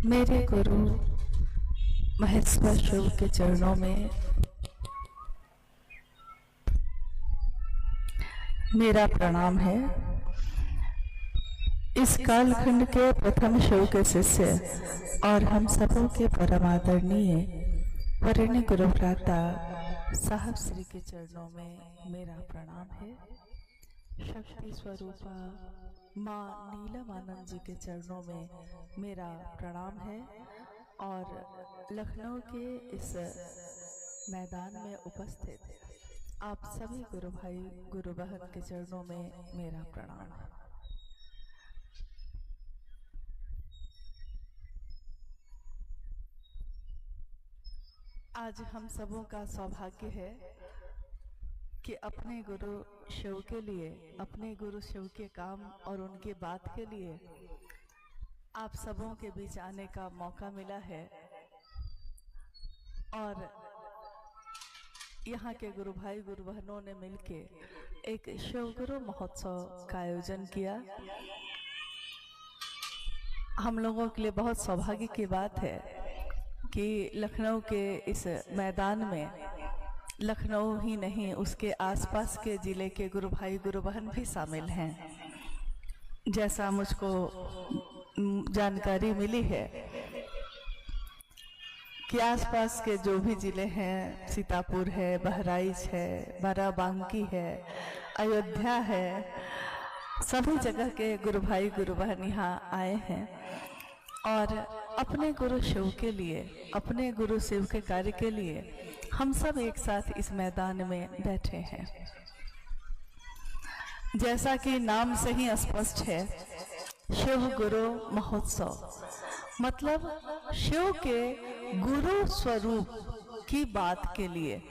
मेरे गुरु महेश्वर शिव के चरणों में मेरा प्रणाम है। इस कालखंड के प्रथम शिव के शिष्य और हम सबों के परम आदरणीय वरेण्य गुरु भ्राता साहब श्री के चरणों में मेरा प्रणाम है। शक्ति स्वरूपा माँ नीलम जी के चरणों में मेरा प्रणाम है और लखनऊ के इस मैदान में उपस्थित आप सभी गुरु भाई गुरु बहन के चरणों में मेरा प्रणाम है। आज हम सबों का सौभाग्य है कि अपने गुरु शिव के लिए, अपने गुरु शिव के काम और उनकी बात के लिए आप सबों के बीच आने का मौका मिला है और यहाँ के गुरु भाई गुरु बहनों ने मिलके एक शिव गुरु महोत्सव का आयोजन किया। हम लोगों के लिए बहुत सौभाग्य की बात है कि लखनऊ के इस मैदान में लखनऊ ही नहीं उसके आसपास के जिले के गुरु भाई गुरु बहन भी शामिल हैं। जैसा मुझको जानकारी मिली है कि आसपास के जो भी जिले हैं, सीतापुर है, बहराइच है, बाराबंकी है, अयोध्या है, सभी जगह के गुरु भाई गुरु बहन यहाँ आए हैं और अपने गुरु शिव के लिए, अपने गुरु शिव के कार्य के लिए हम सब एक साथ इस मैदान में बैठे हैं। जैसा कि नाम से ही स्पष्ट है, शिव गुरु महोत्सव मतलब शिव के गुरु स्वरूप की बात के लिए।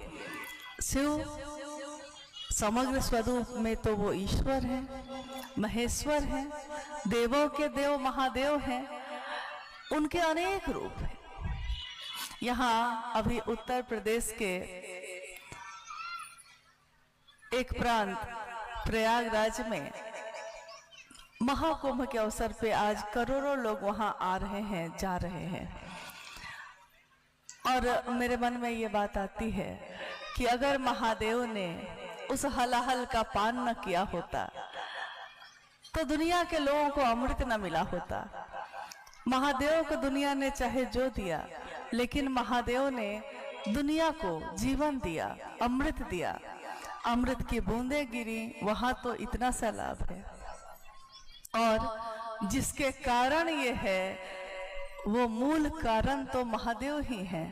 शिव समग्र स्वरूप में तो वो ईश्वर है, महेश्वर है, देवों के देव महादेव हैं, उनके अनेक रूप हैं। यहाँ अभी उत्तर प्रदेश के एक प्रांत प्रयागराज में महाकुंभ के अवसर पे आज करोड़ों लोग वहां आ रहे हैं, जा रहे हैं। और मेरे मन में ये बात आती है कि अगर महादेव ने उस हलाहल का पान न किया होता तो दुनिया के लोगों को अमृत न मिला होता। महादेव को दुनिया ने चाहे जो दिया, लेकिन महादेव ने दुनिया को जीवन दिया, अमृत दिया। अमृत की बूंदें गिरी वहां तो इतना सा लाभ है और जिसके कारण ये है वो मूल कारण तो महादेव ही हैं।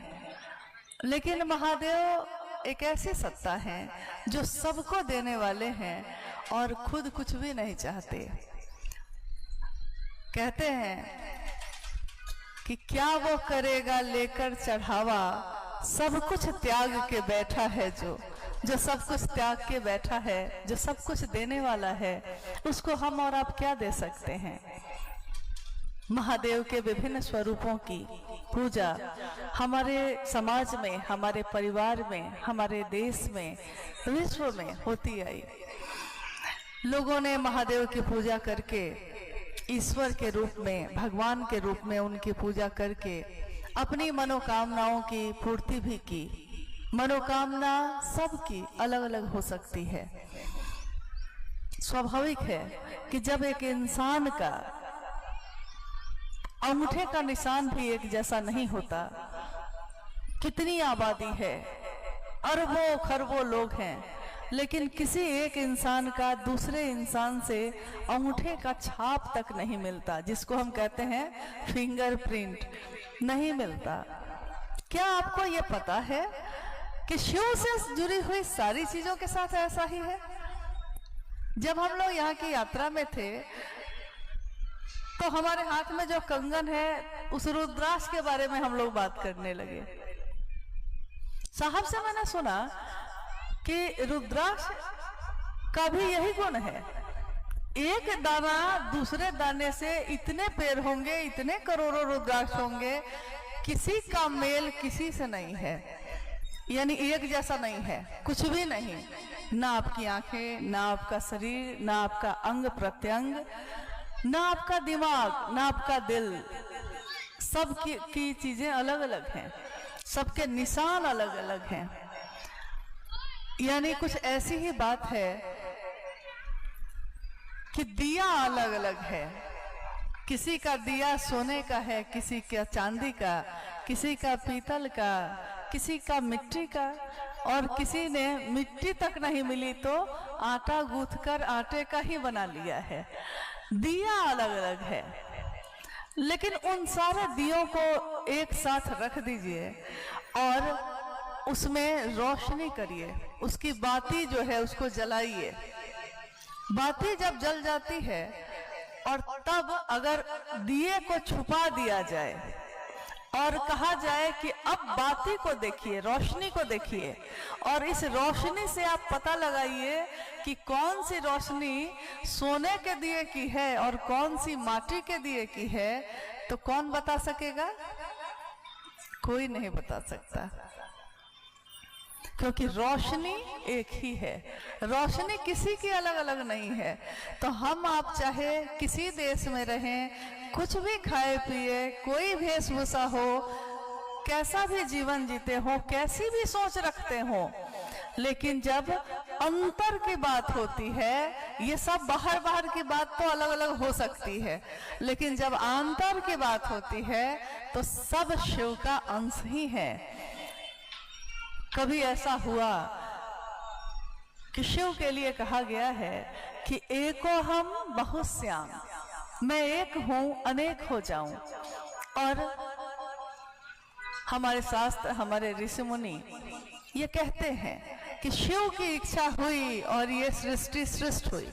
लेकिन महादेव एक ऐसी सत्ता है जो सबको देने वाले हैं और खुद कुछ भी नहीं चाहते। कहते हैं कि क्या वो करेगा लेकर चढ़ावा, सब कुछ त्याग के बैठा है जो सब कुछ त्याग के बैठा है, जो सब कुछ देने वाला है, उसको हम और आप क्या दे सकते हैं। महादेव के विभिन्न स्वरूपों की पूजा हमारे समाज में, हमारे परिवार में, हमारे देश में, विश्व में होती आई। लोगों ने महादेव की पूजा करके ईश्वर के रूप में, भगवान के रूप में उनकी पूजा करके अपनी मनोकामनाओं की पूर्ति भी की। मनोकामना सबकी अलग अलग हो सकती है। स्वाभाविक है कि जब एक इंसान का अंगूठे का निशान भी एक जैसा नहीं होता, कितनी आबादी है, अरबों खरबों लोग हैं, लेकिन किसी एक इंसान का दूसरे इंसान से अंगूठे का छाप तक नहीं मिलता, जिसको हम कहते हैं फिंगरप्रिंट, नहीं मिलता। क्या आपको ये पता है कि शिव से जुड़ी हुई सारी चीजों के साथ ऐसा ही है? जब हम लोग यहाँ की यात्रा में थे तो हमारे हाथ में जो कंगन है उस रुद्राक्ष के बारे में हम लोग बात करने लगे। साहब से मैंने सुना कि रुद्राक्ष का भी यही गुण है, एक दाना दूसरे दाने से इतने पेड़ होंगे, इतने करोड़ों रुद्राक्ष होंगे, किसी का मेल किसी से नहीं है, यानी एक जैसा नहीं है, कुछ भी नहीं। ना आपकी आंखें, ना आपका शरीर, ना आपका अंग प्रत्यंग, ना आपका दिमाग, ना आपका दिल, सब की चीजें अलग अलग हैं, सबके निशान अलग अलग हैं। यानी कुछ ऐसी ही बात है कि दिया अलग अलग है। किसी का दिया सोने का है, किसी का चांदी का, किसी का पीतल का, किसी का मिट्टी का, और किसी ने मिट्टी तक नहीं मिली तो आटा गूंथकर आटे का ही बना लिया है। दिया अलग अलग है, लेकिन उन सारे दियों को एक साथ रख दीजिए और उसमें रोशनी करिए, उसकी बाती जो है उसको जलाइए। बाती जब जल जाती है और तब अगर दिए को छुपा दिया जाए और कहा जाए कि अब बाती को देखिए, रोशनी को देखिए, और इस रोशनी से आप पता लगाइए कि कौन सी रोशनी सोने के दिए की है और कौन सी माटी के दिए की है, तो कौन बता सकेगा? कोई नहीं बता सकता, क्योंकि रोशनी एक ही है, रोशनी किसी की अलग अलग नहीं है। तो हम आप चाहे किसी देश में रहें, कुछ भी खाए पिए, कोई वेशभूषा हो, कैसा भी जीवन जीते हो, कैसी भी सोच रखते हो, लेकिन जब अंतर की बात होती है, ये सब बाहर बाहर की बात तो अलग अलग हो सकती है, लेकिन जब अंतर की बात होती है तो सब शिव का अंश ही है। कभी ऐसा हुआ कि शिव के लिए कहा गया है कि एको हम बहुश्याम, मैं एक हूं अनेक हो जाऊं। और हमारे शास्त्र, हमारे ऋषि मुनि ये कहते हैं कि शिव की इच्छा हुई और ये सृष्टि सृष्ट हुई।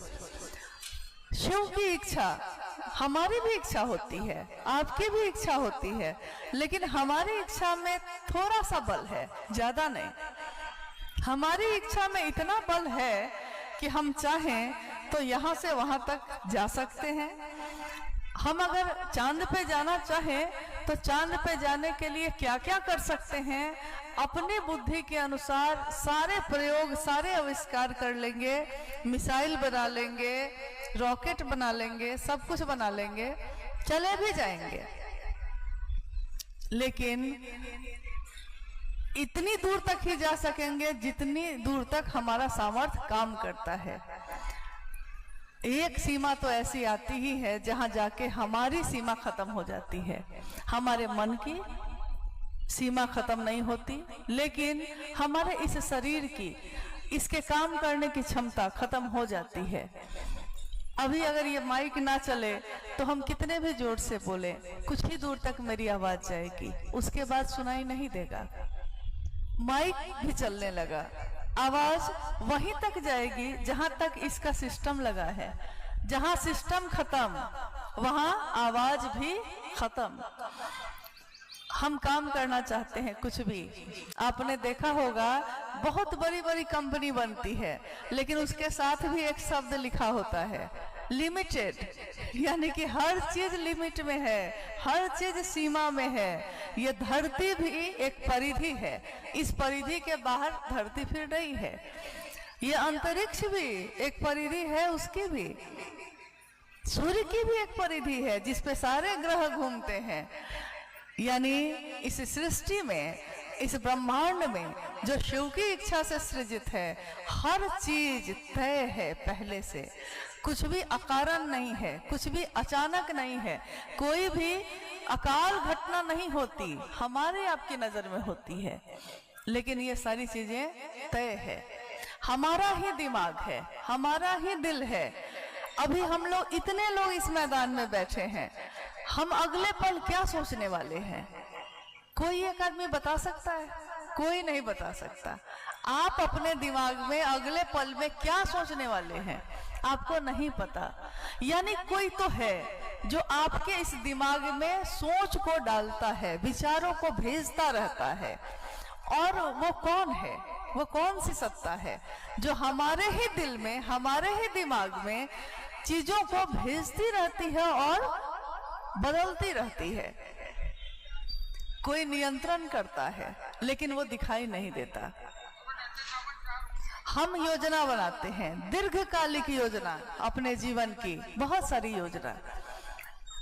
शिव की इच्छा, हमारी भी इच्छा होती है, आपकी भी इच्छा होती है, लेकिन हमारी इच्छा में थोड़ा सा बल है, ज्यादा नहीं। हमारी इच्छा में इतना बल है कि हम चाहें तो यहाँ से वहां तक जा सकते हैं। हम अगर चांद पे जाना चाहें तो चांद पे जाने के लिए क्या क्या कर सकते हैं, अपनी बुद्धि के अनुसार सारे प्रयोग, सारे आविष्कार कर लेंगे, मिसाइल बना लेंगे, रॉकेट बना लेंगे, सब कुछ बना लेंगे, चले भी जाएंगे, लेकिन इतनी दूर तक ही जा सकेंगे जितनी दूर तक हमारा सामर्थ्य काम करता है। एक सीमा तो ऐसी आती ही है जहां जाके हमारी सीमा खत्म हो जाती है। हमारे मन की सीमा खत्म नहीं होती, लेकिन हमारे इस शरीर की, इसके काम करने की क्षमता खत्म हो जाती है। अभी अगर ये माइक ना चले तो हम कितने भी जोर से बोले, कुछ ही दूर तक मेरी आवाज जाएगी, उसके बाद सुनाई नहीं देगा। माइक भी चलने लगा, आवाज वहीं तक जाएगी जहां तक इसका सिस्टम लगा है। जहां सिस्टम खत्म वहां आवाज भी खत्म। हम काम करना चाहते हैं कुछ भी, आपने देखा होगा बहुत बड़ी बड़ी कंपनी बनती है, लेकिन उसके साथ भी एक शब्द लिखा होता है, लिमिटेड, यानी कि हर चीज लिमिट में है, हर चीज सीमा में है। ये धरती भी एक परिधि है, इस परिधि के बाहर धरती फिर रही है। ये अंतरिक्ष भी एक परिधि है, उसकी भी, सूर्य की भी एक परिधि है जिसपे सारे ग्रह घूमते हैं। यानी इस सृष्टि में, इस ब्रह्मांड में जो शिव की इच्छा से सृजित है, हर चीज तय है पहले से, कुछ भी अकारण नहीं है, कुछ भी अचानक नहीं है, कोई भी अकाल घटना नहीं होती, हमारे आपकी नजर में होती है, लेकिन ये सारी चीजें तय है। हमारा ही दिमाग है, हमारा ही दिल है। अभी हम लोग, इतने लोग इस मैदान में बैठे हैं, हम अगले पल क्या सोचने वाले हैं, कोई एक आदमी बता सकता है? कोई नहीं बता सकता। आप अपने दिमाग में अगले पल में क्या सोचने वाले हैं आपको नहीं पता। यानी कोई तो है जो आपके इस दिमाग में सोच को डालता है, विचारों को भेजता रहता है, और वो कौन है, वो कौन सी सत्ता है जो हमारे ही दिल में, हमारे ही दिमाग में चीजों को भेजती रहती है और बदलती रहती है। कोई नियंत्रण करता है लेकिन वो दिखाई नहीं देता। हम योजना बनाते हैं, दीर्घकालिक योजना, अपने जीवन की बहुत सारी योजना,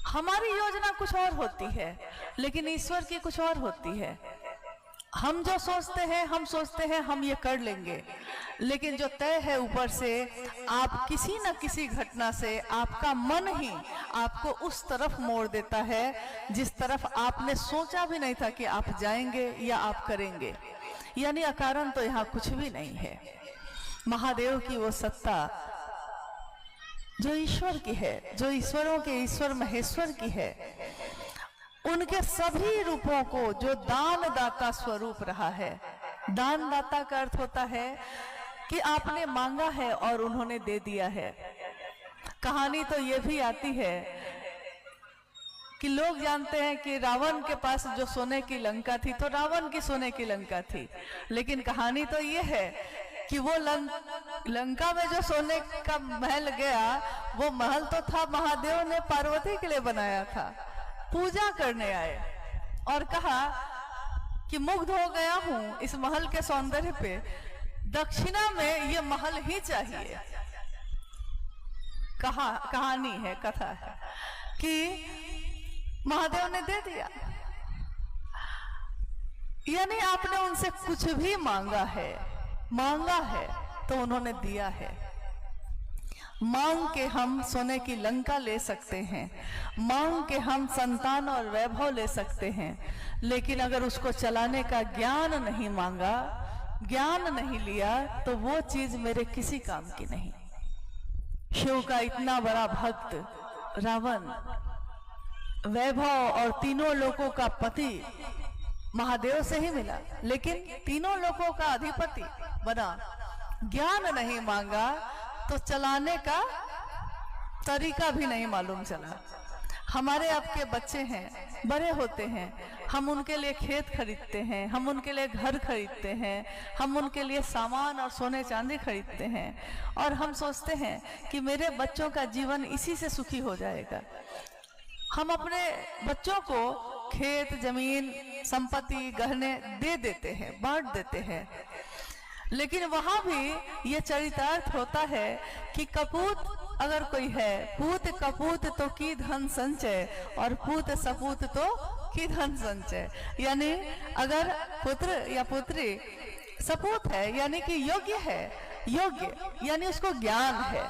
हमारी योजना कुछ और होती है, लेकिन ईश्वर की कुछ और होती है। हम जो सोचते हैं, हम सोचते हैं हम ये कर लेंगे, लेकिन जो तय है ऊपर से, आप किसी न किसी घटना से आपका मन ही आपको उस तरफ मोड़ देता है जिस तरफ आपने सोचा भी नहीं था कि आप जाएंगे या आप करेंगे। यानी अकारण तो यहाँ कुछ भी नहीं है। महादेव की वो सत्ता जो ईश्वर की है, जो ईश्वरों के ईश्वर महेश्वर की है, उनके सभी रूपों को जो दान दाता स्वरूप रहा है। दान दाता का अर्थ होता है कि आपने मांगा है और उन्होंने दे दिया है। कहानी तो ये भी आती है कि लोग जानते हैं कि रावण के पास जो सोने की लंका थी तो रावण की सोने की लंका थी, लेकिन कहानी तो ये है कि वो लंका में जो सोने का महल गया, वो महल तो था महादेव ने पार्वती के लिए बनाया था। पूजा करने आए और कहा कि मुग्ध हो गया हूं इस महल के सौंदर्य पे, दक्षिणा में ये महल ही चाहिए। कहानी है, कथा है कि महादेव ने दे दिया। यानी आपने उनसे कुछ भी मांगा है तो उन्होंने दिया है। मांग के हम सोने की लंका ले सकते हैं, मांग के हम संतान और वैभव ले सकते हैं, लेकिन अगर उसको चलाने का ज्ञान नहीं मांगा, ज्ञान नहीं लिया, तो वो चीज मेरे किसी काम की नहीं। शिव का इतना बड़ा भक्त रावण, वैभव और तीनों लोकों का पति महादेव से ही मिला, लेकिन तीनों लोकों का अधिपति बना। ज्ञान नहीं मांगा तो चलाने का तरीका भी नहीं मालूम चला। हमारे आपके बच्चे हैं, बड़े होते हैं, हम उनके लिए खेत खरीदते हैं, हम उनके लिए घर खरीदते हैं, हम उनके लिए सामान और सोने चांदी खरीदते हैं, और हम सोचते हैं कि मेरे बच्चों का जीवन इसी से सुखी हो जाएगा। हम अपने बच्चों को खेत, जमीन, संपत्ति, गहने दे देते हैं, बांट देते हैं, लेकिन वहां भी ये चरितार्थ होता है कि कपूत अगर कोई है, पूत कपूत तो की धन संचय, और पूत सपूत तो की धन संचय। यानी अगर पुत्र या पुत्री सपूत है यानी कि योग्य है, योग्य यानी उसको ज्ञान है,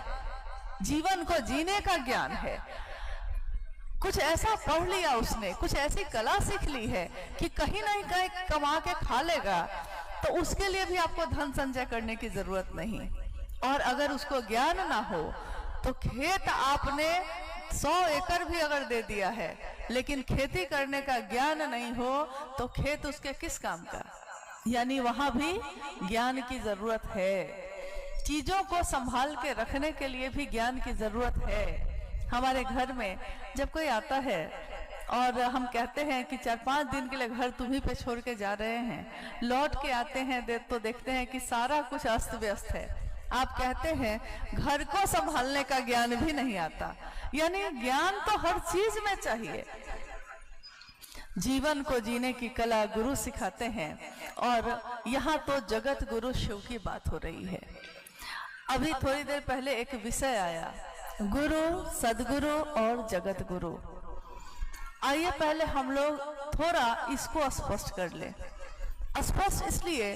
जीवन को जीने का ज्ञान है, कुछ ऐसा पढ़ लिया उसने, कुछ ऐसी कला सीख ली है कि कहीं ना कहीं कमा के खा लेगा, तो उसके लिए भी आपको धन संचय करने की जरूरत नहीं। और अगर उसको ज्ञान ना हो तो खेत आपने 100 एकड़ भी अगर दे दिया है, लेकिन खेती करने का ज्ञान नहीं हो तो खेत उसके किस काम का। यानी वहां भी ज्ञान की जरूरत है। चीजों को संभाल के रखने के लिए भी ज्ञान की जरूरत है। हमारे घर में जब कोई आता है और हम कहते हैं कि 4-5 दिन के लिए घर तुम्ही पे छोड़ के जा रहे हैं, लौट के आते हैं तो देखते हैं कि सारा कुछ अस्त व्यस्त है। आप कहते हैं घर को संभालने का ज्ञान भी नहीं आता। यानी ज्ञान तो हर चीज में चाहिए। जीवन को जीने की कला गुरु सिखाते हैं, और यहाँ तो जगत गुरु शिव की बात हो रही है। अभी थोड़ी देर पहले एक विषय आया, गुरु, सदगुरु और जगत गुरु। आइए पहले हम लोग थोड़ा इसको स्पष्ट कर ले। स्पष्ट इसलिए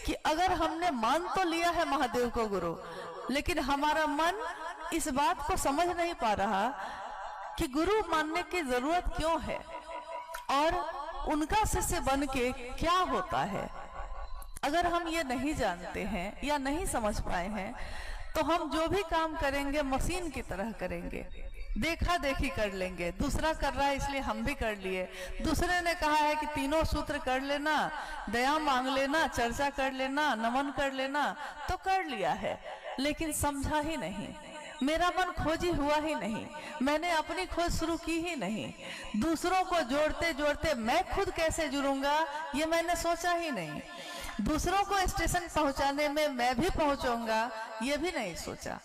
कि अगर हमने मान तो लिया है महादेव को गुरु, लेकिन हमारा मन इस बात को समझ नहीं पा रहा कि गुरु मानने की जरूरत क्यों है और उनका शिष्य बन के क्या होता है। अगर हम ये नहीं जानते हैं या नहीं समझ पाए हैं तो हम जो भी काम करेंगे मशीन की तरह करेंगे, देखा देखी कर लेंगे। दूसरा कर रहा है इसलिए हम भी कर लिए, दूसरे ने कहा है कि 3 सूत्र कर लेना, दया मांग लेना, चर्चा कर लेना, नमन कर लेना, तो कर लिया है, लेकिन समझा ही नहीं। मेरा मन खोजी हुआ ही नहीं, मैंने अपनी खोज शुरू की ही नहीं। दूसरों को जोड़ते जोड़ते मैं खुद कैसे जुड़ूंगा ये मैंने सोचा ही नहीं। दूसरों को स्टेशन पहुंचाने में मैं भी पहुंचूंगा ये भी नहीं सोचा।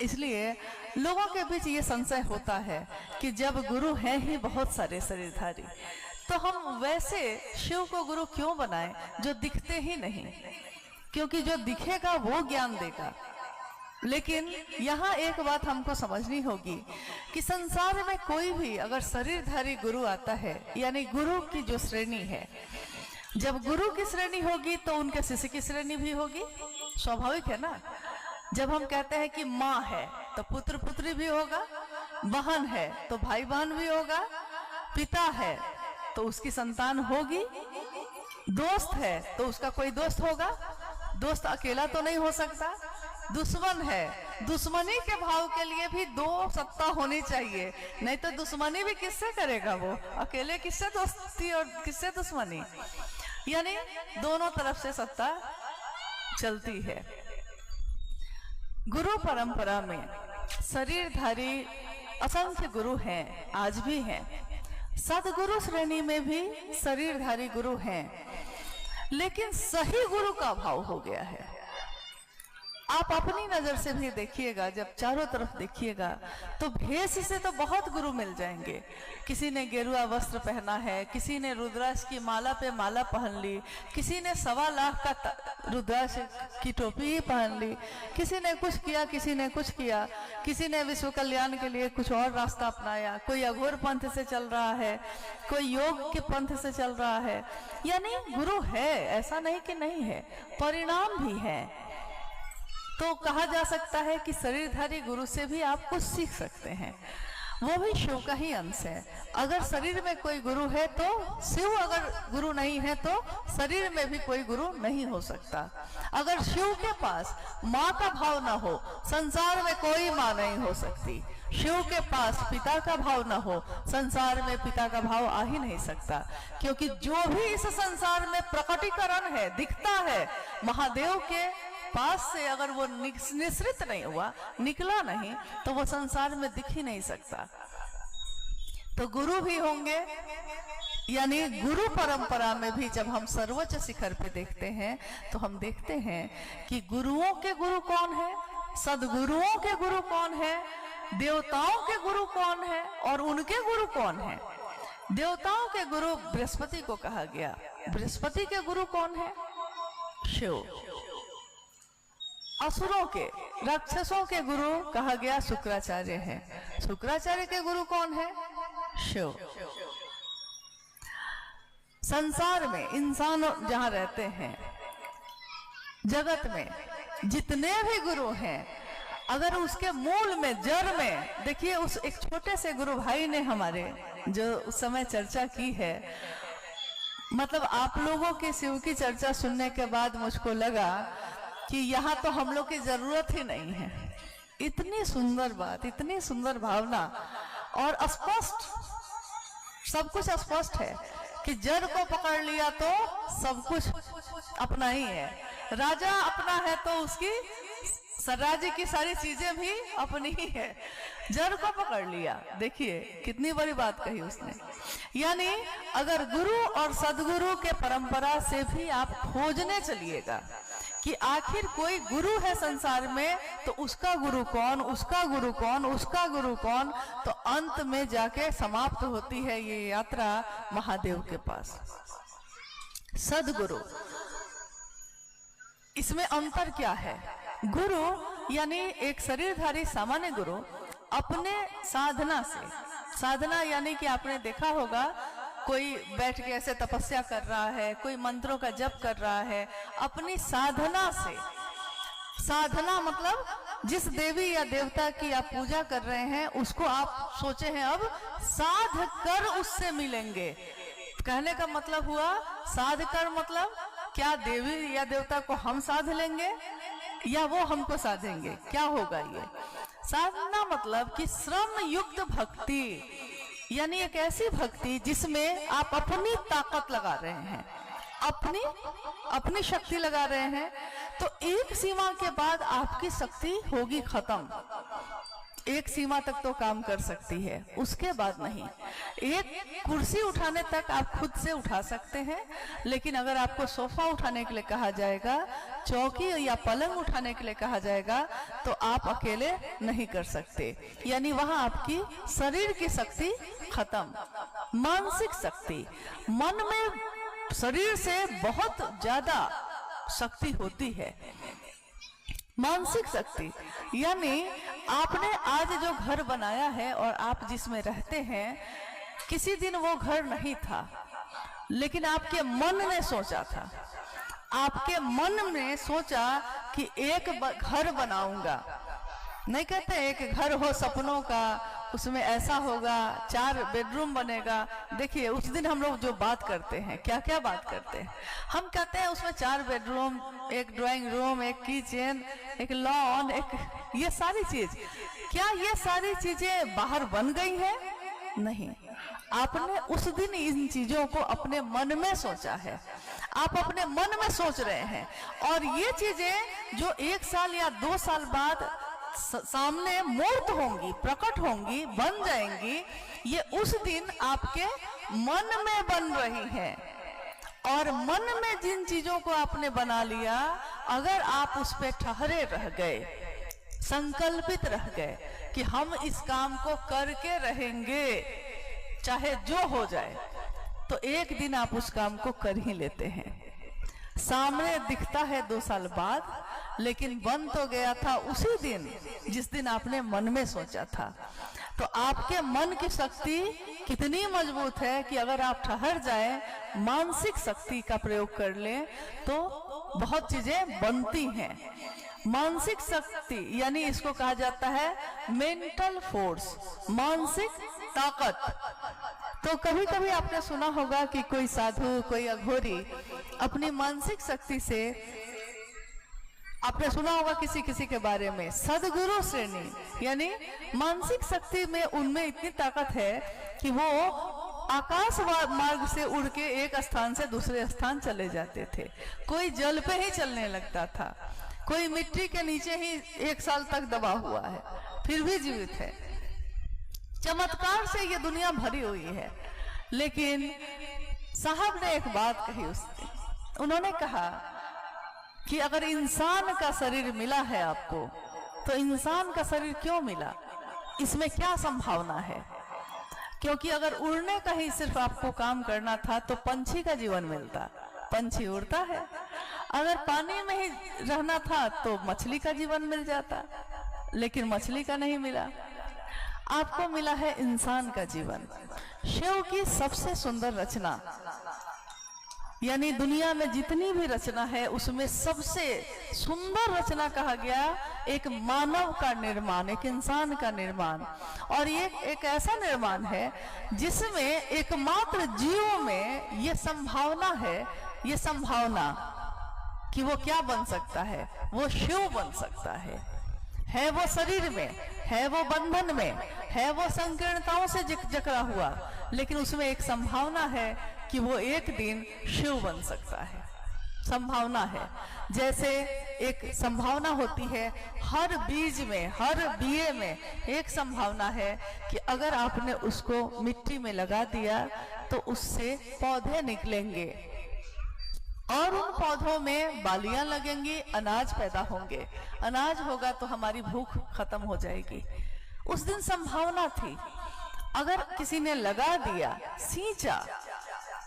इसलिए लोगों के बीच ये संशय होता है कि जब गुरु हैं ही बहुत सारे शरीरधारी, तो हम वैसे शिव को गुरु क्यों बनाएं जो दिखते ही नहीं, क्योंकि जो दिखेगा वो ज्ञान देगा। लेकिन यहाँ एक बात हमको समझनी होगी कि संसार में कोई भी अगर शरीरधारी गुरु आता है, यानी गुरु की जो श्रेणी है, जब गुरु की श्रेणी होगी तो उनके शिष्य की श्रेणी भी होगी। स्वाभाविक है ना। जब हम कहते हैं कि माँ है तो पुत्र पुत्री भी होगा, बहन है तो भाई बहन भी होगा, पिता है तो उसकी संतान होगी, दोस्त है तो उसका कोई दोस्त होगा, दोस्त अकेला तो नहीं हो सकता, दुश्मन है, दुश्मनी के भाव के लिए भी दो सत्ता होनी चाहिए, नहीं तो दुश्मनी भी किससे करेगा वो, अकेले किससे दोस्ती और किससे दुश्मनी, यानी दोनों तरफ से सत्ता चलती है। गुरु परंपरा में शरीरधारी असंख्य गुरु हैं, आज भी हैं। सदगुरु श्रेणी में भी शरीरधारी गुरु हैं, लेकिन सही गुरु का अभाव हो गया है। आप अपनी नजर से भी देखिएगा, जब चारों तरफ देखिएगा तो भेष से तो बहुत गुरु मिल जाएंगे। किसी ने गेरुआ वस्त्र पहना है, किसी ने रुद्राक्ष की माला पे माला पहन ली, किसी ने 1.25 लाख का रुद्राक्ष की टोपी पहन ली, किसी ने कुछ किया, किसी ने कुछ किया, किसी ने विश्व कल्याण के लिए कुछ और रास्ता अपनाया, कोई अघोर पंथ से चल रहा है, कोई योग के पंथ से चल रहा है। यानी गुरु है, ऐसा नहीं कि नहीं है, परिणाम भी है। तो कहा जा सकता है कि शरीरधारी गुरु से भी आप कुछ सीख सकते हैं, वो भी शिव का ही अंश है। अगर शरीर में कोई गुरु है तो शिव, अगर गुरु नहीं है तो शरीर में भी कोई गुरु नहीं हो सकता। अगर शिव के पास माँ का भाव ना हो, संसार में कोई माँ नहीं हो सकती। शिव के पास पिता का भाव ना हो, संसार में पिता का भाव आ ही नहीं सकता, क्योंकि जो भी इस संसार में प्रकटीकरण है, दिखता है, महादेव के पास से अगर वो निश्रित नहीं हुआ, निकला नहीं, तो वो संसार में दिख ही नहीं सकता। तो गुरु भी होंगे, यानी गुरु परंपरा में भी जब हम सर्वोच्च शिखर पे देखते हैं तो हम देखते हैं कि गुरुओं के गुरु कौन है, सदगुरुओं के गुरु कौन है, देवताओं के गुरु कौन है और उनके गुरु कौन है। देवताओं के गुरु बृहस्पति को कहा गया। बृहस्पति के गुरु कौन है? शिव। असुरों के, राक्षसों के गुरु कहा गया शुक्राचार्य है। शुक्राचार्य के गुरु कौन है? शिव। संसार में इंसान जहां रहते हैं, जगत में जितने भी गुरु हैं, अगर उसके मूल में, जड़ में देखिए, उस एक छोटे से गुरु भाई ने हमारे जो उस समय चर्चा की है, मतलब आप लोगों की शिव की चर्चा सुनने के बाद मुझको लगा कि यहाँ तो हम लोग की जरूरत ही नहीं है। इतनी सुंदर बात, इतनी सुंदर भावना, और स्पष्ट, सब कुछ स्पष्ट है कि जड़ को पकड़ लिया तो सब कुछ अपना ही है। राजा अपना है तो उसकी राज्य की सारी चीजें भी अपनी ही है। जड़ को पकड़ लिया, देखिए कितनी बड़ी बात कही उसने। यानी अगर गुरु और सदगुरु के परंपरा से भी आप खोजने चलिएगा कि आखिर कोई गुरु है संसार में, तो उसका गुरु कौन, उसका गुरु कौन, उसका गुरु कौन, तो अंत में जाके समाप्त होती है ये यात्रा महादेव के पास। सदगुरु, इसमें अंतर क्या है? गुरु यानी एक शरीरधारी सामान्य गुरु अपने साधना से, साधना यानी कि आपने देखा होगा कोई बैठ के ऐसे तपस्या कर रहा है, कोई मंत्रों का जप कर रहा है, अपनी साधना से। साधना मतलब जिस देवी या देवता की आप पूजा कर रहे हैं, उसको आप सोचे हैं अब साध कर उससे मिलेंगे। कहने का मतलब हुआ साध कर, मतलब क्या देवी या देवता को हम साध लेंगे या वो हमको साधेंगे? क्या होगा ये? साधना मतलब कि श्रम युक्त भक्ति, यानी एक ऐसी भक्ति जिसमें आप अपनी ताकत लगा रहे हैं, अपनी शक्ति लगा रहे हैं। तो एक सीमा के बाद आपकी शक्ति होगी खत्म। एक सीमा तक तो काम कर सकती है, उसके बाद नहीं। एक कुर्सी उठाने तक आप खुद से उठा सकते हैं, लेकिन अगर आपको सोफा उठाने के लिए कहा जाएगा, चौकी या पलंग उठाने के लिए कहा जाएगा, तो आप अकेले नहीं कर सकते। यानी वहां आपकी शरीर की शक्ति खत्म। मानसिक शक्ति, मन में शरीर से बहुत ज्यादा शक्ति होती है। मानसिक शक्ति यानी आपने आज जो घर बनाया है और आप जिसमें रहते हैं, किसी दिन वो घर नहीं था, लेकिन आपके मन ने सोचा था, आपके मन में सोचा कि एक घर बनाऊंगा। नहीं कहते एक घर हो सपनों का, उसमें ऐसा होगा, 4 बेडरूम बनेगा। देखिए उस दिन हम लोग जो बात करते हैं, क्या क्या बात करते हैं, हम कहते हैं उसमें 4 बेडरूम, एक ड्राइंग रूम, एक किचन, एक लॉन, एक ये सारी चीज, क्या ये सारी चीजें बाहर बन गई हैं? नहीं, आपने उस दिन इन चीजों को अपने मन में सोचा है, आप अपने मन में सोच रहे हैं, और ये चीजें जो 1 साल या 2 साल बाद सामने मूर्त होंगी, प्रकट होंगी, बन जाएंगी, ये उस दिन आपके मन में बन रही है। और मन में जिन चीजों को आपने बना लिया, अगर आप उस पे ठहरे रह गए, संकल्पित रह गए कि हम इस काम को करके रहेंगे चाहे जो हो जाए, तो एक दिन आप उस काम को कर ही लेते हैं। सामने दिखता है 2 साल बाद, लेकिन बन तो गया था उसी दिन जिस दिन आपने मन में सोचा था। तो आपके मन की शक्ति कितनी मजबूत है कि अगर आप ठहर जाएं, मानसिक शक्ति का प्रयोग कर लें, तो बहुत चीजें बनती हैं। मानसिक शक्ति यानी इसको कहा जाता है मेंटल फोर्स, मानसिक ताकत। तो कभी कभी आपने सुना होगा कि कोई साधु, कोई अघोरी अपनी मानसिक शक्ति से, आपने सुना होगा किसी किसी के बारे में, सदगुरु श्रेणी, यानी मानसिक शक्ति में उनमें इतनी ताकत है कि वो आकाश मार्ग से उड़ के एक स्थान से दूसरे स्थान चले जाते थे। कोई जल पे ही चलने लगता था, कोई मिट्टी के नीचे ही 1 साल तक दबा हुआ है, फिर भी जीवित है। चमत्कार से ये दुनिया भरी हुई है। लेकिन साहब ने एक बात कही उसने, उन्होंने कहा कि अगर इंसान का शरीर मिला है आपको, तो इंसान का शरीर क्यों मिला, इसमें क्या संभावना है? क्योंकि अगर उड़ने का ही सिर्फ आपको काम करना था तो पंछी का जीवन मिलता, पंछी उड़ता है। अगर पानी में ही रहना था तो मछली का जीवन मिल जाता, लेकिन मछली का नहीं मिला। आपको मिला है इंसान का जीवन। शिव की सबसे सुंदर रचना, यानी दुनिया में जितनी भी रचना है उसमें सबसे सुंदर रचना कहा गया एक मानव का निर्माण, एक इंसान का निर्माण। और ये एक ऐसा निर्माण है जिसमें एकमात्र जीवों में ये संभावना है, ये संभावना कि वो क्या बन सकता है, वो शिव बन सकता है वो शरीर में, है वो बंधन में, है वो संकीर्णताओं से जकड़ा हुआ, लेकिन उसमें एक संभावना है कि वो एक दिन शिव बन सकता है। संभावना है, जैसे एक संभावना होती है हर बीज में, हर बिये में एक संभावना है कि अगर आपने उसको मिट्टी में लगा दिया तो उससे पौधे निकलेंगे और उन पौधों में बालियां लगेंगी, अनाज पैदा होंगे। अनाज होगा तो हमारी भूख खत्म हो जाएगी। उस दिन संभावना थी, अगर किसी ने लगा दिया, सींचा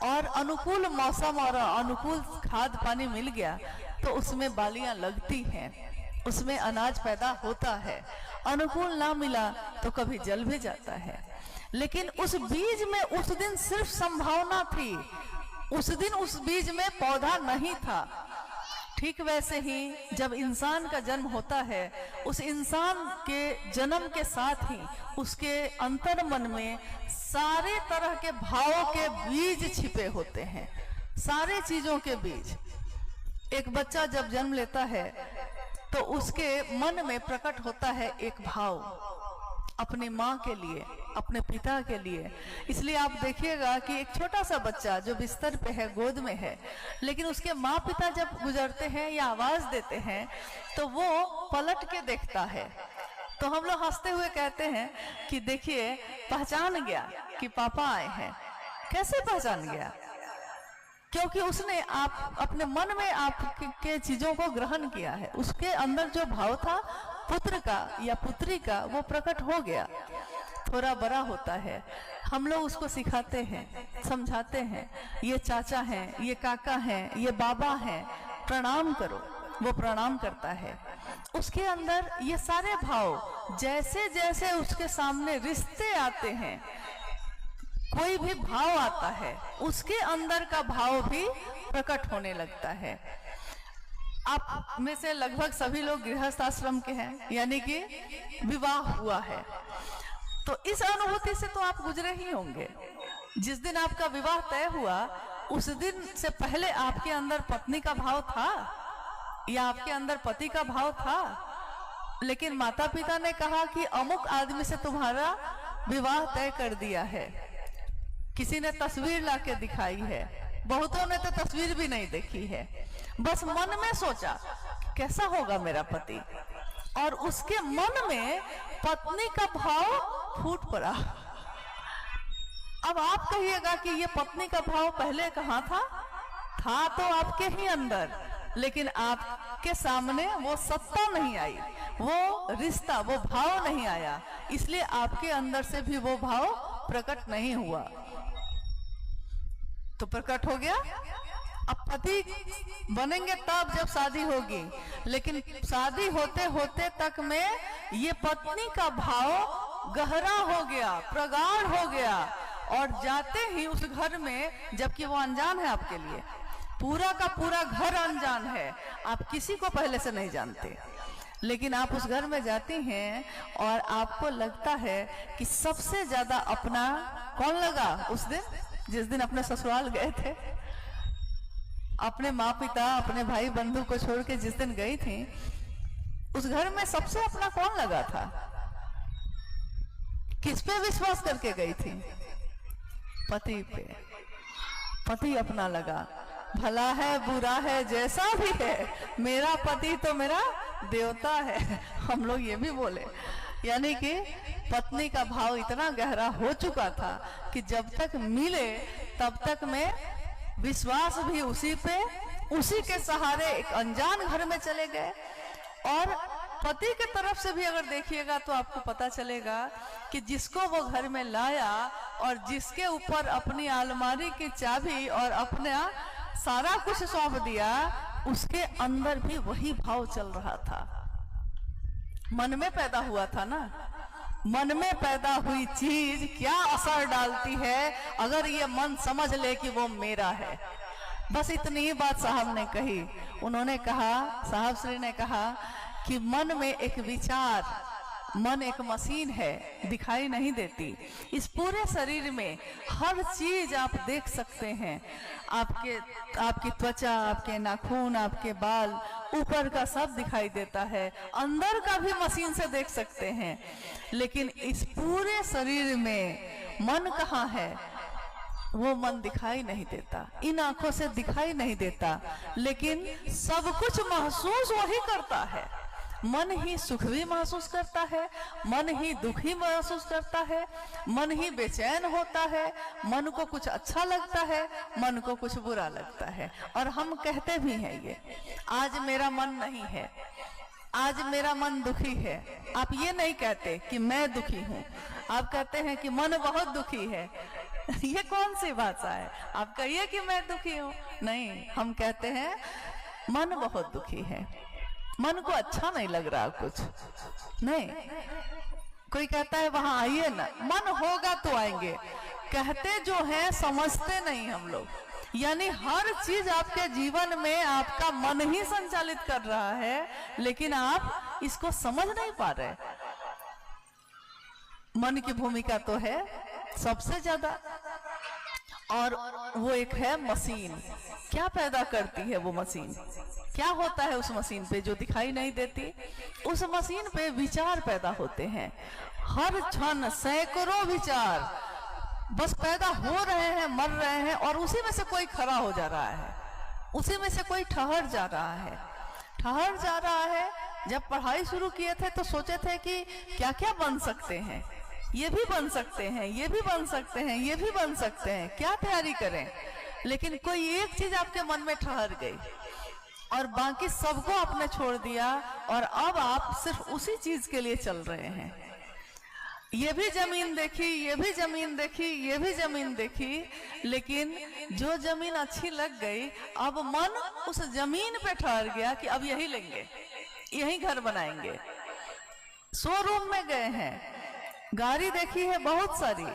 और अनुकूल मौसम और अनुकूल खाद पानी मिल गया तो उसमें बालियां लगती हैं, उसमें अनाज पैदा होता है। अनुकूल ना मिला तो कभी जल भी जाता है। लेकिन उस बीज में उस दिन सिर्फ संभावना थी, उस दिन उस बीज में पौधा नहीं था। ठीक वैसे ही जब इंसान का जन्म होता है, उस इंसान के जन्म के साथ ही उसके अंतर मन में सारे तरह के भावों के बीज छिपे होते हैं, सारे चीजों के बीज। एक बच्चा जब जन्म लेता है तो उसके मन में प्रकट होता है एक भाव अपनी माँ के लिए, अपने पिता के लिए। इसलिए आप देखिएगा कि एक छोटा सा बच्चा जो बिस्तर पे है, गोद में है, लेकिन उसके माँ पिता जब गुजरते हैं या आवाज देते हैं तो वो पलट के देखता है। तो हम लोग हंसते हुए कहते हैं कि देखिए पहचान गया कि पापा आए हैं। कैसे पहचान गया? क्योंकि उसने आप अपने मन में आपके चीजों को ग्रहण किया है। उसके अंदर जो भाव था पुत्र का या पुत्री का, वो प्रकट हो गया। थोड़ा बड़ा होता है, हम लोग उसको सिखाते हैं, समझाते हैं, ये चाचा हैं, ये काका हैं, ये बाबा हैं, प्रणाम करो। वो प्रणाम करता है उसके अंदर ये सारे भाव जैसे जैसे उसके सामने रिश्ते आते हैं, कोई भी भाव आता है, उसके अंदर का भाव भी प्रकट होने लगता है। आप में से लगभग सभी लोग गृहस्थ आश्रम के हैं, यानी कि विवाह हुआ है, तो इस अनुभूति से तो आप गुजरे ही होंगे। जिस दिन आपका विवाह तय हुआ उस दिन से पहले आपके अंदर पत्नी का भाव था या आपके अंदर पति का भाव था, लेकिन माता पिता ने कहा कि अमुक आदमी से तुम्हारा विवाह तय कर दिया है। किसी ने तस्वीर लाके दिखाई है, बहुतों ने तो तस्वीर भी नहीं देखी है, बस मन में सोचा कैसा होगा मेरा पति, और उसके मन में पत्नी का भाव फूट पड़ा। अब आप कहिएगा कि ये पत्नी का भाव पहले कहाँ था? था तो आपके ही अंदर, लेकिन आपके सामने वो सत्ता नहीं आई, वो रिश्ता, वो भाव नहीं आया, इसलिए आपके अंदर से भी वो भाव प्रकट नहीं हुआ। तो प्रकट हो गया। अब पति बनेंगे तब जब शादी होगी, लेकिन शादी होते होते तक में ये पत्नी का भाव गहरा हो गया, प्रगाढ़ हो गया, और जाते ही उस घर में, जबकि वो अनजान है आपके लिए, पूरा का पूरा घर अनजान है, आप किसी को पहले से नहीं जानते, लेकिन आप उस घर में जाती हैं और आपको लगता है कि सबसे ज्यादा अपना कौन लगा उस दिन, जिस दिन अपने ससुराल गए थे, अपने माँ पिता, अपने भाई बंधु को छोड़ के जिस दिन गई थी, उस घर में सबसे अपना कौन लगा था? किस पे विश्वास करके गई थी? पति पे। पति अपना लगा, भला है बुरा है जैसा भी है, मेरा पति तो मेरा देवता है, हम लोग ये भी बोले। यानी कि पत्नी का भाव इतना गहरा हो चुका था कि जब तक मिले तब तक में विश्वास भी उसी पे, उसी के सहारे एक अनजान घर में चले गए। और पति के तरफ से भी अगर देखिएगा तो आपको पता चलेगा कि जिसको वो घर में लाया और जिसके ऊपर अपनी अलमारी की चाबी और अपना सारा कुछ सौंप दिया, उसके अंदर भी वही भाव चल रहा था। मन में पैदा हुआ था ना, मन में पैदा हुई चीज क्या असर डालती है अगर ये मन समझ ले कि वो मेरा है। बस इतनी ही बात साहब ने कही। उन्होंने कहा, साहब श्री ने कहा कि मन में एक विचार, मन एक मशीन है, दिखाई नहीं देती। इस पूरे शरीर में हर चीज आप देख सकते हैं, आपकी त्वचा, आपके नाखून, आपके बाल, ऊपर का सब दिखाई देता है, अंदर का भी मशीन से देख सकते हैं, लेकिन इस पूरे शरीर में मन कहाँ है? वो मन दिखाई नहीं देता, इन आंखों से दिखाई नहीं देता, लेकिन सब कुछ महसूस वही करता है। मन ही सुख भी महसूस करता है, मन ही दुखी महसूस करता है, मन ही बेचैन होता है, मन को कुछ अच्छा लगता है, मन को कुछ बुरा लगता है। और हम कहते भी हैं ये, आज मेरा मन नहीं है, आज मेरा मन दुखी है। आप ये नहीं कहते कि मैं दुखी हूँ, आप कहते हैं कि मन बहुत दुखी है। ये कौन सी भाषा है? आप कहिए कि मैं दुखी हूँ, नहीं, हम कहते हैं मन बहुत दुखी है, मन को अच्छा नहीं लग रहा कुछ नहीं। कोई कहता है वहां आइए ना, मन होगा तो आएंगे, कहते जो है समझते नहीं हम लोग। यानी हर चीज आपके जीवन में आपका मन ही संचालित कर रहा है, लेकिन आप इसको समझ नहीं पा रहे। मन की भूमिका तो है सबसे ज्यादा, और वो एक है मशीन। क्या पैदा करती है वो मशीन? क्या होता है उस मशीन पे जो दिखाई नहीं देती? उस मशीन पे विचार पैदा होते हैं, हर क्षण सैकड़ों विचार बस पैदा हो रहे हैं, मर रहे हैं, और उसी में से कोई खड़ा हो जा रहा है, उसी में से कोई ठहर जा रहा है, ठहर जा रहा है। जब पढ़ाई शुरू किए थे तो सोचे थे कि क्या क्या बन सकते हैं, ये भी बन सकते हैं, ये भी बन सकते हैं, ये भी बन सकते हैं, क्या तैयारी करें, लेकिन कोई एक चीज आपके मन में ठहर गई और बाकी सबको आपने छोड़ दिया, और अब आप सिर्फ उसी चीज के लिए चल रहे हैं। ये भी जमीन देखी, ये भी जमीन देखी, ये भी जमीन देखी, लेकिन जो जमीन अच्छी लग गई, अब मन उस जमीन पे ठहर गया कि अब यही लेंगे, यही घर बनाएंगे। शोरूम में गए हैं, गाड़ी देखी है बहुत सारी,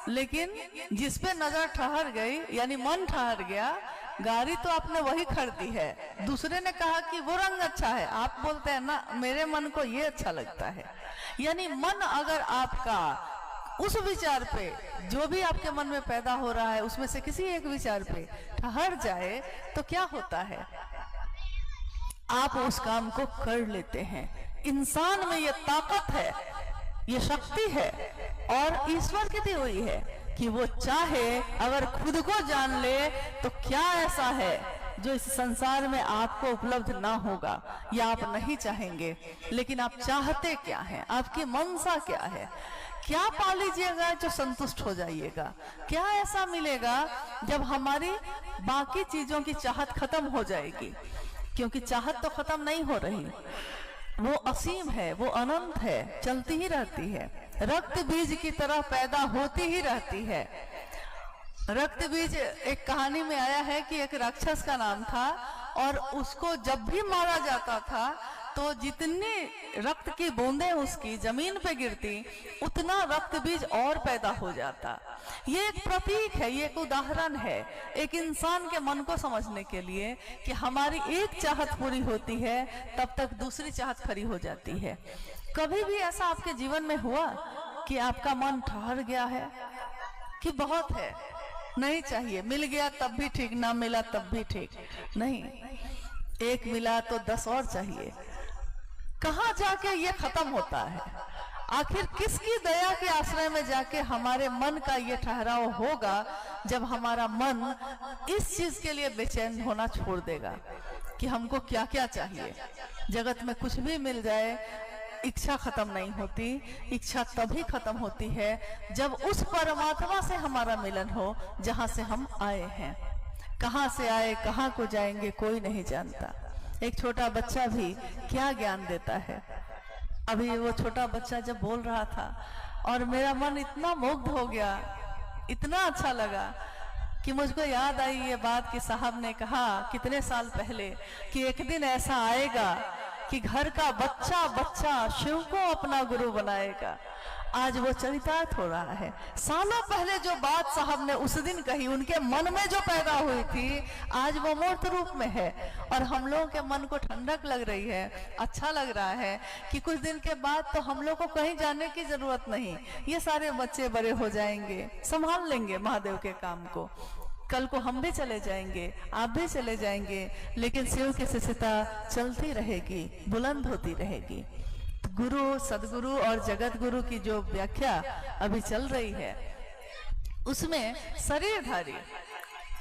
लेकिन जिस पे नजर ठहर गई यानी मन ठहर गया, गाड़ी तो आपने वही खरीदी है। दूसरे ने कहा कि वो रंग अच्छा है, आप बोलते हैं ना मेरे मन को ये अच्छा लगता है। यानी मन अगर आपका उस विचार पे, जो भी आपके मन में पैदा हो रहा है उसमें से किसी एक विचार पे ठहर जाए तो क्या होता है, आप उस काम को कर लेते हैं। इंसान में ये ताकत है, ये शक्ति है और ईश्वर की दी हुई है कि वो चाहे अगर खुद को जान ले तो क्या ऐसा है जो इस संसार में आपको उपलब्ध ना होगा या आप नहीं चाहेंगे, लेकिन आप चाहते क्या हैं, आपकी मनसा क्या है, क्या पा लीजिएगा जो संतुष्ट हो जाइएगा, क्या ऐसा मिलेगा जब हमारी बाकी चीजों की चाहत खत्म हो जाएगी। क्योंकि चाहत तो खत्म नहीं हो रही, वो असीम है, वो अनंत है, चलती ही रहती है, रक्त बीज की तरह पैदा होती ही रहती है। रक्त बीज एक कहानी में आया है कि एक राक्षस का नाम था और उसको जब भी मारा जाता था तो जितनी रक्त की बूंदें उसकी जमीन पे गिरती उतना रक्त बीज और पैदा हो जाता। ये एक प्रतीक है, ये एक उदाहरण है एक इंसान के मन को समझने के लिए कि हमारी एक चाहत पूरी होती है तब तक दूसरी चाहत खड़ी हो जाती है। कभी भी ऐसा आपके जीवन में हुआ कि आपका मन ठहर गया है कि बहुत है, नहीं चाहिए, मिल गया तब भी ठीक, ना मिला तब भी ठीक, नहीं, एक मिला तो 10 और चाहिए। कहाँ जाके ये खत्म होता है? आखिर किसकी दया के आश्रय में जाके हमारे मन का ये ठहराव होगा जब हमारा मन इस चीज के लिए बेचैन होना छोड़ देगा कि हमको क्या क्या चाहिए। जगत में कुछ भी मिल जाए, इच्छा खत्म नहीं होती। इच्छा तभी खत्म होती है जब उस परमात्मा से हमारा मिलन हो जहां से हम आए हैं। कहां से आए, कहां को जाएंगे, कोई नहीं जानता। एक छोटा बच्चा भी क्या ज्ञान देता है। अभी वो छोटा बच्चा जब बोल रहा था और मेरा मन इतना मुग्ध हो गया, इतना अच्छा लगा कि मुझको याद आई ये बात कि साहब ने कहा कितने साल पहले कि एक दिन ऐसा आएगा कि घर का बच्चा बच्चा शिव को अपना गुरु बनाएगा। आज वो चरितार्थ हो रहा है। सालों पहले जो बात साहब ने उस दिन कही, उनके मन में जो पैदा हुई थी, आज वो मूर्त रूप में है और हम लोगों के मन को ठंडक लग रही है। अच्छा लग रहा है कि कुछ दिन के बाद तो हम लोग को कहीं जाने की जरूरत नहीं, ये सारे बच्चे बड़े हो जाएंगे, संभाल लेंगे महादेव के काम को। कल को हम भी चले जाएंगे, आप भी चले जाएंगे, लेकिन शिव की शिष्यता चलती रहेगी, बुलंद होती रहेगी। गुरु, सदगुरु और जगत गुरु की जो व्याख्या अभी चल रही है उसमें शरीरधारी,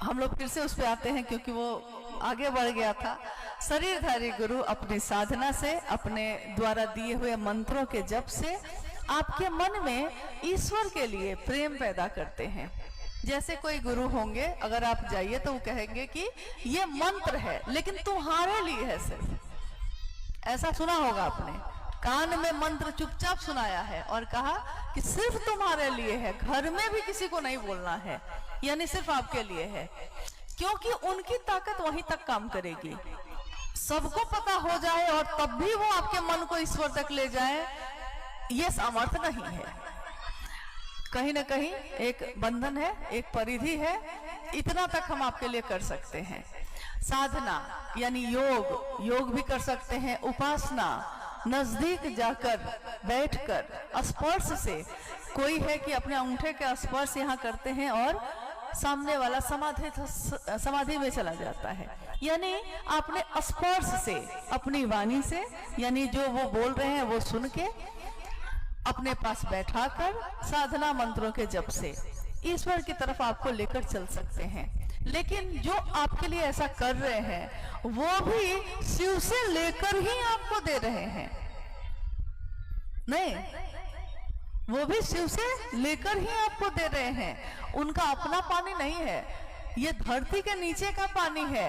हम लोग फिर से उस पे आते हैं क्योंकि वो आगे बढ़ गया था। शरीरधारी गुरु अपनी साधना से, अपने द्वारा दिए हुए मंत्रों के जप से आपके मन में ईश्वर के लिए प्रेम पैदा करते हैं। जैसे कोई गुरु होंगे, अगर आप जाइए तो वो कहेंगे कि ये मंत्र है लेकिन तुम्हारे लिए है सिर्फ। ऐसा सुना होगा आपने, कान में मंत्र चुपचाप सुनाया है और कहा कि सिर्फ तुम्हारे लिए है, घर में भी किसी को नहीं बोलना है, यानी सिर्फ आपके लिए है। क्योंकि उनकी ताकत वहीं तक काम करेगी। सबको पता हो जाए और तब भी वो आपके मन को ईश्वर तक ले जाए, ये सामर्थ्य नहीं है। कहीं ना कहीं एक बंधन है, एक परिधि है, इतना तक हम आपके लिए कर सकते हैं। साधना यानी योग, योग भी कर सकते हैं। उपासना, नजदीक जाकर बैठकर स्पर्श से, कोई है कि अपने अंगूठे का स्पर्श यहाँ करते हैं और सामने वाला समाधि में चला जाता है। यानी आपने स्पर्श से, अपनी वाणी से, यानी जो वो बोल रहे हैं वो सुन के अपने पास बैठाकर साधना मंत्रों के जप से ईश्वर की तरफ आपको लेकर चल सकते हैं। लेकिन जो आपके लिए ऐसा कर रहे हैं वो भी शिव से लेकर ही आपको दे रहे हैं, नहीं, वो भी शिव से लेकर ही आपको दे रहे हैं। उनका अपना पानी नहीं है, ये धरती के नीचे का पानी है।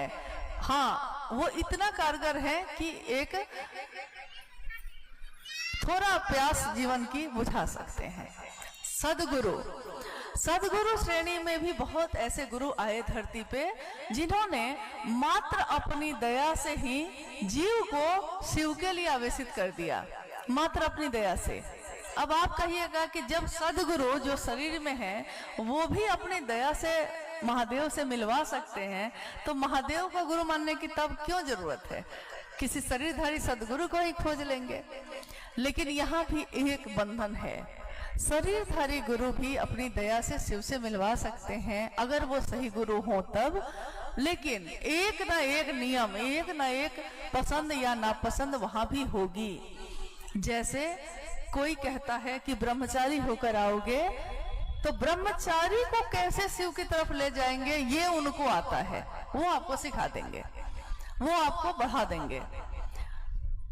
हाँ, वो इतना कारगर है कि एक थोड़ा प्यास जीवन की बुझा सकते हैं। सदगुरु, सदगुरु श्रेणी में भी बहुत ऐसे गुरु आए धरती पे जिन्होंने मात्र अपनी दया से ही जीव को शिव के लिए आवेशित कर दिया, मात्र अपनी दया से। अब आप कहिएगा कि जब सदगुरु जो शरीर में है वो भी अपनी दया से महादेव से मिलवा सकते हैं, तो महादेव को गुरु मानने की तब क्यों जरूरत है? किसी शरीरधारी सदगुरु को ही खोज लेंगे। लेकिन यहाँ भी एक बंधन है, शरीरधारी गुरु भी अपनी दया से शिव से मिलवा सकते हैं अगर वो सही गुरु हो तब। लेकिन एक ना एक नियम, एक ना एक पसंद या नापसंद वहां भी होगी। जैसे कोई कहता है कि ब्रह्मचारी होकर आओगे, तो ब्रह्मचारी को कैसे शिव की तरफ ले जाएंगे ये उनको आता है, वो आपको सिखा देंगे, वो आपको बढ़ा देंगे।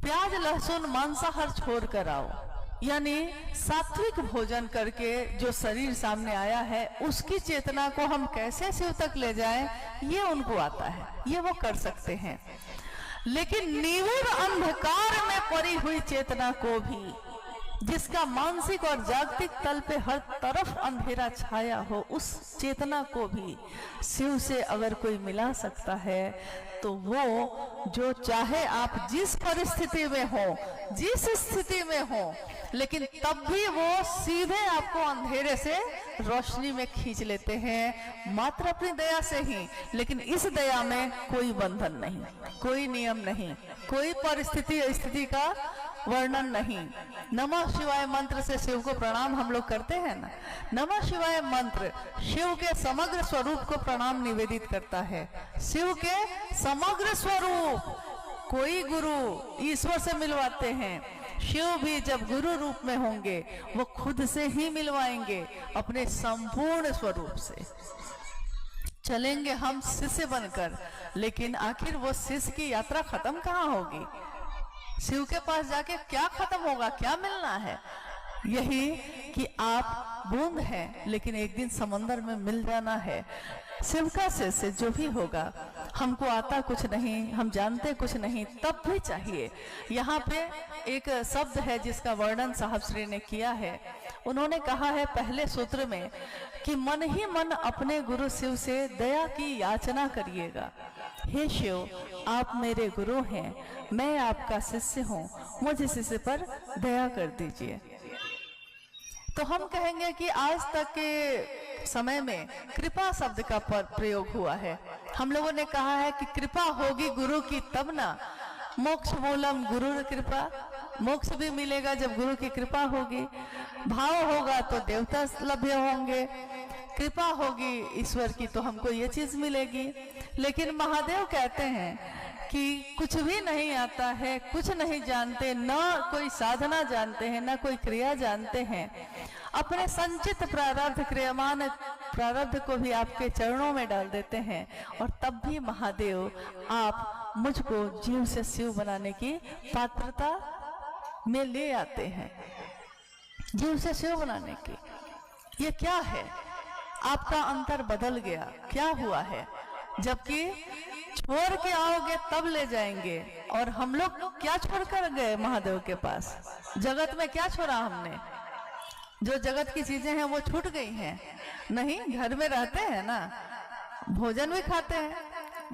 प्याज लहसुन मांसाहार छोड़ कर आओ, यानी सात्विक भोजन करके जो शरीर सामने आया है उसकी चेतना को हम कैसे शिव तक ले जाएं, ये उनको आता है, ये वो कर सकते हैं। लेकिन निविड़ अंधकार में पड़ी हुई चेतना को भी, जिसका मानसिक और जागतिक तल पे हर तरफ अंधेरा छाया हो, उस चेतना को भी शिव से अगर कोई मिला सकता है तो वो जो चाहे आप जिस परिस्थिति में हो, जिस स्थिति में हो, लेकिन तब भी वो सीधे आपको अंधेरे से रोशनी में खींच लेते हैं, मात्र अपनी दया से ही। लेकिन इस दया में कोई बंधन नहीं, कोई नियम नहीं, कोई परिस्थिति स्थिति का वर्णन नहीं। नमः शिवाय मंत्र से शिव को प्रणाम हम लोग करते हैं ना। नमः शिवाय मंत्र शिव के समग्र स्वरूप को प्रणाम निवेदित करता है, शिव के समग्र स्वरूप। कोई गुरु ईश्वर से मिलवाते हैं, शिव भी जब गुरु रूप में होंगे वो खुद से ही मिलवाएंगे, अपने संपूर्ण स्वरूप से चलेंगे हम शिष्य बनकर। लेकिन आखिर वो शिष्य की यात्रा खत्म कहाँ होगी? शिव के पास जाके क्या खत्म होगा, क्या मिलना है? यही कि आप बूंद हैं, लेकिन एक दिन समंदर में मिल जाना है। शिव का शिष्य जो भी होगा, हमको आता कुछ नहीं, हम जानते कुछ नहीं, तब भी चाहिए। यहाँ पे एक शब्द है जिसका वर्णन साहब श्री ने किया है। उन्होंने कहा है पहले सूत्र में कि मन ही मन अपने गुरु शिव से दया की याचना करिएगा। हे शिव, आप मेरे गुरु हैं, मैं आपका शिष्य हूँ, मुझे शिष्य पर दया कर दीजिए। तो हम कहेंगे कि आज तक के समय में कृपा शब्द का प्रयोग हुआ है। हम लोगों ने कहा है कि कृपा होगी गुरु की तब ना, मोक्ष मूलम गुरु कृपा, मोक्ष भी मिलेगा जब गुरु की कृपा होगी। भाव होगा तो देवता लभ्य होंगे, कृपा होगी ईश्वर की तो हमको ये चीज मिलेगी। लेकिन महादेव कहते हैं कि कुछ भी नहीं आता है, कुछ नहीं जानते, ना कोई साधना जानते हैं, ना कोई क्रिया जानते हैं। अपने संचित प्रारब्ध, क्रियमान प्रारब्ध को भी आपके चरणों में डाल देते हैं, और तब भी महादेव आप मुझको जीव से शिव बनाने की पात्रता में ले आते हैं, जीव से शिव बनाने की। ये क्या है? आपका अंतर बदल गया, क्या हुआ है? जबकि छोड़ के आओगे तब ले जाएंगे। और हम लोग क्या छोड़ कर गए महादेव के पास? जगत में क्या छोड़ा हमने? जो जगत की चीजें हैं वो छूट गई हैं? नहीं, घर में रहते हैं ना, भोजन भी खाते हैं,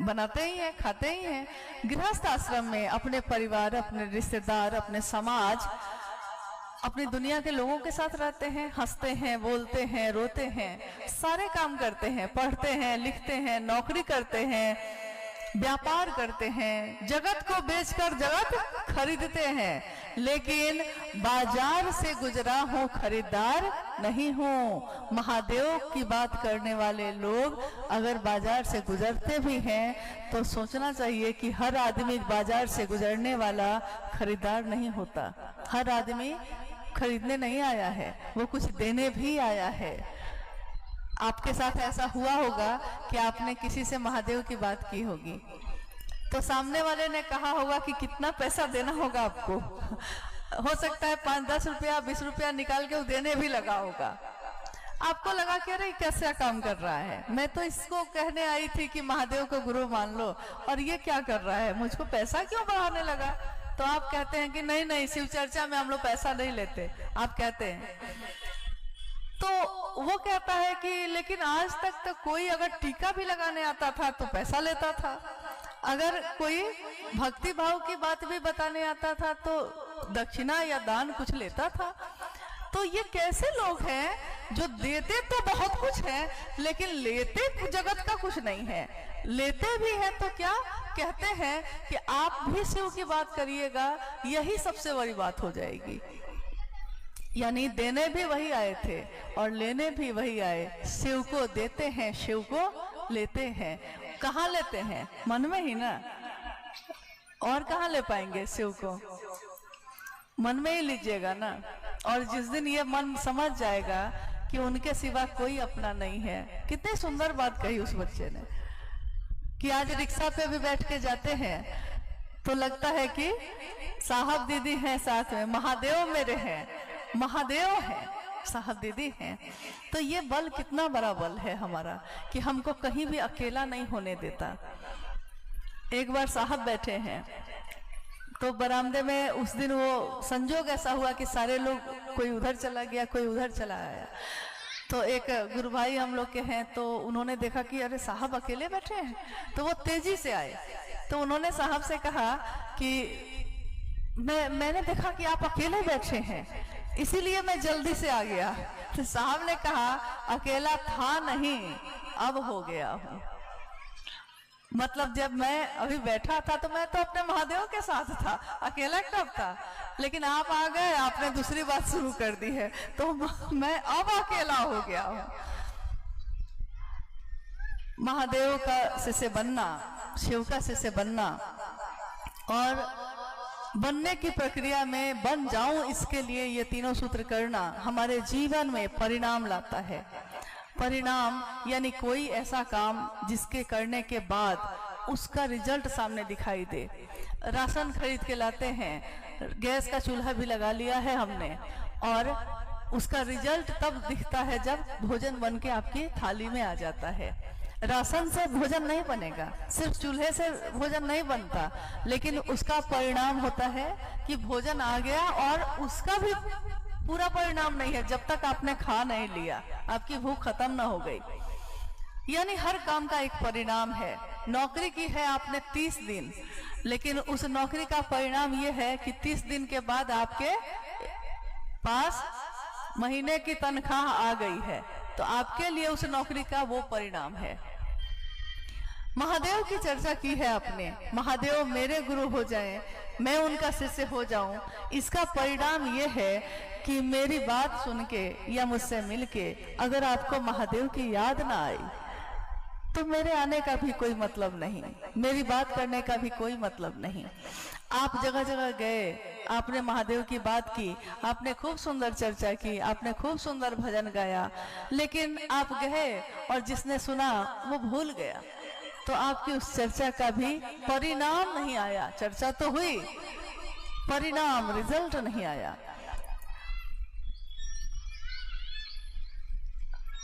बनाते ही हैं, खाते ही हैं। गृहस्थ आश्रम में अपने परिवार, अपने रिश्तेदार, अपने समाज, अपनी दुनिया के लोगों के साथ रहते हैं, हंसते हैं, बोलते हैं, रोते हैं, सारे काम करते हैं, पढ़ते हैं, लिखते हैं, नौकरी करते हैं, व्यापार करते हैं, जगत को बेचकर जगत खरीदते हैं। लेकिन बाजार से गुजरा हूँ, खरीदार नहीं हूँ। महादेव की बात करने वाले लोग अगर बाजार से गुजरते भी हैं तो सोचना चाहिए कि हर आदमी बाजार से गुजरने वाला खरीदार नहीं होता। हर आदमी खरीदने नहीं आया है, वो कुछ देने भी आया है। आपके साथ ऐसा हुआ होगा कि आपने किसी से महादेव की बात की होगी, तो सामने वाले ने कहा होगा कि कितना पैसा देना होगा आपको। हो सकता है 5-10 रुपया, 20 रुपया निकाल के वो देने भी लगा होगा। आपको लगा कि अरे कैसा काम कर रहा है, मैं तो इसको कहने आई थी कि महादेव को गुरु मान लो, और ये क्या कर रहा है, मुझको पैसा क्यों बढ़ाने लगा? तो आप कहते हैं कि नहीं नहीं, शिव चर्चा में हम लोग पैसा नहीं लेते, आप कहते हैं। तो वो कहता है कि लेकिन आज तक तो कोई अगर टीका भी लगाने आता था तो पैसा लेता था, अगर कोई भक्ति भाव की बात भी बताने आता था तो दक्षिणा या दान कुछ लेता था। तो ये कैसे लोग हैं जो देते तो बहुत कुछ है लेकिन लेते जगत का कुछ नहीं है। लेते भी हैं तो क्या कहते हैं कि आप भी शिव की बात करिएगा, यही सबसे बड़ी बात हो जाएगी। यानी देने भी वही आए थे और लेने भी वही आए। शिव को देते हैं, शिव को लेते हैं। कहाँ लेते हैं? मन में ही ना, और कहाँ ले पाएंगे शिव को? मन में ही लीजिएगा ना। और जिस दिन ये मन समझ जाएगा कि उनके सिवा कोई अपना नहीं है। कितनी सुंदर बात कही उस बच्चे ने कि आज रिक्शा पे भी बैठ के जाते हैं तो लगता है कि साहब दीदी हैं साथ में, महादेव मेरे हैं, महादेव हैं, साहब दीदी हैं। तो ये बल कितना बड़ा बल है हमारा कि हमको कहीं भी अकेला नहीं होने देता। एक बार साहब बैठे हैं तो बरामदे में उस दिन वो संजोग ऐसा हुआ कि सारे लोग, कोई उधर चला गया, कोई उधर चला आया। तो एक गुरु भाई हम लोग के हैं, तो उन्होंने देखा कि अरे साहब अकेले बैठे हैं, तो वो तेजी से आए। तो उन्होंने साहब से कहा कि मैंने देखा कि आप अकेले बैठे हैं, इसीलिए मैं जल्दी से आ गया। तो साहब ने कहा अकेला था नहीं, अब हो गया हूँ। मतलब जब मैं अभी बैठा था तो मैं तो अपने महादेव के साथ था, अकेला कब था? लेकिन आप आ गए, आपने दूसरी बात शुरू कर दी है, तो मैं अब अकेला हो गया हूँ। महादेव का शिष्य बनना, शिव का शिष्य बनना और बनने की प्रक्रिया में बन जाऊं, इसके लिए ये तीनों सूत्र करना हमारे जीवन में परिणाम लाता है। परिणाम यानी कोई ऐसा काम जिसके करने के बाद उसका रिजल्ट सामने दिखाई दे। राशन खरीद के लाते हैं, गैस का चूल्हा भी लगा लिया है हमने, और उसका रिजल्ट तब दिखता है जब भोजन बन के आपकी थाली में आ जाता है। राशन से भोजन नहीं बनेगा, सिर्फ चूल्हे से भोजन नहीं बनता, लेकिन उसका परिणाम होता है कि भोजन आ गया, और उसका भी पूरा परिणाम नहीं है जब तक आपने खा नहीं लिया, आपकी भूख खत्म ना हो गई। यानी हर काम का एक परिणाम है। नौकरी की है आपने 30 दिन, लेकिन उस नौकरी का परिणाम यह है कि 30 दिन के बाद आपके पास महीने की तनख्वाह आ गई है, तो आपके लिए उस नौकरी का वो परिणाम है। महादेव की चर्चा की है आपने, महादेव मेरे गुरु हो जाएं, मैं उनका शिष्य हो जाऊं, इसका परिणाम ये है कि मेरी बात सुन के या मुझसे मिलके अगर आपको महादेव की याद ना आई तो मेरे आने का भी कोई मतलब नहीं, मेरी बात करने का भी कोई मतलब नहीं। आप जगह जगह गए, आपने महादेव की बात की, आपने खूब सुंदर चर्चा की, आपने खूब सुंदर भजन गाया, लेकिन आप गए और जिसने सुना वो भूल गया, तो आपकी उस चर्चा का भी परिणाम नहीं आया। चर्चा तो हुई, परिणाम रिजल्ट नहीं आया।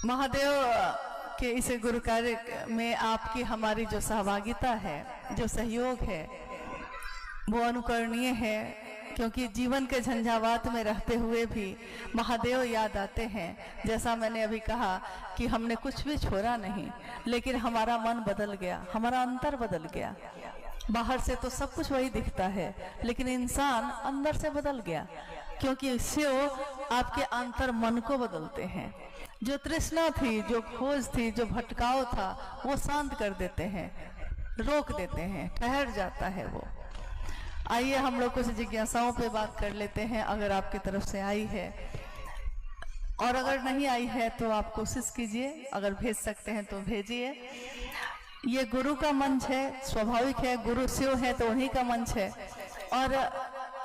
महादेव के इस गुरु कार्य में आपकी हमारी जो सहभागिता है, जो सहयोग है, वो अनुकरणीय है, क्योंकि जीवन के झंझावात में रहते हुए भी महादेव याद आते हैं। जैसा मैंने अभी कहा कि हमने कुछ भी छोड़ा नहीं, लेकिन हमारा मन बदल गया, हमारा अंतर बदल गया। बाहर से तो सब कुछ वही दिखता है, लेकिन इंसान अंदर से बदल गया, क्योंकि शिव आपके अंतर मन को बदलते हैं। जो तृष्णा थी, जो खोज थी, जो भटकाव था, वो शांत कर देते हैं, रोक देते हैं, ठहर जाता है वो। आइए हम लोग कुछ जिज्ञासाओं पे बात कर लेते हैं, अगर आपकी तरफ से आई है, और अगर नहीं आई है तो आप कोशिश कीजिए, अगर भेज सकते हैं तो भेजिए। ये गुरु का मंच है, स्वाभाविक है, गुरु शिव है तो उन्हीं का मंच है। और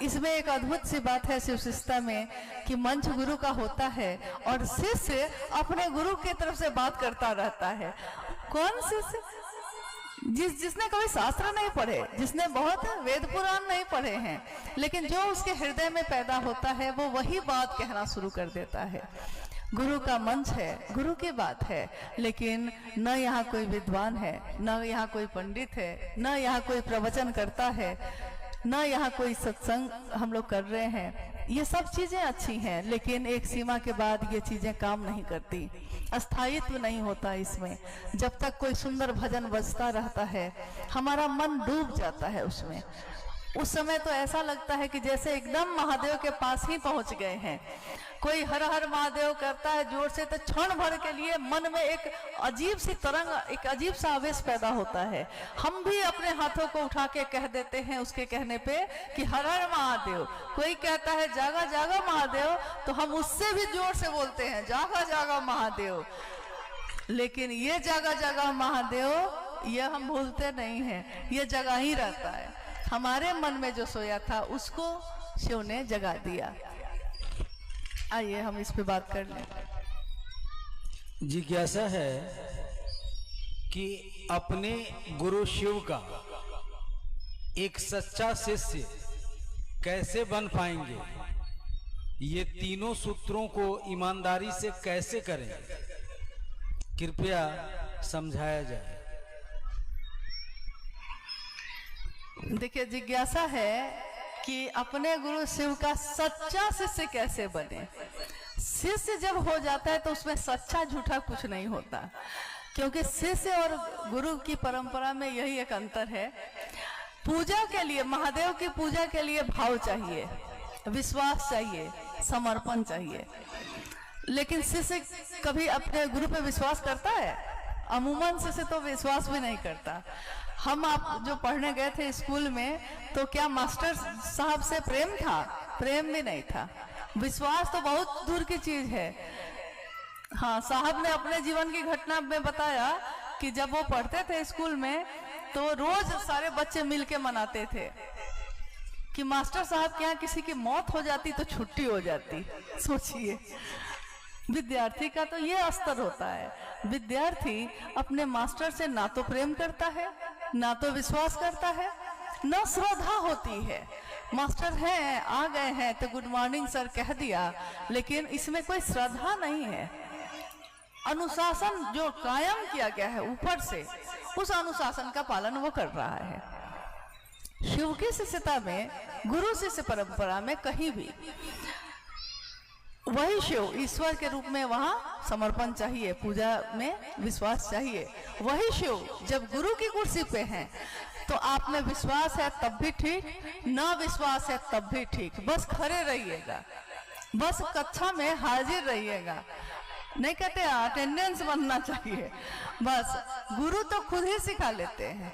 इसमें एक अद्भुत सी बात है शिव शिष्टता में कि मंच गुरु का होता है और शिष्य अपने गुरु की तरफ से बात करता रहता है। कौन शिष्य? जिसने कभी शास्त्र नहीं पढ़े, जिसने बहुत वेद पुराण नहीं पढ़े हैं, लेकिन जो उसके हृदय में पैदा होता है वो वही बात कहना शुरू कर देता है। गुरु का मंच है, गुरु की बात है, लेकिन न यहाँ कोई विद्वान है, न यहाँ कोई पंडित है, न यहाँ कोई प्रवचन करता है, न यहाँ कोई सत्संग हम लोग कर रहे हैं। ये सब चीजें अच्छी हैं, लेकिन एक सीमा के बाद ये चीजें काम नहीं करती, अस्थायित्व नहीं होता इसमें। जब तक कोई सुंदर भजन बजता रहता है, हमारा मन डूब जाता है उसमें। उस समय तो ऐसा लगता है कि जैसे एकदम महादेव के पास ही पहुंच गए हैं। कोई हर हर महादेव करता है जोर से, तो क्षण भर के लिए मन में एक अजीब सी तरंग, एक अजीब सा आवेश पैदा होता है। हम भी अपने हाथों को उठा के कह देते हैं उसके कहने पे कि हर हर महादेव। कोई कहता है जागा जागा महादेव, तो हम उससे भी जोर से बोलते हैं जागा जागा महादेव। लेकिन ये जागा जागा महादेव ये हम भूलते नहीं हैं, ये जगा ही रहता है। हमारे मन में जो सोया था उसको शिव ने जगा दिया। आइए हम इस पे बात कर लें। जिज्ञासा है कि अपने गुरु शिव का एक सच्चा शिष्य कैसे बन पाएंगे, ये तीनों सूत्रों को ईमानदारी से कैसे करें, कृपया समझाया जाए। देखिए, जिज्ञासा है कि अपने गुरु शिव का सच्चा शिष्य कैसे बने। शिष्य जब हो जाता है तो उसमें सच्चा झूठा कुछ नहीं होता, क्योंकि शिष्य और गुरु की परंपरा में यही एक अंतर है। पूजा के लिए, महादेव की पूजा के लिए भाव चाहिए, विश्वास चाहिए, समर्पण चाहिए। लेकिन शिष्य कभी अपने गुरु पे विश्वास करता है? अमूमन शिष्य तो विश्वास भी नहीं करता। हम आप जो पढ़ने गए थे स्कूल में, तो क्या मास्टर साहब से प्रेम था? प्रेम भी नहीं था। विश्वास तो बहुत दूर की चीज है। हाँ, साहब ने अपने जीवन की घटना में बताया कि जब वो पढ़ते थे स्कूल में, तो रोज सारे बच्चे मिलके मनाते थे कि मास्टर साहब के यहाँ किसी की मौत हो जाती तो छुट्टी हो जाती। सोचिए, विद्यार्थी का तो ये स्तर होता है। विद्यार्थी अपने मास्टर से ना तो प्रेम करता है, ना तो विश्वास करता है, ना श्रद्धा होती है। मास्टर हैं, आ गए हैं तो गुड मॉर्निंग सर कह दिया, लेकिन इसमें कोई श्रद्धा नहीं है। अनुशासन जो कायम किया गया है ऊपर से, उस अनुशासन का पालन वो कर रहा है। शिव की शिष्यता में, गुरु शिष्य परंपरा में कहीं भी वही शिव ईश्वर के रूप में वहां समर्पण चाहिए, पूजा में विश्वास चाहिए। वही शिव जब गुरु की कुर्सी पे हैं, तो आप में विश्वास है तब भी ठीक, ना विश्वास है तब भी ठीक। बस खड़े रहिएगा, बस कक्षा में हाजिर रहिएगा। नहीं कहते अटेंडेंस बनना चाहिए, बस गुरु तो खुद ही सिखा लेते हैं।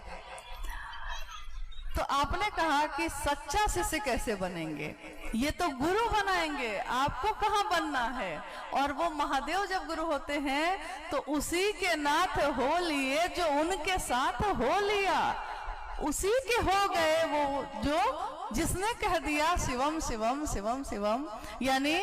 तो आपने कहा कि सच्चा शिष्य कैसे बनेंगे? ये तो गुरु बनाएंगे, आपको कहाँ बनना है। और वो महादेव जब गुरु होते हैं तो उसी के नाथ हो लिए जो उनके साथ हो लिया, उसी के हो गए वो जो जिसने कह दिया शिवम शिवम शिवम शिवम। यानी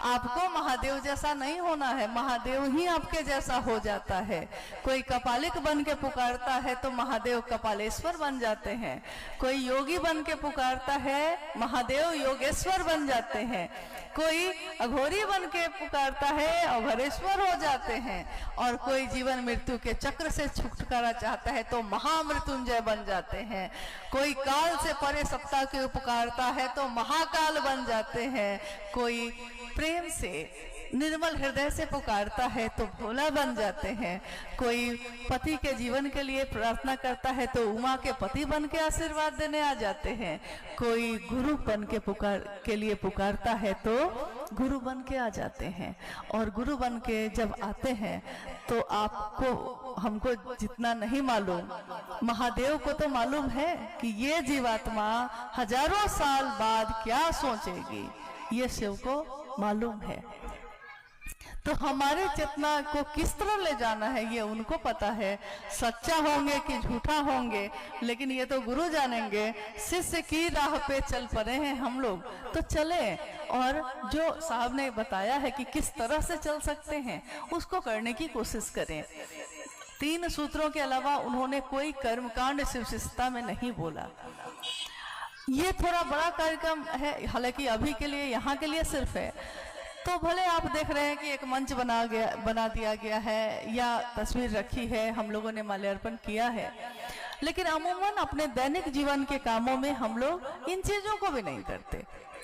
आपको महादेव जैसा नहीं होना है, महादेव ही आपके जैसा हो जाता है। कोई कपालिक बन के पुकारता है तो महादेव कपालेश्वर बन जाते हैं। कोई योगी बन के पुकारता है, महादेव योगेश्वर बन जाते हैं। कोई अघोरी बन के पुकारता है, अघोरेश्वर हो जाते हैं। और कोई जीवन मृत्यु के चक्र से छुटकारा चाहता है तो महामृत्युंजय बन जाते हैं। कोई काल से परे सत्ता के पुकारता है तो महाकाल बन जाते हैं। कोई प्रेम से, निर्मल हृदय से पुकारता है तो भोला बन जाते हैं। कोई पति के जीवन के लिए प्रार्थना करता है तो उमा के पति बन के आशीर्वाद देने आ जाते हैं। कोई गुरु बन के लिए पुकारता है तो गुरु बन के आ जाते हैं। और गुरु बन के जब आते हैं तो आपको, हमको जितना नहीं मालूम, महादेव को तो मालूम है कि ये जीवात्मा हजारों साल बाद क्या सोचेगी, ये शिव को मालूम है। तो हमारे चेतना को किस तरह ले जाना है ये उनको पता है। सच्चा होंगे कि झूठा होंगे, लेकिन ये तो गुरु जानेंगे। शिष्य की राह पे चल पड़े हैं हम लोग, तो चले। और जो साहब ने बताया है कि किस तरह से चल सकते हैं, उसको करने की कोशिश करें। 3 सूत्रों के अलावा उन्होंने कोई कर्मकांड शिव शिष्यता में नहीं बोला। ये थोड़ा बड़ा कार्यक्रम है, हालांकि अभी के लिए, यहाँ के लिए सिर्फ है। तो भले आप देख रहे हैं कि एक मंच बना दिया गया है या तस्वीर रखी है, हम लोगों ने माल्यार्पण किया है, लेकिन अमूमन अपने दैनिक जीवन के कामों में हम लोग इन चीजों को भी नहीं करते।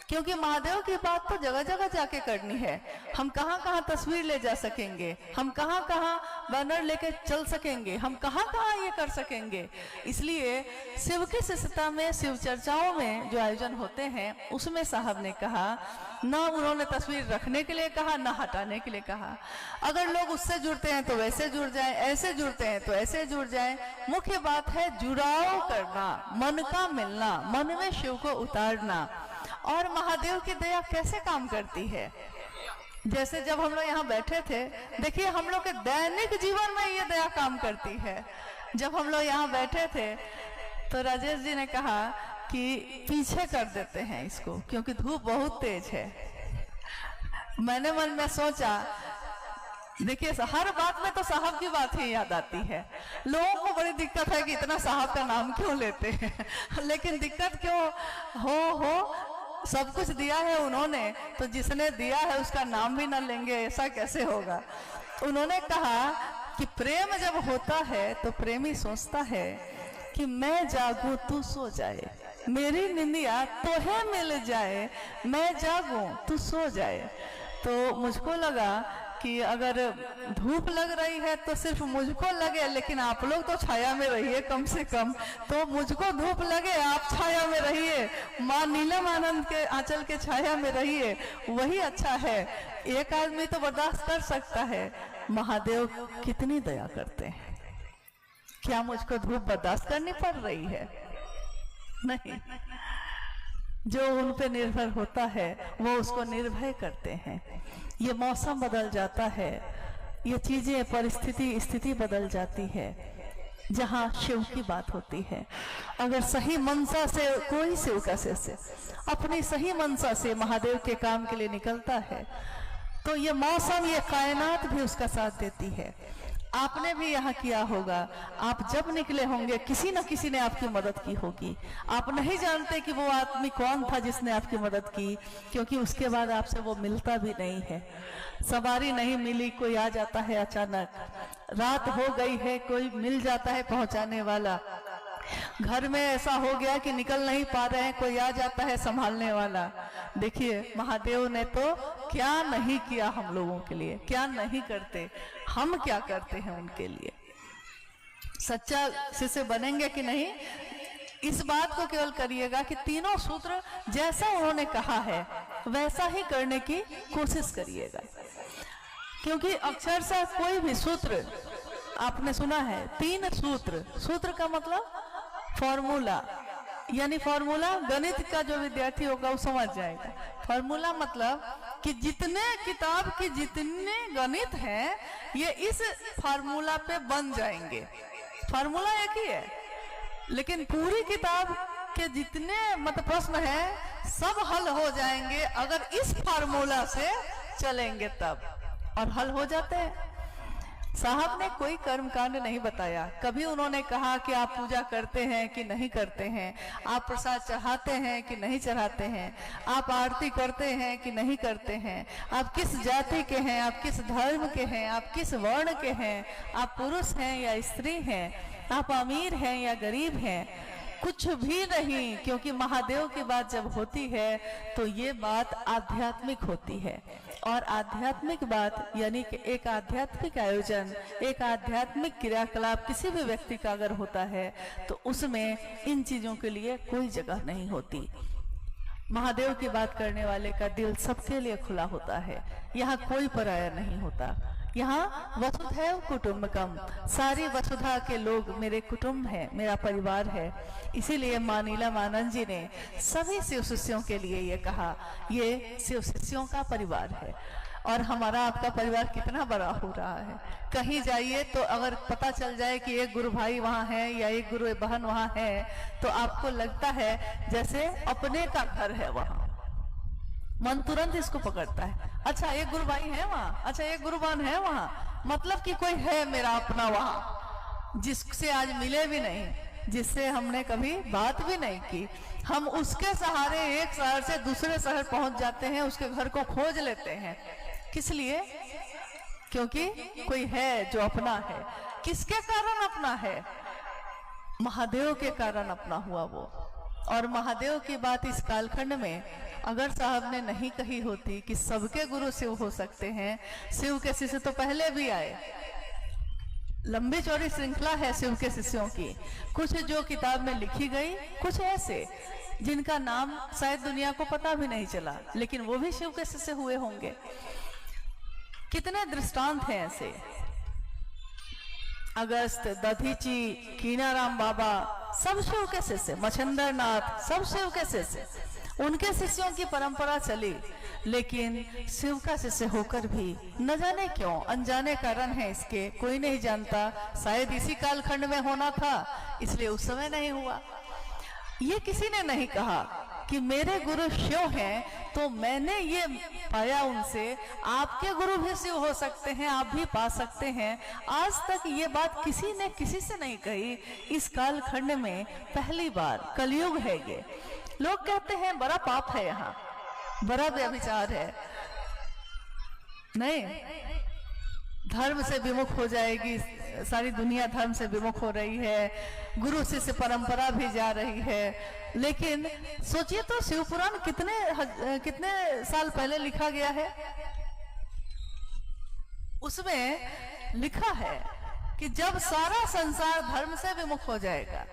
क्योंकि महादेव की बात तो जगह जगह जाके करनी है। हम कहाँ कहाँ तस्वीर ले जा सकेंगे, हम कहाँ कहाँ बैनर लेके चल सकेंगे, हम कहाँ कहाँ ये कर सकेंगे। इसलिए शिव की शिष्यता में, शिव चर्चाओं में जो आयोजन होते हैं उसमें साहब ने कहा, ना उन्होंने तस्वीर रखने के लिए कहा, ना हटाने के लिए कहा। अगर लोग उससे जुड़ते हैं तो वैसे जुड़ जाएं, ऐसे जुड़ते हैं तो ऐसे जुड़ जाएं। मुख्य बात है जुड़ाव करना, मन का मिलना, मन में शिव को उतारना। और महादेव की दया कैसे काम करती है, जैसे जब हम लोग यहाँ बैठे थे, देखिए हम लोग के दैनिक जीवन में ये दया काम करती है। जब हम लोग यहाँ बैठे थे तो राजेश जी ने कहा कि पीछे कर देते हैं इसको, क्योंकि धूप बहुत तेज है। मैंने मन में सोचा, देखिए हर बात में तो साहब की बात ही याद आती है। लोगों को बड़ी दिक्कत है कि इतना साहब का नाम क्यों लेते हैं, लेकिन दिक्कत क्यों हो, सब कुछ दिया है उन्होंने, तो जिसने दिया है उसका नाम भी ना लेंगे, ऐसा कैसे होगा। उन्होंने कहा कि प्रेम जब होता है तो प्रेमी सोचता है कि मैं जागूं तू सो जाए, मेरी निंदिया तोहे मिल जाए, मैं जागूं तू सो जाए। तो मुझको लगा कि अगर धूप लग रही है तो सिर्फ मुझको लगे, लेकिन आप लोग तो छाया में रहिए कम से कम। तो मुझको धूप लगे, आप छाया में रहिए, माँ नीलम आनंद के आंचल के छाया में रहिए, वही अच्छा है। एक आदमी तो बर्दाश्त कर सकता है, महादेव कितनी दया करते हैं। क्या मुझको धूप बर्दाश्त करनी पड़ रही है? नहीं, जो उन पे निर्भर होता है वो उसको निर्भय करते हैं। ये मौसम बदल जाता है, ये चीजें, परिस्थिति, स्थिति बदल जाती है, जहाँ शिव की बात होती है। अगर सही मनसा से कोई शिव का शिष्य अपनी सही मनसा से महादेव के काम के लिए निकलता है तो ये मौसम, ये कायनात भी उसका साथ देती है। आपने भी यहाँ किया होगा, आप जब निकले होंगे किसी न किसी ने आपकी मदद की होगी। आप नहीं जानते कि वो आदमी कौन था जिसने आपकी मदद की, क्योंकि उसके बाद आपसे वो मिलता भी नहीं है। सवारी नहीं मिली, कोई आ जाता है अचानक, रात हो गई है, कोई मिल जाता है पहुंचाने वाला, घर में ऐसा हो गया कि निकल नहीं पा रहे हैं, कोई आ जाता है संभालने वाला। देखिए महादेव ने तो क्या नहीं किया हम लोगों के लिए, क्या नहीं करते, हम क्या करते हैं उनके लिए। सच्चा शिष्य बनेंगे कि नहीं, इस बात को केवल करिएगा कि तीनों सूत्र जैसा उन्होंने कहा है वैसा ही करने की कोशिश करिएगा। क्योंकि अक्षरशः कोई भी सूत्र, आपने सुना है 3 सूत्र, सूत्र का मतलब फॉर्मूला, यानी फॉर्मूला गणित का जो विद्यार्थी होगा वो समझ जाएगा। फॉर्मूला मतलब कि जितने किताब की जितने गणित हैं ये इस फॉर्मूला पे बन जाएंगे। फॉर्मूला एक ही है, लेकिन पूरी किताब के जितने मतलब प्रश्न हैं सब हल हो जाएंगे अगर इस फॉर्मूला से चलेंगे तब, और हल हो जाते हैं। साहब ने कोई कर्मकांड नहीं बताया, कभी उन्होंने कहा कि आप पूजा करते हैं कि नहीं करते हैं, आप प्रसाद चढ़ाते हैं कि नहीं चढ़ाते हैं, आप आरती करते हैं कि नहीं करते हैं, आप किस जाति के हैं, आप किस धर्म के हैं, आप किस वर्ण के हैं, आप पुरुष हैं या स्त्री हैं, आप अमीर हैं या गरीब हैं, कुछ भी नहीं। क्योंकि महादेव की बात जब होती है तो ये बात आध्यात्मिक होती है, और आध्यात्मिक बात यानी कि एक आध्यात्मिक आयोजन, एक आध्यात्मिक क्रियाकलाप किसी भी व्यक्ति का अगर होता है तो उसमें इन चीजों के लिए कोई जगह नहीं होती। महादेव की बात करने वाले का दिल सबके लिए खुला होता है, यहाँ कोई पराया नहीं होता। यहाँ वसुधैव कुटुंबकम, सारी वसुधा के लोग मेरे कुटुंब हैं, मेरा परिवार है। इसीलिए माँ नीलम आनंद जी ने सभी शिव शिष्यों के लिए ये कहा, ये शिव शिष्यों का परिवार है। और हमारा आपका परिवार कितना बड़ा हो रहा है। कहीं जाइए तो अगर पता चल जाए कि एक गुरु भाई वहाँ है या एक गुरु बहन वहाँ है तो आपको लगता है जैसे अपने का घर है वहाँ, मन तुरंत इसको पकड़ता है। अच्छा एक गुरु भाई है वहाँ, अच्छा एक गुरु बहन है वहाँ, मतलब कि कोई है मेरा अपना वहाँ, जिससे आज मिले भी नहीं, जिससे हमने कभी बात भी नहीं की, हम उसके सहारे एक शहर से दूसरे शहर पहुंच जाते हैं, उसके घर को खोज लेते हैं। किस लिए? क्योंकि कोई है जो अपना है। किसके कारण अपना है? महादेव के कारण अपना हुआ वो। और महादेव की बात इस कालखंड में अगर साहब ने नहीं कही होती कि सबके गुरु शिव हो सकते हैं, शिव के शिष्य तो पहले भी आए, लंबी चौड़ी श्रृंखला है शिव के शिष्यों की, कुछ जो किताब में लिखी गई, कुछ ऐसे जिनका नाम शायद दुनिया को पता भी नहीं चला, लेकिन वो भी शिव के शिष्य हुए होंगे। कितने दृष्टांत हैं ऐसे, अगस्त, दधीची, कीनाराम बाबा सब शिव के शिष्य, मच्छिंद्र नाथ सब शिव के शिष्य, उनके शिष्यों की परंपरा चली, लेकिन शिव का शिष्य होकर भी न जाने क्यों, अनजाने कारण है इसके, कोई नहीं जानता, शायद इसी कालखंड में होना था इसलिए उस समय नहीं हुआ। ये किसी ने नहीं कहा कि मेरे गुरु शिव हैं तो मैंने ये पाया उनसे, आपके गुरु भी शिव हो सकते हैं, आप भी पा सकते हैं। आज तक ये बात किसी ने किसी से नहीं कही, इस कालखंड में पहली बार, कलयुग है ये। लोग कहते हैं बड़ा पाप है, यहाँ बड़ा व्यभिचार है, नहीं, धर्म से विमुख हो जाएगी, सारी दुनिया धर्म से विमुख हो रही है, गुरु शिष्य परंपरा भी जा रही है। लेकिन सोचिए तो शिव पुराण कितने साल पहले लिखा गया है, उसमें लिखा है कि जब सारा संसार धर्म से विमुख हो जाएगा,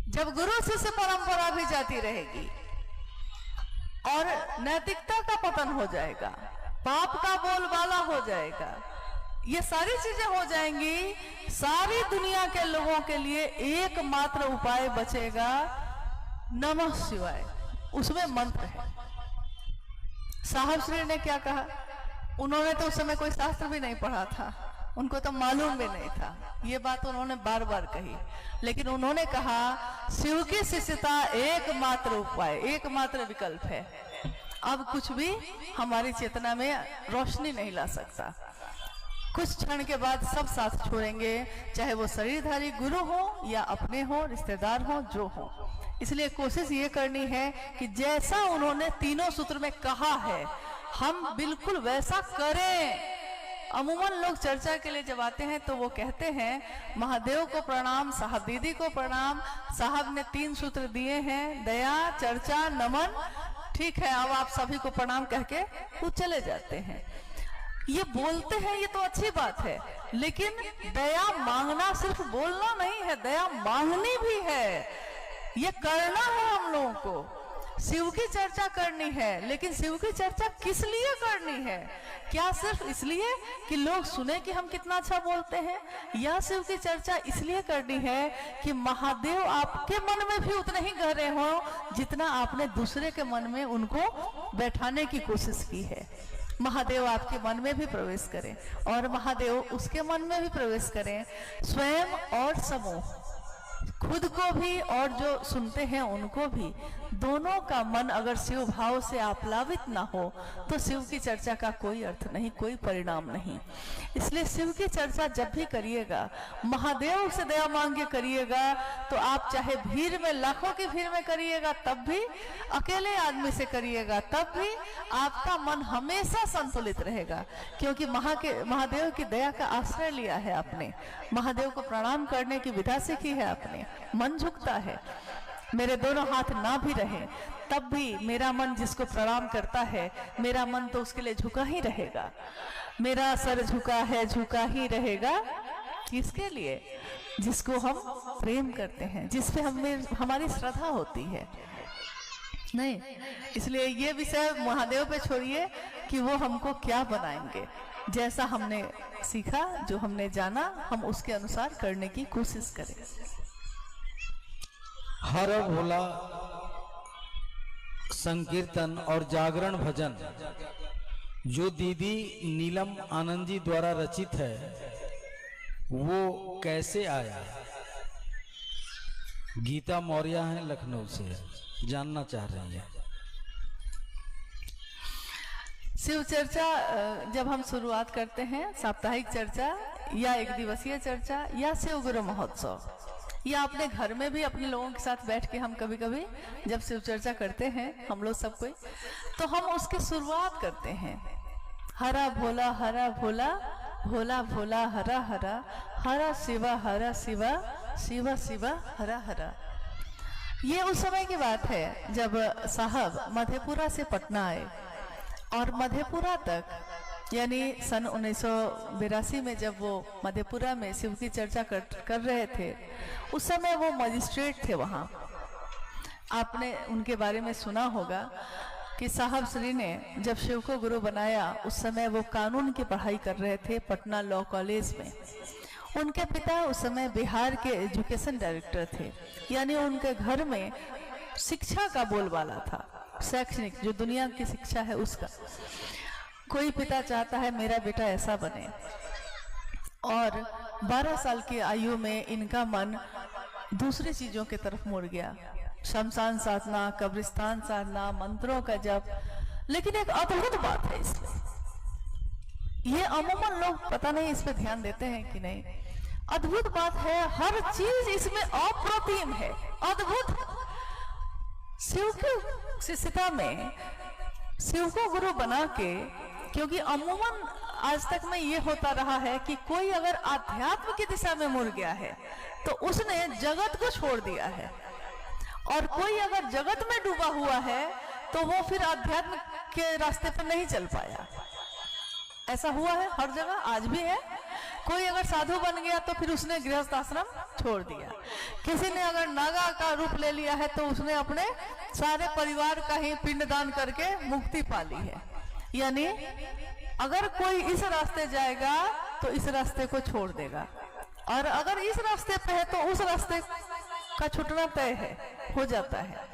जब गुरु शिष्य परंपरा भी जाती रहेगी और नैतिकता का पतन हो जाएगा, पाप का बोलबाला हो जाएगा, ये सारी चीजें हो जाएंगी, सारी दुनिया के लोगों के लिए एकमात्र उपाय बचेगा नमः शिवाय, उसमें मंत्र है। साहब श्री ने क्या कहा, उन्होंने तो उस समय कोई शास्त्र भी नहीं पढ़ा था, उनको तो मालूम भी नहीं था, ये बात उन्होंने बार बार कही, लेकिन उन्होंने कहा शिव की शिष्यता एकमात्र उपाय, एकमात्र विकल्प है, अब कुछ भी हमारी चेतना में रोशनी नहीं ला सकता। कुछ क्षण के बाद सब साथ छोड़ेंगे, चाहे वो शरीरधारी गुरु हो या अपने हो, रिश्तेदार हो, जो हो। इसलिए कोशिश ये करनी है कि जैसा उन्होंने तीनों सूत्र में कहा है हम बिल्कुल वैसा करें। अमूमन लोग चर्चा के लिए जब आते हैं तो वो कहते हैं महादेव को प्रणाम, साहब दीदी को प्रणाम, साहब ने 3 सूत्र दिए हैं, दया, चर्चा, नमन, ठीक है, अब आप सभी को प्रणाम कह के वो चले जाते हैं। ये बोलते हैं, ये तो अच्छी बात है, लेकिन दया मांगना सिर्फ बोलना नहीं है, दया मांगनी भी है, ये करना है हम लोगों को। शिव की चर्चा करनी है, लेकिन शिव की चर्चा किस लिए करनी है? क्या सिर्फ इसलिए कि लोग सुने कि हम कितना अच्छा बोलते हैं, या शिव की चर्चा इसलिए करनी है कि महादेव आपके मन में भी उतने ही गहरे हो जितना आपने दूसरे के मन में उनको बैठाने की कोशिश की है। महादेव आपके मन में भी प्रवेश करें और महादेव उसके मन में भी प्रवेश करें। स्वयं और समूह, खुद को भी और जो सुनते हैं उनको भी, दोनों का मन अगर शिव भाव से आप्लावित ना हो तो शिव की चर्चा का कोई अर्थ नहीं, कोई परिणाम नहीं। इसलिए शिव की चर्चा जब भी करिएगा, महादेव से दया मांग के करिएगा, तो आप चाहे भीड़ में, लाखों की भीड़ में करिएगा तब भी, अकेले आदमी से करिएगा तब भी, आपका मन हमेशा संतुलित रहेगा, क्योंकि महादेव की दया का आश्रय लिया है आपने, महादेव को प्रणाम करने की विधा सीखी है आपने। मन झुकता है, मेरे दोनों हाथ ना भी रहे तब भी मेरा मन जिसको प्रणाम करता है, मेरा मन तो उसके लिए झुका ही रहेगा। मेरा सर झुका है, झुका ही रहेगा, किसके लिए? जिसको हम प्रेम करते हैं, जिस पे हमारी श्रद्धा होती है। नहीं, इसलिए ये विषय महादेव पे छोड़िए कि वो हमको क्या बनाएंगे। जैसा हमने सीखा, जो हमने जाना, हम उसके अनुसार करने की कोशिश करें। हर भोला संकीर्तन और जागरण भजन जो दीदी नीलम आनंद जी द्वारा रचित है, वो कैसे आया? गीता मौर्य हैं, लखनऊ से, जानना चाह रही है। शिव चर्चा जब हम शुरुआत करते हैं, साप्ताहिक चर्चा या एक दिवसीय चर्चा या शिव गुरु महोत्सव, या अपने घर में भी अपने लोगों के साथ बैठ के हम कभी कभी जब शिव चर्चा करते हैं हम लोग सब कोई, तो हम उसकी शुरुआत करते हैं हरा भोला, भोला भोला, हरा हरा, हरा शिवा, शिवा शिवा हरा हरा। ये उस समय की बात है जब साहब मधेपुरा से पटना आए और मधेपुरा तक, यानी सन 1982 में जब वो मधेपुरा में शिव की चर्चा कर रहे थे, उस समय वो मजिस्ट्रेट थे वहाँ। आपने उनके बारे में सुना होगा कि साहब श्री ने जब शिव को गुरु बनाया उस समय वो कानून की पढ़ाई कर रहे थे पटना लॉ कॉलेज में। उनके पिता उस समय बिहार के एजुकेशन डायरेक्टर थे, यानी उनके घर में शिक्षा का बोलबाला था, शैक्षणिक जो दुनिया की शिक्षा है उसका। कोई पिता चाहता है मेरा बेटा ऐसा बने, और 12 साल की आयु में इनका मन दूसरी चीजों की तरफ मुड़ गया, शमशान साधना, कब्रिस्तान साधना, मंत्रों का जप। लेकिन एक अद्भुत बात है इसमें, ये अमूमन लोग पता नहीं इस पे ध्यान देते हैं कि नहीं, अद्भुत बात है, हर चीज इसमें अप्रतिम है, अद्भुत। शिव की शिष्यता में शिव को गुरु बना के, क्योंकि अमूमन आज तक में ये होता रहा है कि कोई अगर आध्यात्म की दिशा में मुड़ गया है तो उसने जगत को छोड़ दिया है, और कोई अगर जगत में डूबा हुआ है तो वो फिर आध्यात्म के रास्ते पर नहीं चल पाया। ऐसा हुआ है हर जगह, आज भी है। कोई अगर साधु बन गया तो फिर उसने गृहस्थ आश्रम छोड़ दिया, किसी ने अगर नागा का रूप ले लिया है तो उसने अपने सारे परिवार का ही पिंडदान करके मुक्ति पा ली है। यानी अगर कोई इस रास्ते जाएगा तो इस रास्ते को छोड़ देगा, और अगर इस रास्ते पे है तो उस रास्ते का छूटना तय है, हो जाता है।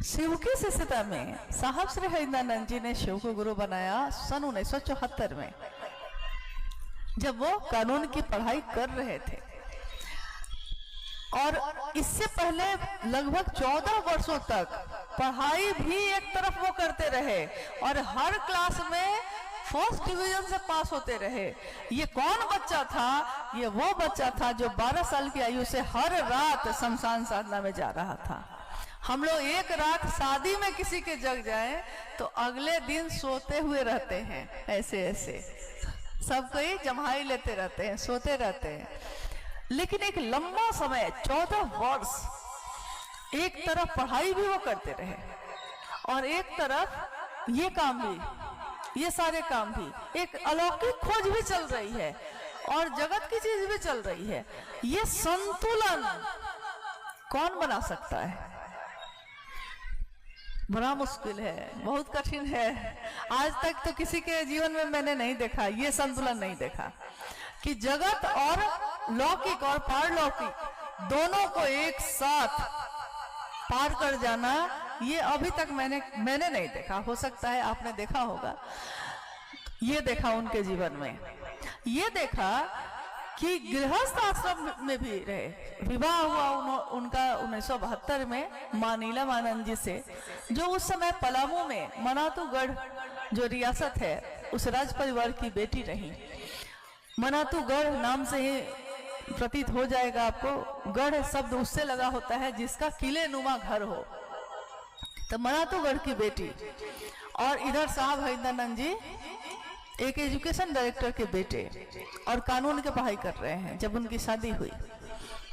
शिव की शिष्यता में साहब श्री हरिदानंद जी ने शिव को गुरु बनाया सन 1974 में, जब वो कानून की पढ़ाई कर रहे थे। और इससे पहले लगभग 14 वर्षों तक पढ़ाई भी एक तरफ वो करते रहे और हर क्लास में फर्स्ट डिवीजन से पास होते रहे। ये कौन बच्चा था? ये वो बच्चा था जो 12 साल की आयु से हर रात शमशान साधना में जा रहा था। हम लोग एक रात शादी में किसी के जग जाए तो अगले दिन सोते हुए रहते हैं, ऐसे ऐसे सब कोई जम्हाई लेते रहते हैं, सोते रहते हैं। लेकिन एक लंबा समय 14 वर्ष एक तरफ पढ़ाई भी वो करते रहे और एक तरफ ये काम भी, ये सारे काम भी, एक अलौकिक खोज भी चल रही है और जगत की चीज भी चल रही है। ये संतुलन कौन बना सकता है? बड़ा मुश्किल है, बहुत कठिन है। आज तक तो किसी के जीवन में मैंने नहीं देखा, ये संतुलन नहीं देखा कि जगत और लौकिक और पारलौकिक दोनों को एक साथ पार कर जाना, ये अभी तक मैंने नहीं देखा। हो सकता है आपने देखा होगा। ये देखा उनके जीवन में, ये देखा कि गृहस्थ आश्रम में भी रहे। विवाह हुआ उनका 1972 में मां नीलमानंद जी से, जो उस समय पलामू में मनातूगढ़ जो रियासत है उस राज परिवार की बेटी रही। मनातूगढ़ नाम से ही प्रतीत हो जाएगा आपको, गढ़ शब्द उससे लगा होता है जिसका किले नुमा घर हो। तो मनातूगढ़ की बेटी और इधर साहब हरिदानंद जी एक एजुकेशन डायरेक्टर के बेटे और कानून की पढ़ाई कर रहे हैं। जब उनकी शादी हुई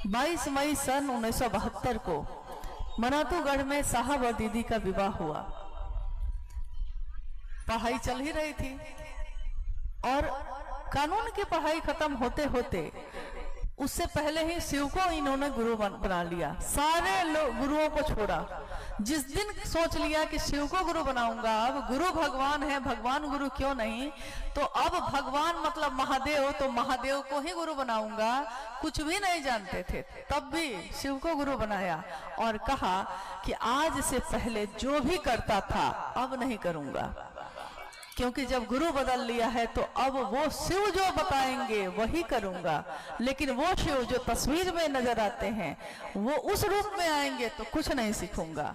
22 मई सन 1972 को मनातूगढ़ में साहब और दीदी का विवाह हुआ। पढ़ाई चल ही रही थी और कानून की पढ़ाई खत्म होते होते उससे पहले ही शिव को इन्होंने गुरु बना लिया। सारे लोग गुरुओं को छोड़ा। जिस दिन सोच लिया कि शिव को गुरु बनाऊंगा, अब गुरु भगवान है, भगवान गुरु क्यों नहीं, तो अब भगवान मतलब महादेव, तो महादेव को ही गुरु बनाऊंगा। कुछ भी नहीं जानते थे, तब भी शिव को गुरु बनाया और कहा कि आज से पहले जो भी करता था अब नहीं करूंगा, क्योंकि जब गुरु बदल लिया है तो अब वो शिव जो बताएंगे वही करूंगा। लेकिन वो शिव जो तस्वीर में नजर आते हैं वो उस रूप में आएंगे तो कुछ नहीं सीखूंगा।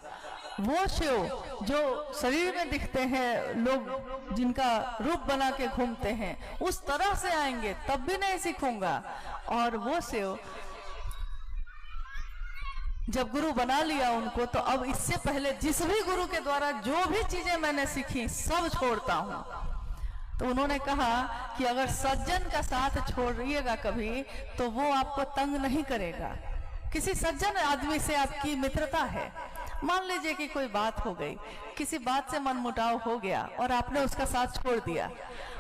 वो शिव जो शरीर में दिखते हैं, लोग जिनका रूप बना के घूमते हैं, उस तरह से आएंगे तब भी नहीं सीखूंगा। और वो शिव जब गुरु बना लिया उनको, तो अब इससे पहले जिस भी गुरु के द्वारा जो भी चीजें मैंने सीखी सब छोड़ता हूं। तो उन्होंने कहा कि अगर सज्जन का साथ छोड़िएगा कभी तो वो आपको तंग नहीं करेगा, किसी सज्जन आदमी से आपकी मित्रता है, मान लीजिए कि कोई बात हो गई, किसी बात से मनमुटाव हो गया और आपने उसका साथ छोड़ दिया,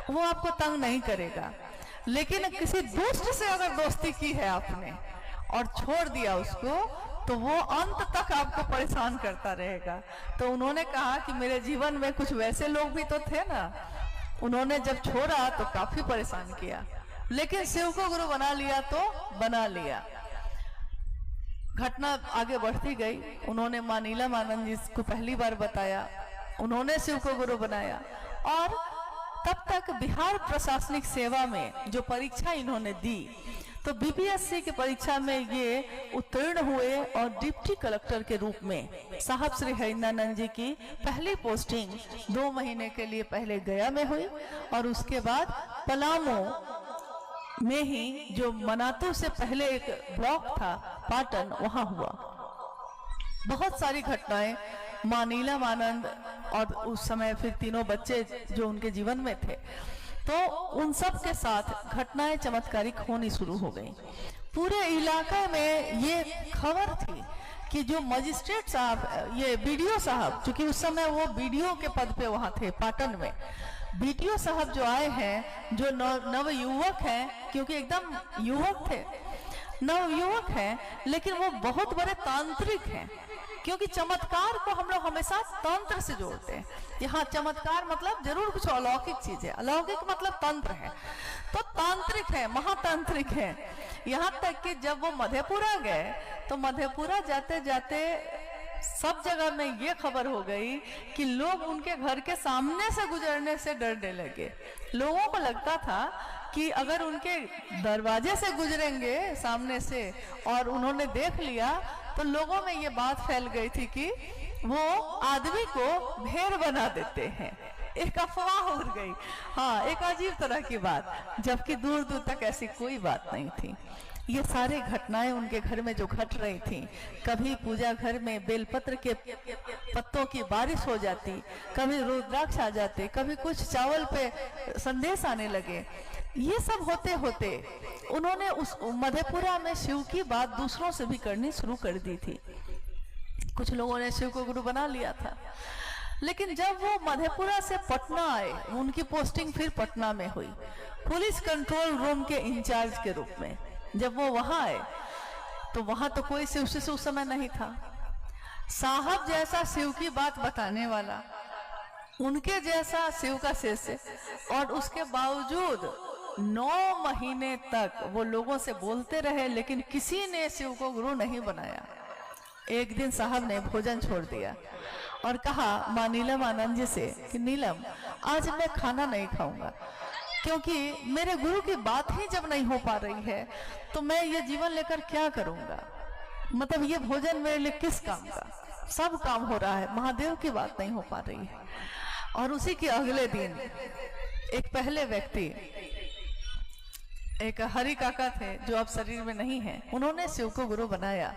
वो आपको तंग नहीं करेगा। लेकिन किसी दुष्ट से अगर दोस्ती की है आपने और छोड़ दिया उसको, तो वो अंत तक आपको परेशान करता रहेगा। तो उन्होंने कहा कि मेरे जीवन में कुछ वैसे लोग भी तो थे ना, उन्होंने जब छोड़ा तो काफी परेशान किया, लेकिन शिव को गुरु बना लिया तो बना लिया। घटना आगे बढ़ती गई। उन्होंने मां नीलमानंद जी को पहली बार बताया, उन्होंने शिव को गुरु बनाया, और तब तक बिहार प्रशासनिक सेवा में जो परीक्षा इन्होंने दी, तो बीपीएससी की परीक्षा में ये उत्तीर्ण हुए और डिप्टी कलेक्टर के रूप में साहब श्री हरिंद्रानंद जी की पहली पोस्टिंग 2 महीने के लिए पहले गया में हुई, और उसके बाद पलामू में ही जो मनातू से पहले एक ब्लॉक था पाटन, वहां हुआ। बहुत सारी घटनाएं मां नीलमानंद और उस समय फिर तीनों बच्चे जो उनके जीवन में थे, तो उन सब के साथ घटनाएं चमत्कारिक होनी शुरू हो गई। पूरे इलाके में ये खबर थी कि जो मजिस्ट्रेट साहब, ये बीडीओ साहब, क्योंकि उस समय वो बीडीओ के पद पे वहां थे पाटन में, बीडीओ साहब जो आए हैं, जो नव युवक हैं, क्योंकि एकदम युवक थे, नव युवक हैं, लेकिन वो बहुत बड़े तांत्रिक हैं, क्योंकि चमत्कार को हम लोग हमेशा तंत्र से जोड़ते हैं। यहाँ चमत्कार मतलब जरूर कुछ अलौकिक चीज है, अलौकिक मतलब तंत्र है, तो तांत्रिक है, महातांत्रिक है। यहाँ तक कि जब वो मधेपुरा गए, तो मधेपुरा जाते जाते सब जगह में ये खबर हो गई कि लोग उनके घर के सामने से गुजरने से डरने लगे। लोगों को लगता था कि अगर उनके दरवाजे से गुजरेंगे सामने से और उन्होंने देख लिया, तो लोगों में ये बात फैल गई थी कि वो आदमी को भेड़ बना देते हैं। एक अफवाह उड़ गई, हाँ, एक अजीब तरह की बात, जबकि दूर दूर तक ऐसी कोई बात नहीं थी। ये सारे घटनाएं उनके घर में जो घट रही थी, कभी पूजा घर में बेलपत्र के पत्तों की बारिश हो जाती, कभी रुद्राक्ष आ जाते, कभी कुछ चावल पे संदेश आने लगे। ये सब होते होते उन्होंने उस मधेपुरा में शिव की बात दूसरों से भी करनी शुरू कर दी थी। कुछ लोगों ने शिव को गुरु बना लिया था, लेकिन जब वो मधेपुरा से पटना आए, उनकी पोस्टिंग फिर पटना में हुई, पुलिस कंट्रोल रूम के इंचार्ज के रूप में। जब वो वहां आए, तो वहां तो कोई शिव से उस समय नहीं था। साहब जैसा शिव की बात बताने वाला, उनके जैसा शिव का शिष्य, और उसके बावजूद 9 महीने तक वो लोगों से बोलते रहे, लेकिन किसी ने शिव को गुरु नहीं बनाया। एक दिन साहब ने भोजन छोड़ दिया और कहा मां नीलमानंद जी से कि नीलम, आज मैं खाना नहीं खाऊंगा, क्योंकि मेरे गुरु की बात ही जब नहीं हो पा रही है, तो मैं ये जीवन लेकर क्या करूंगा। मतलब ये भोजन मेरे लिए किस काम का, सब काम हो रहा है, महादेव की बात नहीं हो पा रही है। और उसी के अगले दिन एक पहले व्यक्ति, एक हरि काका थे जो अब शरीर में नहीं है, उन्होंने शिव को गुरु बनाया।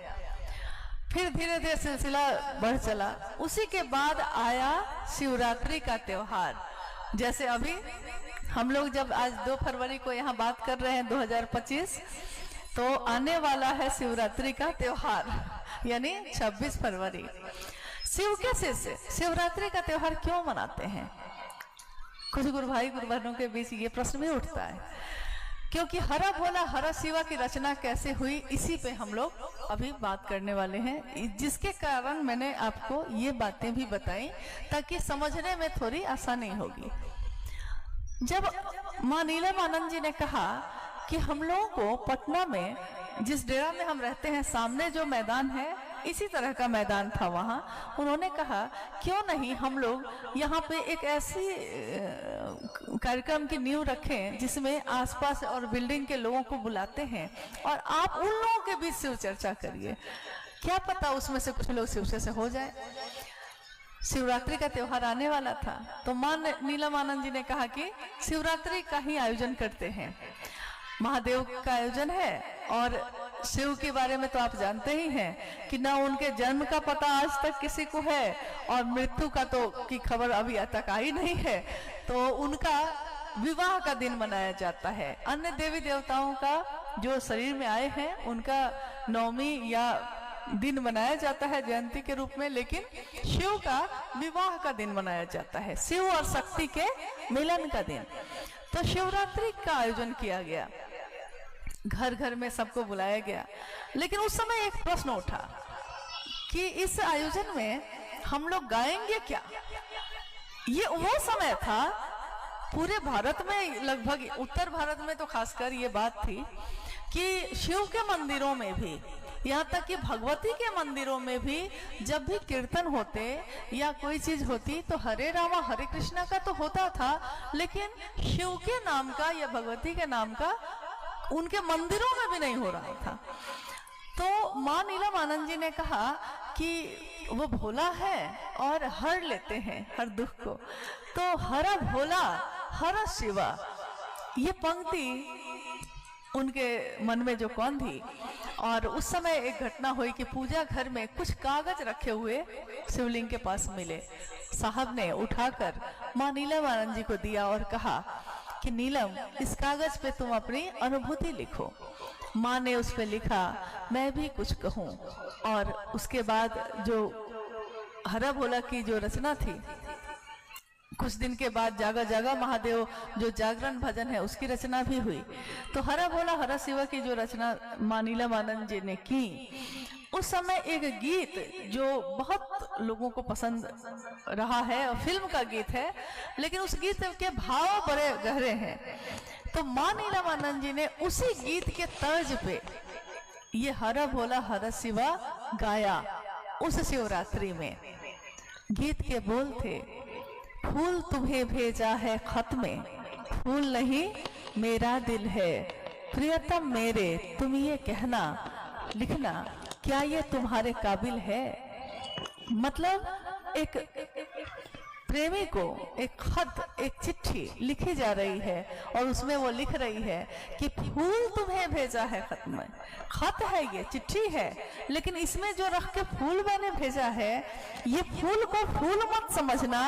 फिर धीरे धीरे सिलसिला बढ़ चला। उसी के बाद आया शिवरात्रि का त्योहार। जैसे अभी हम लोग जब आज 2 फरवरी को यहाँ बात कर रहे हैं 2025, तो आने वाला है शिवरात्रि का त्योहार, यानी 26 फरवरी। शिव के शिष्य शिवरात्रि का त्योहार क्यों मनाते हैं? कुछ गुरु भाई गुरु बहनों के बीच ये प्रश्न भी उठता है, क्योंकि हरा भोला हरा शिवा की रचना कैसे हुई, इसी पे हम लोग अभी बात करने वाले हैं, जिसके कारण मैंने आपको ये बातें भी बताई ताकि समझने में थोड़ी आसानी होगी। जब मां नीलमानंद जी ने कहा कि हम लोगों को पटना में जिस डेरा में हम रहते हैं सामने जो मैदान है, इसी तरह का मैदान था वहां, उन्होंने कहा क्यों नहीं हम लोग यहाँ पे एक ऐसी कार्यक्रम की नींव रखें जिसमें आसपास और बिल्डिंग के लोगों को बुलाते हैं और आप उन लोगों के बीच शिव चर्चा करिए, क्या पता उसमें से कुछ लोग शिव से हो जाए। शिवरात्रि का त्योहार आने वाला था, तो मां नीलमानंद जी ने कहा कि शिवरात्रि का ही आयोजन करते हैं। महादेव का आयोजन है, और शिव के बारे में तो आप जानते ही हैं कि ना उनके जन्म का पता आज तक किसी को है, और मृत्यु का तो की खबर अभी तक आई नहीं है। तो उनका विवाह का दिन मनाया जाता है। अन्य देवी देवताओं का जो शरीर में आए हैं उनका नवमी या दिन मनाया जाता है जयंती के रूप में, लेकिन शिव का विवाह का दिन मनाया जाता है, शिव और शक्ति के मिलन का दिन। तो शिवरात्रि का आयोजन किया गया, घर घर में सबको बुलाया गया। लेकिन उस समय एक प्रश्न उठा कि इस आयोजन में हम लोग गाएंगे क्या। ये वो समय था, पूरे भारत में, लगभग उत्तर भारत में तो खासकर ये बात थी कि शिव के मंदिरों में भी, यहाँ तक कि भगवती के मंदिरों में भी जब भी कीर्तन होते या कोई चीज होती तो हरे रामा हरे कृष्णा का तो होता था, लेकिन शिव के नाम का या भगवती के नाम का उनके मंदिरों में भी नहीं हो रहा था। तो माँ नीलम आनंद जी ने कहा कि वो भोला है और हर लेते हैं हर दुख को, तो हरा भोला हरा शिवा, ये पंक्ति उनके मन में जो कौन थी। और उस समय एक घटना हुई कि पूजा घर में कुछ कागज रखे हुए शिवलिंग के पास मिले। साहब ने उठाकर माँ नीलम आनंद जी को दिया और कहा कि नीलम, इस कागज पे तुम अपनी अनुभूति लिखो। माँ ने उस पे लिखा, मैं भी कुछ कहूँ। और उसके बाद जो हरा भोला की जो रचना थी, कुछ दिन के बाद जागा जागा महादेव जो जागरण भजन है उसकी रचना भी हुई। तो हरा भोला हरा शिवा की जो रचना माँ नीलम आनंद जी ने की, उस समय एक गीत जो बहुत लोगों को पसंद रहा है, फिल्म का गीत है, लेकिन उस गीत के भाव बड़े गहरे हैं। तो माँ नीलम आनंद जी ने उसी गीत के तर्ज पे ये हरा भोला हरा शिवा गाया उस शिवरात्रि में। गीत के बोल थे, फूल तुम्हें भेजा है खत में, फूल नहीं मेरा दिल है, प्रियतम मेरे तुम ये कहना लिखना, क्या ये तुम्हारे काबिल है। मतलब एक प्रेमी को एक खत, एक चिट्ठी लिखी जा रही है और उसमें वो लिख रही है कि फूल तुम्हें भेजा है खत में। खत है, ये चिट्ठी है, लेकिन इसमें जो रख के फूल मैंने भेजा है, ये फूल को फूल मत समझना,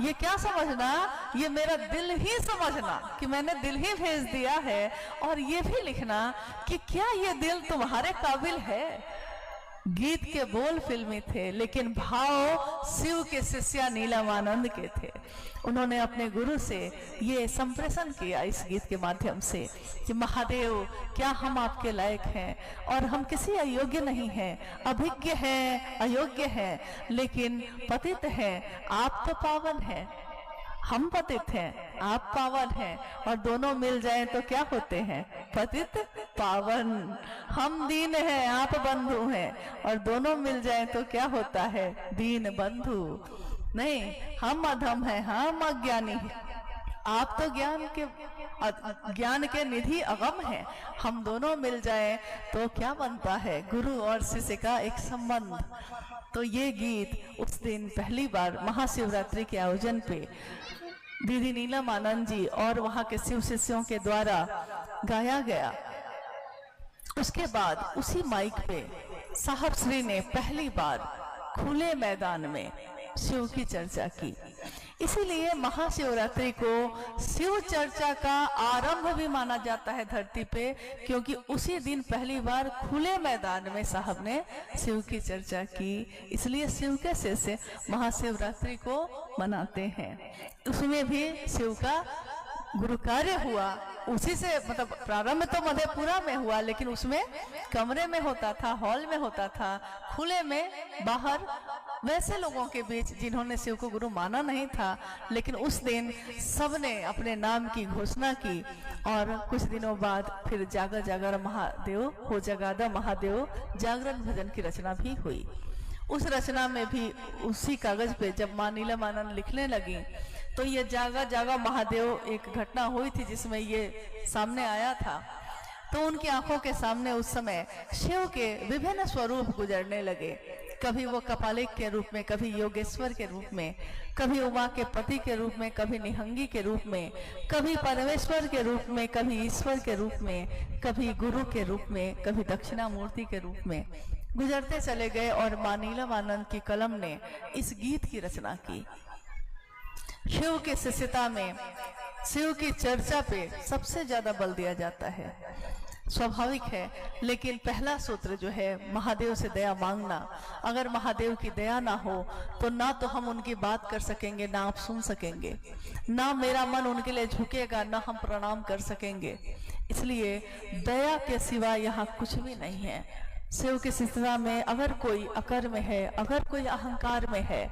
ये क्या समझना, ये मेरा दिल ही समझना कि मैंने दिल ही भेज दिया है। और ये भी लिखना कि क्या ये दिल तुम्हारे काबिल है। गीत के बोल फिल्मी थे, लेकिन भाव शिव के शिष्या नीलम आनंद के थे। उन्होंने अपने गुरु से ये संप्रेषण किया इस गीत के माध्यम से कि महादेव, क्या हम आपके लायक हैं और हम किसी अयोग्य नहीं हैं, अभिज्ञ हैं, अयोग्य हैं, लेकिन पतित हैं, आप तो पावन हैं। हम पतित हैं, आप पावन हैं, और दोनों मिल जाएं तो क्या होते हैं, पतित पावन। हम दीन हैं, आप बंधु हैं, और दोनों मिल जाएं तो क्या होता है, दीन बंधु। नहीं, हम अधम हैं, हम अज्ञानी हैं, आप तो ज्ञान के निधि अगम हैं। हम दोनों मिल जाएं तो क्या बनता है, गुरु और शिष्य का एक संबंध। तो ये गीत उस दिन पहली बार महाशिवरात्रि के आयोजन पे दीदी नीलम आनंद जी और वहां के शिव शिष्यों के द्वारा गाया गया। उसके बाद उसी माइक पे साहब श्री ने पहली बार खुले मैदान में शिव की चर्चा की। इसीलिए महाशिवरात्रि को शिव चर्चा का आरंभ भी माना जाता है धरती पे, क्योंकि उसी दिन पहली बार खुले मैदान में साहब ने शिव की चर्चा की। इसलिए शिव के शिष्य महाशिवरात्रि को मनाते हैं। उसमें भी शिव का गुरु कार्य हुआ, उसी से मतलब प्रारंभ तो मधेपुरा में हुआ, लेकिन उसमें कमरे में होता था, हॉल में होता था, खुले में बाहर वैसे लोगों के बीच जिन्होंने शिव को गुरु माना नहीं था। लेकिन उस दिन सबने अपने नाम की घोषणा की और कुछ दिनों बाद फिर जागा जागर महादेव हो जगादा महादेव जागरण भजन की रचना भी हुई। उस रचना में भी उसी कागज पे जब माँ नीलम आनंद लिखने लगी तो ये जागा जागा महादेव एक घटना हुई थी जिसमें ये सामने आया था। तो उनकी आंखों के सामने उस समय शिव के विभिन्न स्वरूप गुजरने लगे। कभी वो कपालिक के रूप में, कभी योगेश्वर के रूप में, कभी उमा के पति के रूप में, कभी निहंगी के रूप में, कभी परमेश्वर के रूप में, कभी ईश्वर के रूप में, कभी गुरु के रूप में, कभी दक्षिणामूर्ति के रूप में गुजरते चले गए। और माँ नीलम आनंद की कलम ने इस गीत की रचना की। शिव की शिष्यता में शिव की चर्चा पे सबसे ज्यादा बल दिया जाता है। स्वाभाविक है। लेकिन पहला सूत्र जो है महादेव से दया मांगना, अगर महादेव की दया ना हो तो ना तो हम उनकी बात कर सकेंगे, ना आप सुन सकेंगे, ना मेरा मन उनके लिए झुकेगा, ना हम प्रणाम कर सकेंगे। इसलिए दया के सिवा यहाँ कुछ भी नहीं है। शिव की शिष्टता में अगर कोई अकर्म है, अगर कोई अहंकार में है,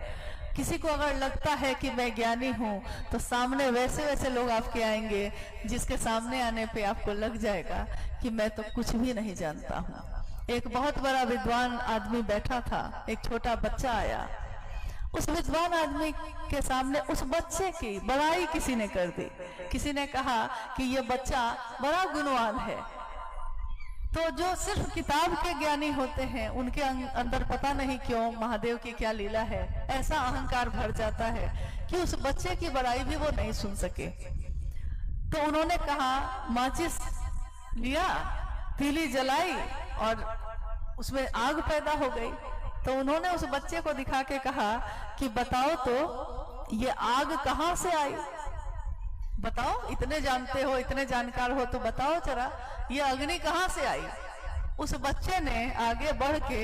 किसी को अगर लगता है कि मैं ज्ञानी हूँ, तो सामने वैसे वैसे लोग आपके आएंगे जिसके सामने आने पे आपको लग जाएगा कि मैं तो कुछ भी नहीं जानता हूँ। एक बहुत बड़ा विद्वान आदमी बैठा था, एक छोटा बच्चा आया, उस विद्वान आदमी के सामने उस बच्चे की बड़ाई किसी ने कर दी। किसी ने कहा कि ये बच्चा बड़ा गुणवान है। तो जो सिर्फ किताब के ज्ञानी होते हैं उनके अंदर पता नहीं क्यों महादेव की क्या लीला है, ऐसा अहंकार भर जाता है कि उस बच्चे की बड़ाई भी वो नहीं सुन सके। तो उन्होंने कहा, माचिस लिया, तीली जलाई और उसमें आग पैदा हो गई। तो उन्होंने उस बच्चे को दिखा के कहा कि बताओ तो ये आग कहाँ से आई, बताओ, इतने जानते हो, इतने जानकार हो, तो बताओ जरा ये अग्नि कहाँ से आई। उस बच्चे ने आगे बढ़ के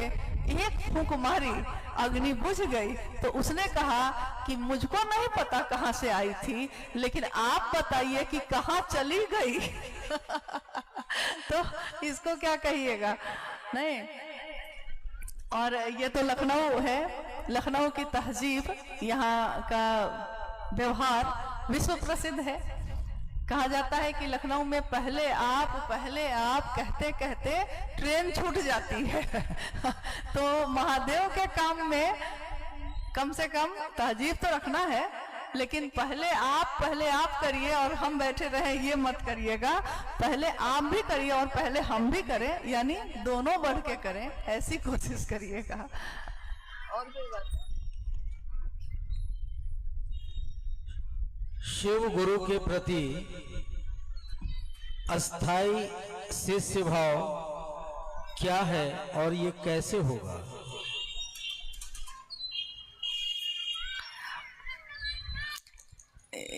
एक फूंक मारी, अग्नि बुझ गई। तो उसने कहा कि मुझको नहीं पता कहाँ से आई थी, लेकिन आप बताइए कि कहाँ चली गई। तो इसको क्या कहिएगा, नहीं। और ये तो लखनऊ है, लखनऊ की तहजीब, यहाँ का व्यवहार विश्व प्रसिद्ध है। कहा जाता है कि लखनऊ में पहले आप कहते कहते ट्रेन छूट जाती है। तो महादेव के काम में कम से कम तहजीब तो रखना है, लेकिन पहले आप करिए और हम बैठे रहे ये मत करिएगा। पहले आप भी करिए और पहले हम भी करें, यानी दोनों बढ़ के करें, ऐसी कोशिश करिएगा। और कोई बात, शिव गुरु के प्रति अस्थाई शिष्य भाव क्या है और ये कैसे होगा?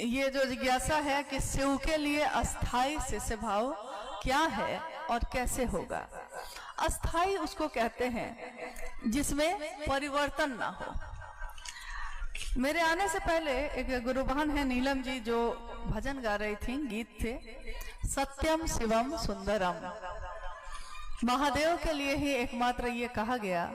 ये जो जिज्ञासा है कि शिव के लिए अस्थाई शिष्य भाव क्या है और कैसे होगा। अस्थाई उसको कहते हैं जिसमें परिवर्तन ना हो। मेरे आने से पहले एक गुरुबहन है नीलम जी, जो भजन गा रही थी, गीत थे, सत्यम शिवम सुंदरम। महादेव के लिए ही एकमात्र ये कहा गया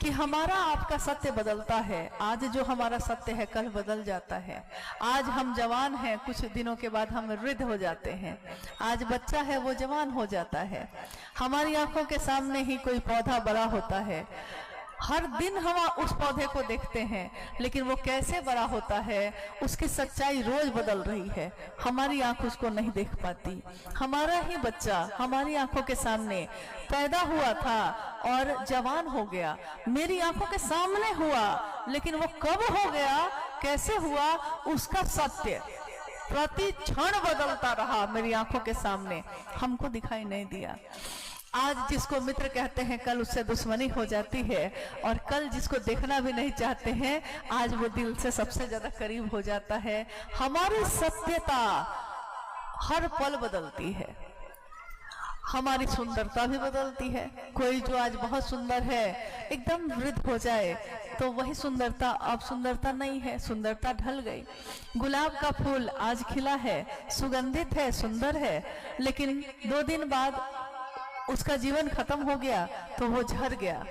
कि हमारा आपका सत्य बदलता है। आज जो हमारा सत्य है कल बदल जाता है। आज हम जवान हैं, कुछ दिनों के बाद हम वृद्ध हो जाते हैं। आज बच्चा है वो जवान हो जाता है। हमारी आंखों के सामने ही कोई पौधा बड़ा होता है। हर दिन हम उस पौधे को देखते हैं, लेकिन वो कैसे बड़ा होता है उसकी सच्चाई रोज बदल रही है। हमारी आंख उसको नहीं देख पाती। हमारा ही बच्चा हमारी आंखों के सामने पैदा हुआ था और जवान हो गया, मेरी आंखों के सामने हुआ, लेकिन वो कब हो गया, कैसे हुआ, उसका सत्य प्रति क्षण बदलता रहा मेरी आंखों के सामने, हमको दिखाई नहीं दिया। आज जिसको मित्र कहते हैं कल उससे दुश्मनी हो जाती है, और कल जिसको देखना भी नहीं चाहते हैं आज वो दिल से सबसे ज्यादा करीब हो जाता है। हमारी सत्यता हर पल बदलती है, हमारी सुंदरता भी बदलती है। कोई जो आज बहुत सुंदर है एकदम वृद्ध हो जाए तो वही सुंदरता अब सुंदरता नहीं है, सुंदरता ढल गई। गुलाब का फूल आज खिला है, सुगंधित है, सुंदर है, लेकिन 2 दिन बाद उसका जीवन खत्म हो गया तो वो झड़ गया।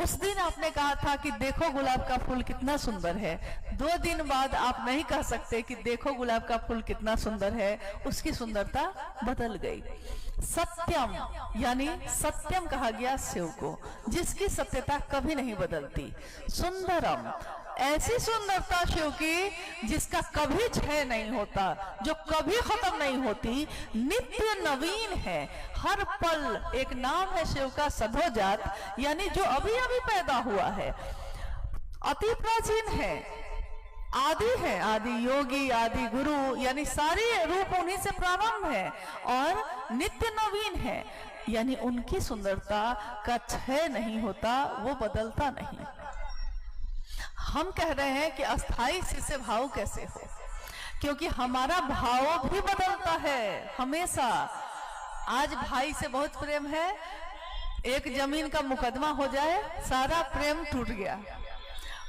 उस दिन आपने कहा था कि देखो गुलाब का फूल कितना सुंदर है, 2 दिन बाद आप नहीं कह सकते कि देखो गुलाब का फूल कितना सुंदर है, उसकी सुंदरता बदल गई। सत्यम यानी सत्यम कहा गया शिव को, जिसकी सत्यता कभी नहीं बदलती। सुंदरम, ऐसी सुंदरता शिव की जिसका कभी क्षय नहीं होता, जो कभी खत्म नहीं होती, नित्य नवीन है, हर पल। एक नाम है शिव का सधोजात, यानी जो अभी अभी पैदा हुआ है, अति प्राचीन है, आदि है, आदि योगी, आदि गुरु, यानी सारे रूप उन्हीं से प्रारंभ है, और नित्य नवीन है, यानी उनकी सुंदरता का क्षय नहीं होता, वो बदलता नहीं। हम कह रहे हैं कि अस्थाई शिष्य भाव कैसे हो, क्योंकि हमारा भाव भी बदलता है हमेशा। आज भाई से बहुत प्रेम है, एक जमीन का मुकदमा हो जाए सारा प्रेम टूट गया।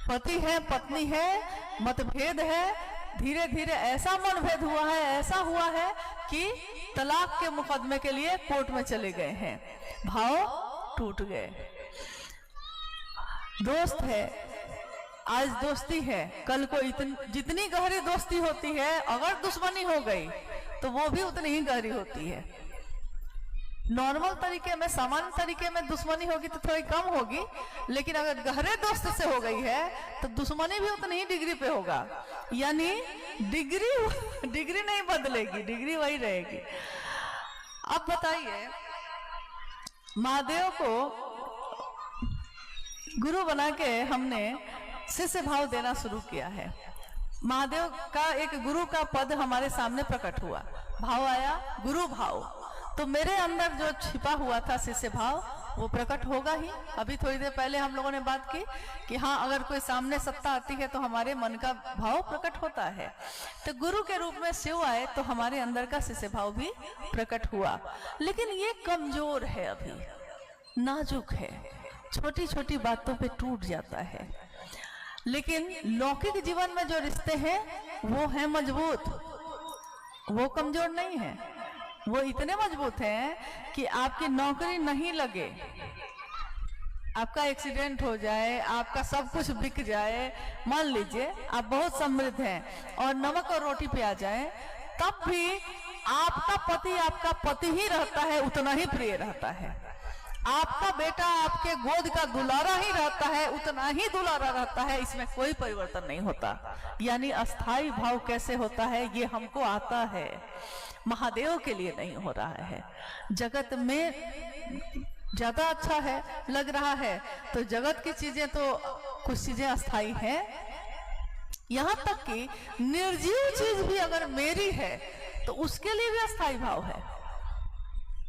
पति है पत्नी है, मतभेद है, धीरे धीरे ऐसा मनभेद हुआ है, ऐसा हुआ है कि तलाक के मुकदमे के लिए कोर्ट में चले गए हैं, भाव टूट गए। दोस्त है, आज दोस्ती है, कल को जितनी गहरी दोस्ती होती है, अगर दुश्मनी हो गई तो वो भी उतनी ही गहरी होती है। नॉर्मल तरीके में, सामान्य तरीके में दुश्मनी होगी तो थोड़ी कम होगी, लेकिन अगर गहरे दोस्त से हो गई है तो दुश्मनी भी उतनी ही डिग्री पे होगा। यानी डिग्री नहीं बदलेगी, डिग्री वही रहेगी। अब बताइए, महादेव को गुरु बना के हमने शिष्य भाव देना शुरू किया है। महादेव का एक गुरु का पद हमारे सामने प्रकट हुआ, भाव आया गुरु भाव, तो मेरे अंदर जो छिपा हुआ था शिष्य भाव वो प्रकट होगा ही। अभी थोड़ी देर पहले हम लोगों ने बात की कि हाँ, अगर कोई सामने सत्ता आती है तो हमारे मन का भाव प्रकट होता है। तो गुरु के रूप में शिव आए तो हमारे अंदर का शिष्य भाव भी प्रकट हुआ, लेकिन ये कमजोर है, अभी नाजुक है, छोटी छोटी बातों पे टूट जाता है। लेकिन लौकिक जीवन में जो रिश्ते हैं वो है मजबूत, वो कमजोर नहीं है। वो इतने मजबूत हैं कि आपकी नौकरी नहीं लगे, आपका एक्सीडेंट हो जाए, आपका सब कुछ बिक जाए, मान लीजिए आप बहुत समृद्ध हैं और नमक और रोटी पे आ जाए, तब भी आपका पति ही रहता है, उतना ही प्रिय रहता है। आपका बेटा आपके गोद का दुलारा ही रहता है, उतना ही दुलारा रहता है, इसमें कोई परिवर्तन नहीं होता। यानी अस्थाई भाव कैसे होता है ये हमको आता है, महादेव के लिए नहीं हो रहा है। जगत में ज्यादा अच्छा है लग रहा है तो जगत की चीजें तो कुछ चीजें अस्थाई हैं, यहां तक कि निर्जीव चीज भी अगर मेरी है तो उसके लिए भी अस्थाई भाव है।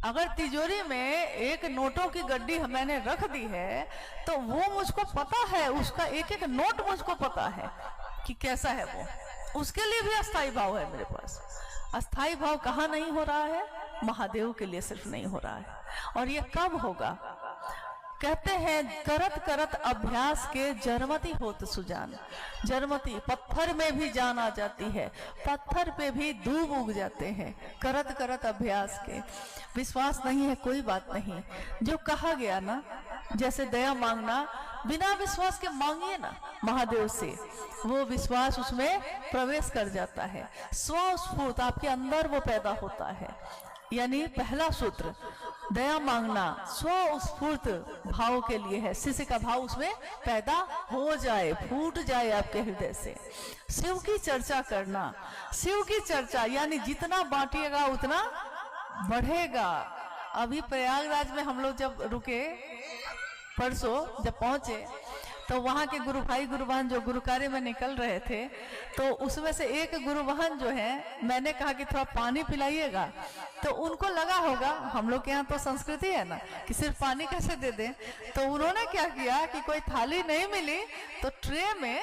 अगर तिजोरी में एक नोटों की गड्डी मैंने रख दी है तो वो मुझको पता है, उसका एक एक नोट मुझको पता है कि कैसा है वो, उसके लिए भी अस्थाई भाव है मेरे पास। अस्थाई भाव कहाँ नहीं हो रहा है? महादेव के लिए सिर्फ नहीं हो रहा है। और ये कब होगा? कहते हैं करत करत अभ्यास के जरमती होत सुजान। जरमती, पत्थर में भी जान आ जाती है, पत्थर पे भी दूब उग जाते हैं करत करत अभ्यास के। विश्वास नहीं है कोई बात नहीं, जो कहा गया ना, जैसे दया मांगना, बिना विश्वास के मांगिए ना महादेव से, वो विश्वास उसमें प्रवेश कर जाता है। स्वस्फूर्त आपके अंदर वो पैदा होता है। यानी पहला सूत्र दया मांगना स्वस्फूर्त भाव के लिए है, शिष्य का भाव उसमें पैदा हो जाए, फूट जाए आपके हृदय से। शिव की चर्चा करना, शिव की चर्चा यानी जितना बांटिएगा उतना बढ़ेगा। अभी प्रयागराज में हम लोग जब रुके, परसों जब पहुंचे, तो वहां के गुरु भाई गुरु बहन जो गुरु कार्य में निकल रहे थे, तो उसमें से एक गुरु बहन जो है, मैंने कहा कि थोड़ा पानी पिलाइएगा, तो उनको लगा होगा, हम लोग के यहाँ तो संस्कृति है ना कि सिर्फ पानी कैसे दे दें, तो उन्होंने क्या किया कि कोई थाली नहीं मिली तो ट्रे में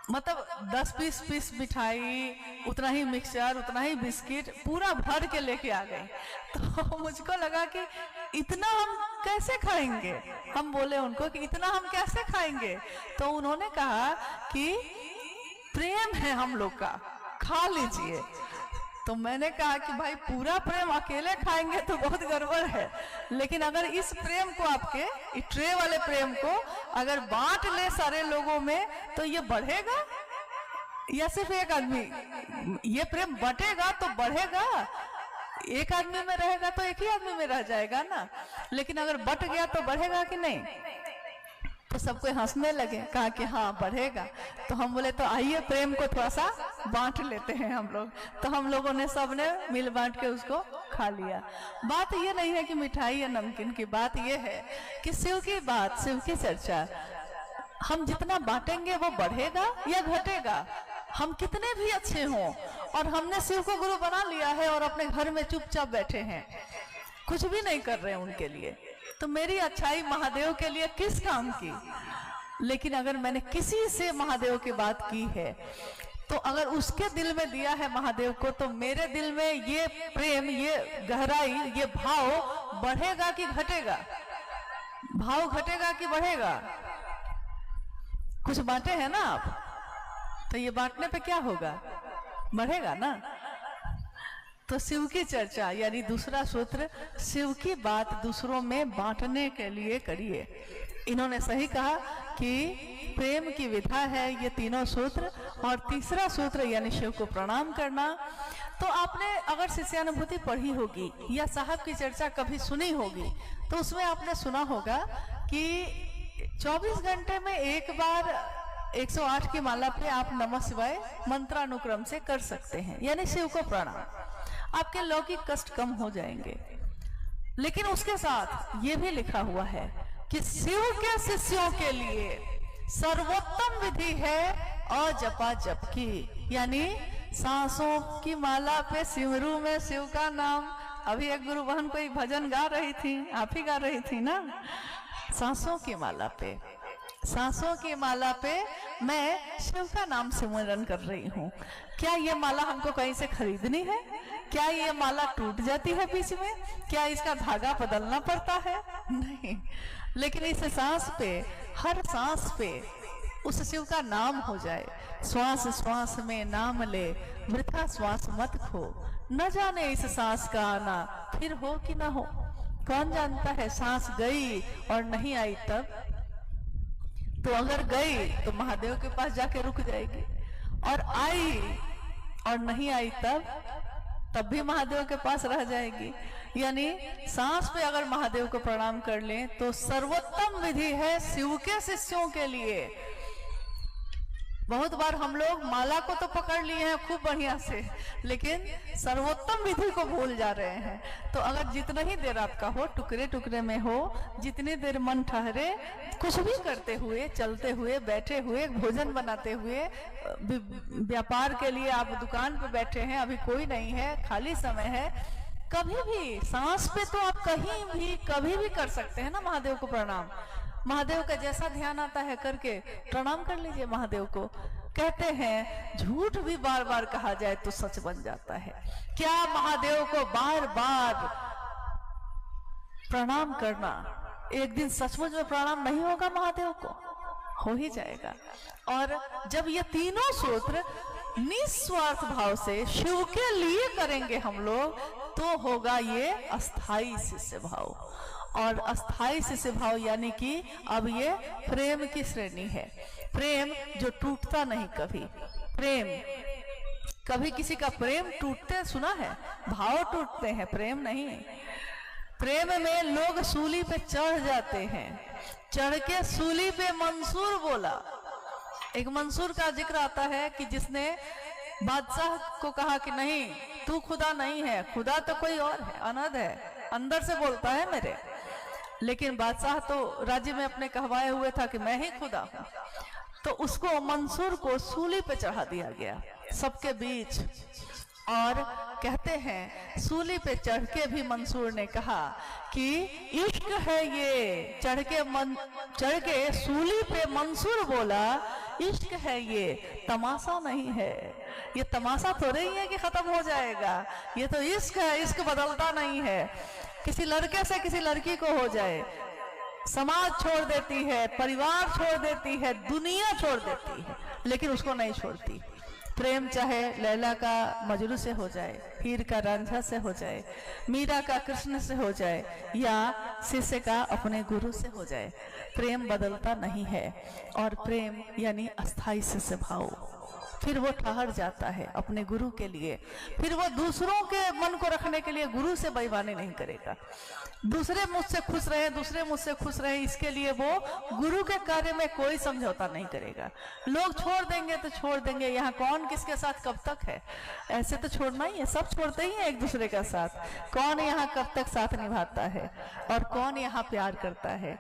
मतलब 10 पीस मिठाई, उतना ही मिक्सचर, उतना ही बिस्किट पूरा भर के लेके आ गए। तो मुझको लगा कि इतना हम कैसे खाएंगे? हम बोले उनको कि इतना हम कैसे खाएंगे? तो उन्होंने कहा कि प्रेम है हम लोग का, खा लीजिए। तो मैंने कहा कि भाई पूरा प्रेम अकेले खाएंगे तो बहुत गड़बड़ है, लेकिन अगर इस प्रेम को, आपके इस ट्रे वाले प्रेम को अगर बांट ले सारे लोगों में तो ये बढ़ेगा या सिर्फ एक आदमी? ये प्रेम बटेगा तो बढ़ेगा, एक आदमी में रहेगा तो एक ही आदमी में रह जाएगा ना, लेकिन अगर बट गया तो बढ़ेगा कि नहीं? तो सबको हंसने लगे, कहा कि हाँ बढ़ेगा। तो हम बोले तो आइए प्रेम को थोड़ा सा बांट लेते हैं हम लोग। तो हम लोगों ने सबने मिल बांट के उसको खा लिया। बात ये नहीं है कि मिठाई या नमकीन की, बात ये है कि शिव की बात, शिव की चर्चा हम जितना बांटेंगे वो बढ़ेगा या घटेगा? हम कितने भी अच्छे हों और हमने शिव को गुरु बना लिया है और अपने घर में चुपचाप बैठे हैं, कुछ भी नहीं कर रहे हैं उनके लिए, तो मेरी अच्छाई महादेव के लिए किस काम की? लेकिन अगर मैंने किसी से महादेव की बात की है तो अगर उसके दिल में दिया है महादेव को, तो मेरे दिल में ये प्रेम, ये गहराई, ये भाव बढ़ेगा कि घटेगा? भाव घटेगा कि बढ़ेगा? कुछ बांटे हैं ना आप, तो ये बांटने पे क्या होगा? बढ़ेगा ना। तो शिव की चर्चा यानी दूसरा सूत्र, शिव की बात दूसरों में बांटने के लिए करिए। इन्होंने सही कहा कि प्रेम की विधा है ये तीनों सूत्र। और तीसरा सूत्र यानी शिव को प्रणाम करना। तो आपने अगर शिष्यानुभूति पढ़ी होगी या साहब की चर्चा कभी सुनी होगी, तो उसमें आपने सुना होगा कि 24 घंटे में एक बार 108 की माला पे आप नमः शिवाय मंत्रानुक्रम से कर सकते हैं, यानी शिव को प्रणाम। आपके लौकिक कष्ट कम हो जाएंगे। लेकिन उसके साथ ये भी लिखा हुआ है कि शिव के शिष्यों के लिए सर्वोत्तम विधि है अजपा जप की, यानी सांसों की माला पे सिमरू में शिव का नाम। अभी एक गुरु बहन कोई भजन गा रही थी, आप ही गा रही थी ना, सांसों की माला पे, सांसों की माला पे मैं शिव का नाम सिमरन कर रही हूँ। क्या ये माला हमको कहीं से खरीदनी है? क्या ये माला टूट जाती है बीच में? क्या इसका धागा बदलना पड़ता है? नहीं, लेकिन इस सांस पे, हर सांस पे उस शिव का नाम हो जाए। श्वास श्वास में नाम ले, वृथा श्वास मत खो, न जाने इस सांस का आना फिर हो कि ना हो। कौन जानता है, सांस गई और नहीं आई तब? तो अगर गई तो महादेव के पास जाके रुक जाएगी, और आई और नहीं आई तब भी महादेव के पास रह जाएगी। यानी सांस पे अगर महादेव को प्रणाम कर लें तो सर्वोत्तम विधि है शिव के शिष्यों के लिए। बहुत बार हम लोग माला को तो पकड़ लिए हैं खूब बढ़िया से, लेकिन सर्वोत्तम विधि को भूल जा रहे हैं। तो अगर जितना ही देर आपका हो, टुकड़े टुकड़े में हो, जितनी देर मन ठहरे, कुछ भी करते हुए, चलते हुए, बैठे हुए, भोजन बनाते हुए, व्यापार के लिए आप दुकान पे बैठे हैं, अभी कोई नहीं है, खाली समय है, कभी भी सांस पे तो आप कहीं भी कभी भी कर सकते हैं ना महादेव को प्रणाम। महादेव का जैसा ध्यान आता है करके प्रणाम कर लीजिए महादेव को। कहते हैं झूठ भी बार बार कहा जाए तो सच बन जाता है। क्या महादेव को बार बार प्रणाम करना एक दिन सचमुच में प्रणाम नहीं होगा? महादेव को हो ही जाएगा। और जब ये तीनों सूत्र निस्वार्थ भाव से शिव के लिए करेंगे हम लोग, तो होगा ये अस्थाई शिष्य भाव। और अस्थाई शिष्य भाव यानी कि अब ये प्रेम की श्रेणी है। प्रेम जो टूटता नहीं कभी। प्रेम, कभी किसी का प्रेम टूटते सुना है? भाव टूटते हैं, प्रेम नहीं। प्रेम में लोग सूली पे चढ़ जाते हैं। चढ़ के सूली पे मंसूर बोला। एक मंसूर का जिक्र आता है कि जिसने बादशाह को कहा कि नहीं, तू खुदा नहीं है, खुदा तो कोई और है, अनहद है, अंदर से बोलता है मेरे। लेकिन बादशाह तो राज्य में अपने कहवाए हुए था कि मैं ही खुदा हूं। तो उसको, मंसूर को सूली पे चढ़ा दिया गया सबके बीच। और कहते हैं सूली पे चढ़ के भी मंसूर ने कहा कि इश्क है ये। चढ़ के सूली पे मंसूर बोला, इश्क है ये, तमाशा नहीं है। ये तमाशा थोड़े ही है कि खत्म हो जाएगा, ये तो इश्क है, इश्क बदलता नहीं है। किसी लड़के से किसी लड़की को हो जाए, समाज छोड़ देती है, परिवार छोड़ देती है, दुनिया छोड़ देती है, लेकिन उसको नहीं छोड़ती। प्रेम चाहे लैला का मजनू से हो जाए, हीर का रांझा से हो जाए, मीरा का कृष्ण से हो जाए, या शिष्य का अपने गुरु से हो जाए, प्रेम बदलता नहीं है। और प्रेम यानी अस्थाई शिष्य भाव। फिर वो ठहर जाता है अपने गुरु के लिए। फिर वो दूसरों के मन को रखने के लिए गुरु से बेईमानी नहीं करेगा। दूसरे मुझसे खुश रहे, दूसरे मुझसे खुश रहे, इसके लिए वो गुरु के कार्य में कोई समझौता नहीं करेगा। लोग छोड़ देंगे तो छोड़ देंगे, यहाँ कौन किसके साथ कब तक है, ऐसे तो छोड़ना ही है, सब छोड़ते ही हैं एक दूसरे का साथ। कौन यहाँ कब तक साथ निभाता है और कौन यहाँ प्यार करता है?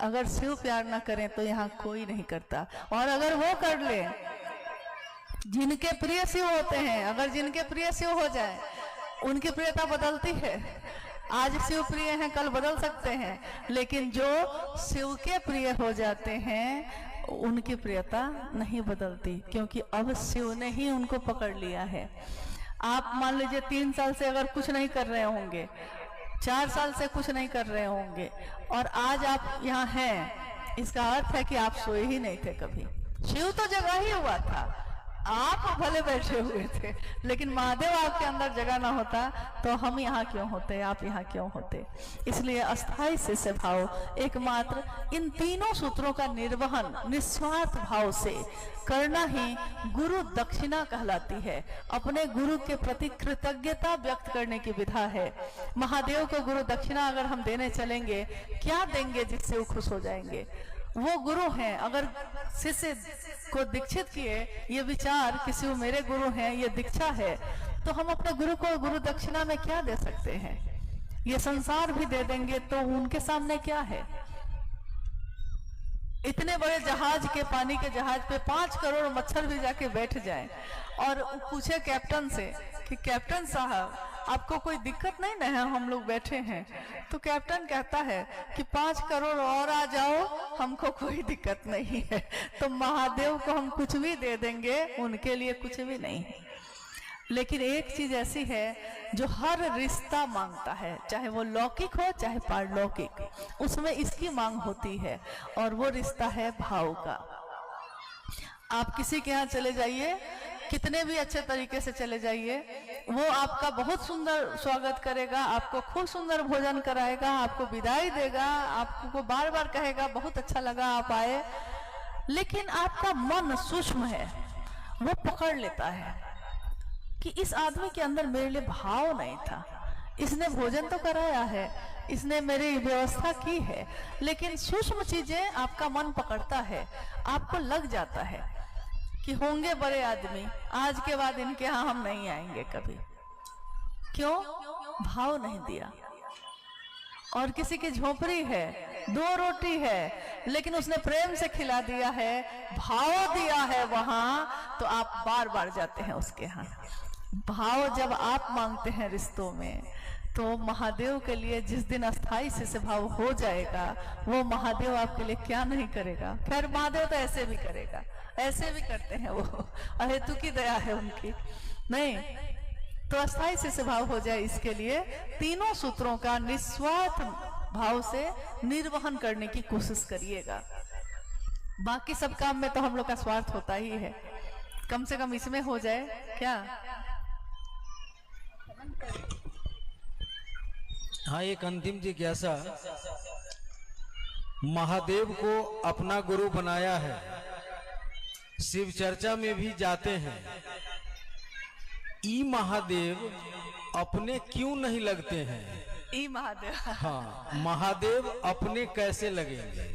अगर शिव प्यार ना करें तो यहाँ कोई नहीं करता। और अगर वो कर ले, जिनके प्रिय शिव होते हैं, अगर जिनके प्रिय शिव हो जाए, उनकी प्रियता बदलती है। आज शिव प्रिय हैं, कल बदल सकते हैं, लेकिन जो शिव के प्रिय हो जाते हैं उनकी प्रियता नहीं बदलती, क्योंकि अब शिव ने ही उनको पकड़ लिया है। आप मान लीजिए 3 साल से अगर कुछ नहीं कर रहे होंगे, 4 साल से कुछ नहीं कर रहे होंगे, और आज आप यहाँ हैं, इसका अर्थ है कि आप सोए ही नहीं थे कभी। शिव तो जगा ही हुआ था, आप भले बैठे हुए थे, लेकिन महादेव आपके अंदर जगह ना होता तो हम यहाँ क्यों होते, आप यहाँ क्यों होते। इसलिए अस्थाई शिष्य भाव एकमात्र इन तीनों सूत्रों का निर्वहन निस्वार्थ भाव से करना ही गुरु दक्षिणा कहलाती है। अपने गुरु के प्रति कृतज्ञता व्यक्त करने की विधा है। महादेव को गुरु दक्षिणा अगर हम देने चलेंगे, क्या देंगे जिससे वो खुश हो जाएंगे? वो गुरु हैं, अगर शिष्य को दीक्षित किए, ये विचार किसी वो मेरे गुरु हैं, ये दीक्षा है, तो हम अपने गुरु को गुरु दक्षिणा में क्या दे सकते हैं? ये संसार भी दे देंगे तो उनके सामने क्या है? इतने बड़े जहाज के, पानी के जहाज पे 5 करोड़ मच्छर भी जाके बैठ जाए और पूछे कैप्टन से कि कैप्टन साहब आपको कोई दिक्कत नहीं ना है, हम लोग बैठे हैं, तो कैप्टन कहता है कि 5 करोड़ और आ जाओ, हमको कोई दिक्कत नहीं है। तो महादेव को हम कुछ भी दे देंगे, उनके लिए कुछ भी नहीं है। लेकिन एक चीज ऐसी है जो हर रिश्ता मांगता है, चाहे वो लौकिक हो चाहे पारलौकिक, उसमें इसकी मांग होती है, और वो रिश्ता है भाव का। आप किसी के यहाँ चले जाइए, कितने भी अच्छे तरीके से चले जाइए, वो आपका बहुत सुंदर स्वागत करेगा, आपको खूब सुंदर भोजन कराएगा, आपको विदाई देगा, आपको बार बार कहेगा बहुत अच्छा लगा आप आए, लेकिन आपका मन सूक्ष्म है, वो पकड़ लेता है कि इस आदमी के अंदर मेरे लिए भाव नहीं था। इसने भोजन तो कराया है, इसने मेरी व्यवस्था की है, लेकिन सूक्ष्म चीजें आपका मन पकड़ता है, आपको लग जाता है कि होंगे बड़े आदमी, आज के बाद इनके यहाँ हम नहीं आएंगे कभी। क्यों? भाव नहीं दिया। और किसी की झोपड़ी है, 2 रोटी है, लेकिन उसने प्रेम से खिला दिया है, भाव दिया है वहां, तो आप बार बार जाते हैं उसके यहाँ। भाव जब आप मांगते हैं रिश्तों में, तो महादेव के लिए जिस दिन अस्थाई शिष्य भाव हो जाएगा, वो महादेव आपके लिए क्या नहीं करेगा। खैर महादेव तो ऐसे भी करेगा, ऐसे भी करते हैं वो, अहेतु की दया है उनकी। नहीं तो अस्थाई शिष्य भाव हो जाए, इसके लिए तीनों सूत्रों का निस्वार्थ भाव से निर्वहन करने की कोशिश करिएगा। बाकी सब काम में तो हम लोग का स्वार्थ होता ही है, कम से कम इसमें हो जाए क्या। हाँ, एक अंतिम जिज्ञासा, महादेव को अपना गुरु बनाया है, शिव चर्चा में भी जाते हैं, ई महादेव अपने क्यों नहीं लगते हैं? ई महादेव, हाँ, महादेव अपने कैसे लगेंगे?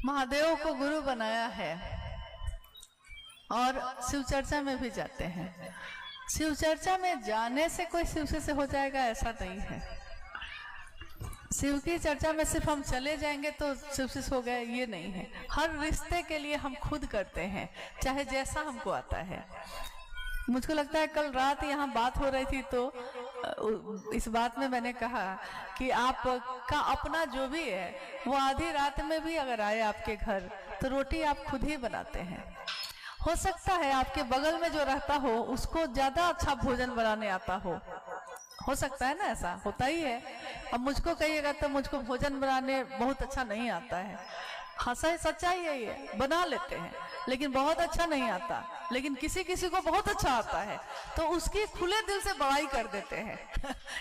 महादेव को गुरु बनाया है और शिव चर्चा में भी जाते हैं। शिव चर्चा में जाने से कोई शिव से हो जाएगा ऐसा नहीं है। शिव की चर्चा में सिर्फ हम चले जाएंगे तो शिव से हो गए, ये नहीं है। हर रिश्ते के लिए हम खुद करते हैं, चाहे जैसा हमको आता है। मुझको लगता है कल रात यहाँ बात हो रही थी, तो इस बात में मैंने कहा कि आपका अपना जो भी है, वो आधी रात में भी अगर आए आपके घर, तो रोटी आप खुद ही बनाते हैं। हो सकता है आपके बगल में जो रहता हो उसको ज्यादा अच्छा भोजन बनाने आता हो सकता है ना, ऐसा होता ही है। अब मुझको कहिएगा तो मुझको भोजन बनाने बहुत अच्छा नहीं आता है, हाँ सही सच्चाई है ये, बना लेते हैं लेकिन बहुत अच्छा नहीं आता। लेकिन किसी किसी को बहुत अच्छा आता है तो उसकी खुले दिल से बड़ाई कर देते हैं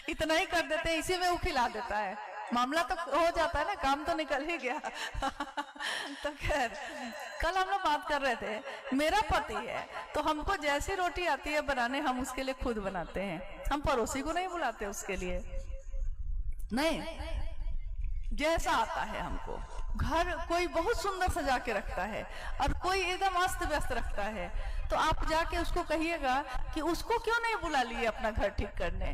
इतना ही कर देते हैं, इसी में वो खिला देता है, मामला तो हो जाता है ना, काम तो निकल ही गया तो खैर कल हम लोग बात कर रहे थे, मेरा पति है तो हमको जैसी रोटी आती है बनाने, हम उसके लिए खुद बनाते हैं, हम पड़ोसी को नहीं बुलाते उसके लिए, नहीं, जैसा आता है हमको। घर कोई बहुत सुंदर सजा के रखता है और कोई एकदम अस्त व्यस्त रखता है, तो आप जाके उसको कहिएगा कि उसको क्यों नहीं बुला लिए अपना घर ठीक करने,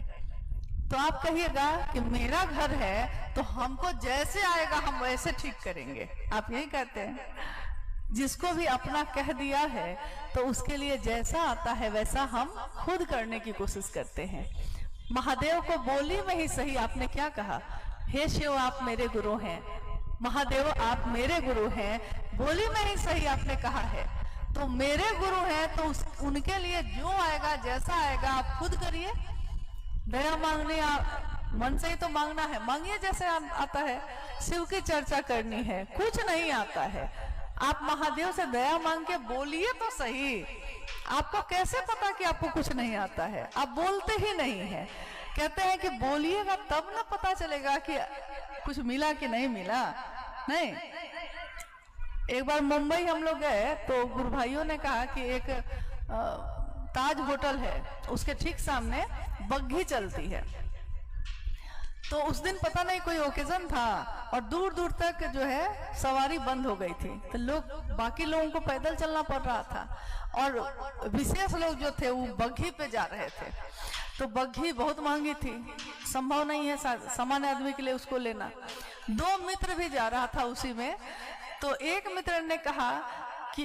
तो आप कहिएगा कि मेरा घर है तो हमको जैसे आएगा हम वैसे ठीक करेंगे। आप यही कहते हैं, जिसको भी अपना कह दिया है तो उसके लिए जैसा आता है वैसा हम खुद करने की कोशिश करते हैं। महादेव को बोली में ही सही आपने क्या कहा, हे शिव आप मेरे गुरु हैं, महादेव आप मेरे गुरु हैं, बोली में ही सही आपने कहा है। तो मेरे गुरु हैं तो उनके लिए जो आएगा जैसा आएगा आप खुद करिए। दया मांगनी मन से ही तो मांगना है, मांगिए जैसे आता है। शिव की चर्चा करनी है, कुछ नहीं आता है, आप महादेव से दया मांग के बोलिए तो सही। आपको कैसे पता कि आपको कुछ नहीं आता है? आप बोलते ही नहीं है। कहते हैं कि बोलिएगा तब ना पता चलेगा कि कुछ मिला कि नहीं मिला। नहीं, एक बार मुंबई हम लोग गए तो गुरु भाइयों ने कहा कि एक ताज होटल है, उसके ठीक सामने बग्घी चलती है। तो उस दिन पता नहीं कोई ओकेजन था और दूर दूर तक जो है सवारी बंद हो गई थी, तो बाकी लोगों को पैदल चलना पड़ रहा था और विशेष लोग जो थे वो बग्घी पे जा रहे थे। तो बग्घी बहुत महंगी थी, संभव नहीं है सामान्य आदमी के लिए उसको लेना। 2 मित्र भी जा रहा था उसी में। तो एक मित्र ने कहा कि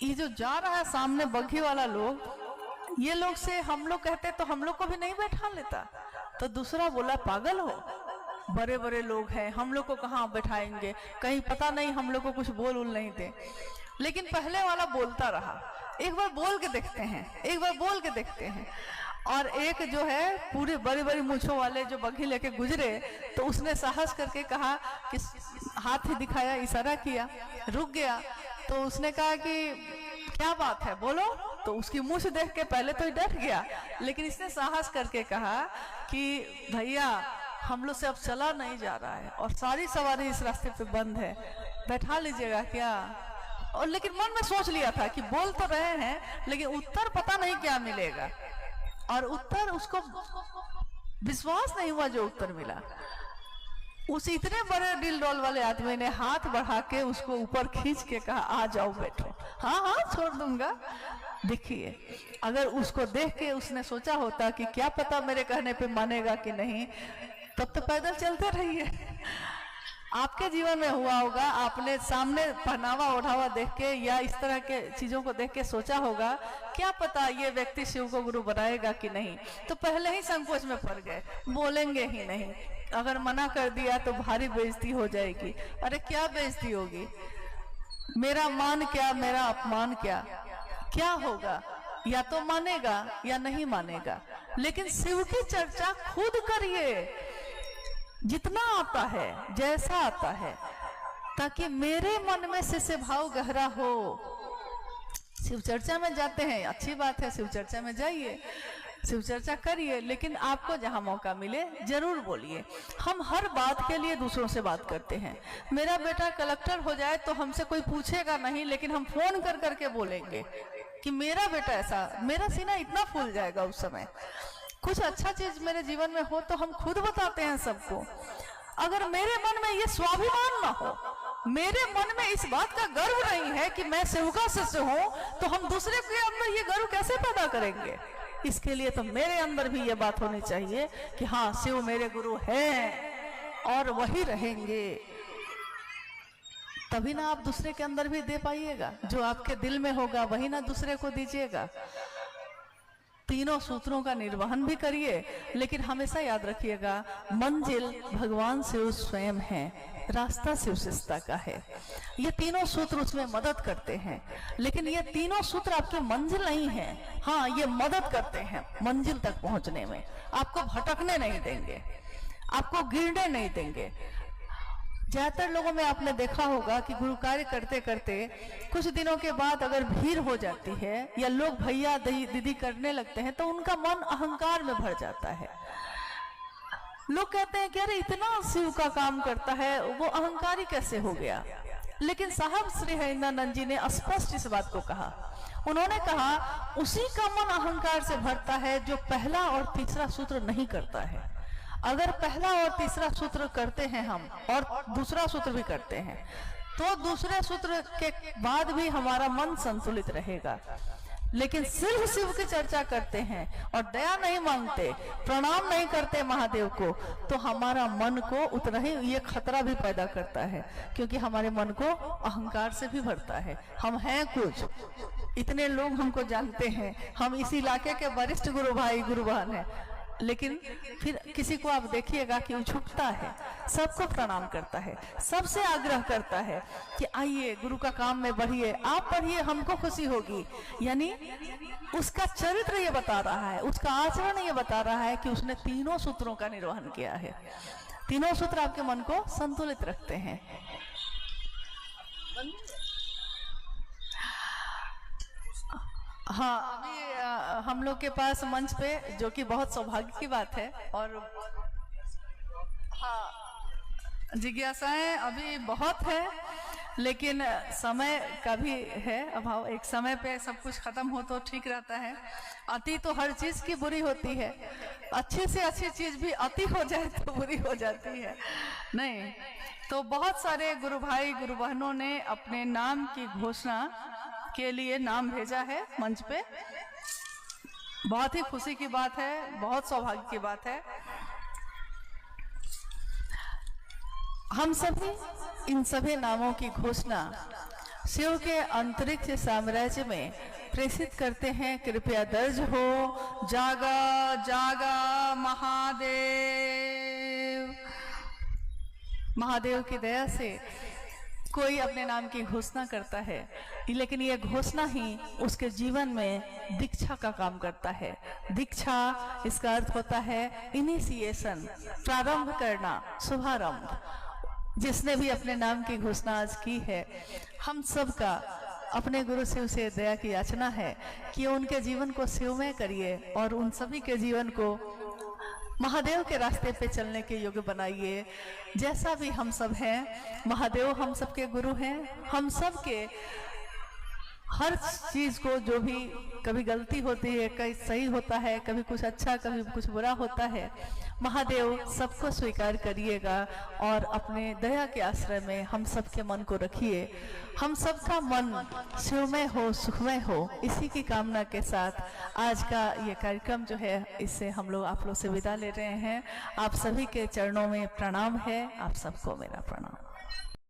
ये जो जा रहा है सामने बग्घी वाला लोग, ये लोग से हम लोग कहते तो हम लोग को भी नहीं बैठा लेता। तो दूसरा बोला पागल हो, बड़े बड़े लोग हैं, हम लोग को कहाँ बैठाएंगे, कहीं पता नहीं हम लोग को कुछ बोल नहीं दे। लेकिन पहले वाला बोलता रहा, एक बार बोल के देखते हैं, एक बार बोल के देखते हैं। और एक जो है पूरे बड़ी बड़ी मूंछों वाले जो बग्घी लेके गुजरे, तो उसने साहस करके कहा कि हाथ ही दिखाया, इशारा किया, रुक गया। तो उसने कहा कि क्या बात है बोलो। तो उसकी मूंछ देख के पहले तो डर गया, लेकिन इसने साहस करके कहा कि भैया हम लोग से अब चला नहीं जा रहा है और सारी सवारी इस रास्ते पे बंद है, बैठा लीजिएगा क्या। और लेकिन मन में सोच लिया था कि बोल तो रहे हैं लेकिन उत्तर पता नहीं क्या मिलेगा, और उत्तर उसको विश्वास नहीं हुआ जो उत्तर मिला। उस इतने बड़े दिल डोल वाले आदमी ने हाथ बढ़ा के उसको ऊपर खींच के कहा आ जाओ बैठो। हाँ हाँ छोड़ दूंगा। देखिए, अगर उसको देख के उसने सोचा होता कि क्या पता मेरे कहने पे मानेगा कि नहीं, तब तो पैदल चलते रहिए। आपके जीवन में हुआ होगा, आपने सामने पहनावा ओढ़ावा देख के या इस तरह के चीजों को देख के सोचा होगा क्या पता ये व्यक्ति शिव को गुरु बनाएगा कि नहीं, तो पहले ही संकोच में पड़ गए, बोलेंगे ही नहीं। अगर मना कर दिया तो भारी बेइज्जती हो जाएगी। अरे क्या बेइज्जती होगी, मेरा मान क्या मेरा अपमान क्या, क्या होगा, या तो मानेगा या नहीं मानेगा। लेकिन शिव की चर्चा खुद करिए, जितना आता है जैसा आता है, ताकि मेरे मन में शिष्य भाव गहरा हो। शिव चर्चा में जाते हैं, अच्छी बात है, शिव चर्चा में जाइए, शिव चर्चा करिए, लेकिन आपको जहां मौका मिले जरूर बोलिए। हम हर बात के लिए दूसरों से बात करते हैं। मेरा बेटा कलेक्टर हो जाए तो हमसे कोई पूछेगा नहीं, लेकिन हम फोन कर करके बोलेंगे कि मेरा बेटा ऐसा, मेरा सीना इतना फूल जाएगा उस समय। कुछ अच्छा चीज मेरे जीवन में हो तो हम खुद बताते हैं सबको। अगर मेरे मन में ये स्वाभिमान ना हो, मेरे मन में इस बात का गर्व नहीं है कि मैं शिव का शिष्य हूं, तो हम दूसरे के अंदर ये गर्व कैसे पैदा करेंगे। इसके लिए तो मेरे अंदर भी ये बात होनी चाहिए कि हाँ शिव मेरे गुरु हैं और वही रहेंगे। तभी ना आप दूसरे के अंदर भी दे पाइएगा, जो आपके दिल में होगा वही ना दूसरे को दीजिएगा। तीनों सूत्रों का निर्वहन भी करिए, लेकिन हमेशा याद रखिएगा मंजिल भगवान शिव स्वयं है, रास्ता शिव शिष्टता का है। ये तीनों सूत्र उसमें मदद करते हैं, लेकिन ये तीनों सूत्र आपकी मंजिल नहीं है। हाँ, ये मदद करते हैं मंजिल तक पहुंचने में, आपको भटकने नहीं देंगे, आपको गिरने नहीं देंगे। ज्यादातर लोगों में आपने देखा होगा कि गुरु कार्य करते करते कुछ दिनों के बाद अगर भीड़ हो जाती है या लोग भैया दीदी करने लगते हैं, तो उनका मन अहंकार में भर जाता है। लोग कहते हैं कि अरे इतना शिव का काम करता है, वो अहंकारी कैसे हो गया। लेकिन साहब श्री हरिंद्रानंद जी ने स्पष्ट इस बात को कहा। उन्होंने कहा उसी का मन अहंकार से भरता है जो पहला और तीसरा सूत्र नहीं करता है। अगर पहला और तीसरा सूत्र करते हैं हम और दूसरा सूत्र भी करते हैं, तो दूसरे सूत्र के बाद भी हमारा मन संतुलित रहेगा। लेकिन सिर्फ शिव की चर्चा करते हैं और दया नहीं मांगते, प्रणाम नहीं करते महादेव को, तो हमारा मन को उतना ही ये खतरा भी पैदा करता है, क्योंकि हमारे मन को अहंकार से भी भरता है। हम हैं कुछ, इतने लोग हमको जानते हैं, हम इस इलाके के वरिष्ठ गुरु भाई गुरु बहन हैं, लेकिन फिर किसी को आप देखिएगा कि वो झुकता है, सबको प्रणाम करता है, सबसे आग्रह करता है कि आइए गुरु का काम में बढ़िए, आप पढ़िए, हमको खुशी होगी। यानी उसका चरित्र ये बता रहा है, उसका आचरण ये बता रहा है कि उसने तीनों सूत्रों का निर्वहन किया है। तीनों सूत्र आपके मन को संतुलित रखते हैं। हाँ, अभी हम लोग के पास मंच पे, जो कि बहुत सौभाग्य की बात है, और हाँ, जिज्ञासाएं अभी बहुत है, लेकिन समय का भी है अभाव। एक समय पे सब कुछ खत्म हो तो ठीक रहता है। अति तो हर चीज की बुरी होती है, अच्छी से अच्छी चीज भी अति हो जाए तो बुरी हो जाती है। नहीं तो बहुत सारे गुरु भाई गुरु बहनों ने अपने नाम की घोषणा के लिए नाम भेजा है मंच पे। बहुत ही खुशी की बात है, बहुत सौभाग्य की बात है। हम सभी इन सभी नामों की घोषणा शिव के अंतरिक्ष साम्राज्य में प्रेषित करते हैं। कृपया दर्ज हो। जागा जागा महादेव। महादेव की दया से कोई अपने नाम की घोषणा करता है, लेकिन यह घोषणा ही उसके जीवन में दीक्षा का काम करता है। दीक्षा इसका अर्थ होता है इनिशिएशन, प्रारंभ करना, शुभारंभ। जिसने भी अपने नाम की घोषणा आज की है, हम सबका अपने गुरु शिव से दया की याचना है कि उनके जीवन को शिवमय करिए और उन सभी के जीवन को महादेव के रास्ते पे चलने के योग्य बनाइए। जैसा भी हम सब हैं, महादेव हम सबके गुरु हैं। हम सब के हर चीज को, जो भी कभी गलती होती है, कहीं सही होता है, कभी कुछ अच्छा कभी कुछ बुरा होता है, महादेव सबको स्वीकार करिएगा और अपने दया के आश्रय में हम सबके मन को रखिए। हम सबका मन शिवमय हो, सुखमय हो, इसी की कामना के साथ आज का ये कार्यक्रम जो है, इससे हम लोग आप लोग से विदा ले रहे हैं। आप सभी के चरणों में प्रणाम है। आप सबको मेरा प्रणाम।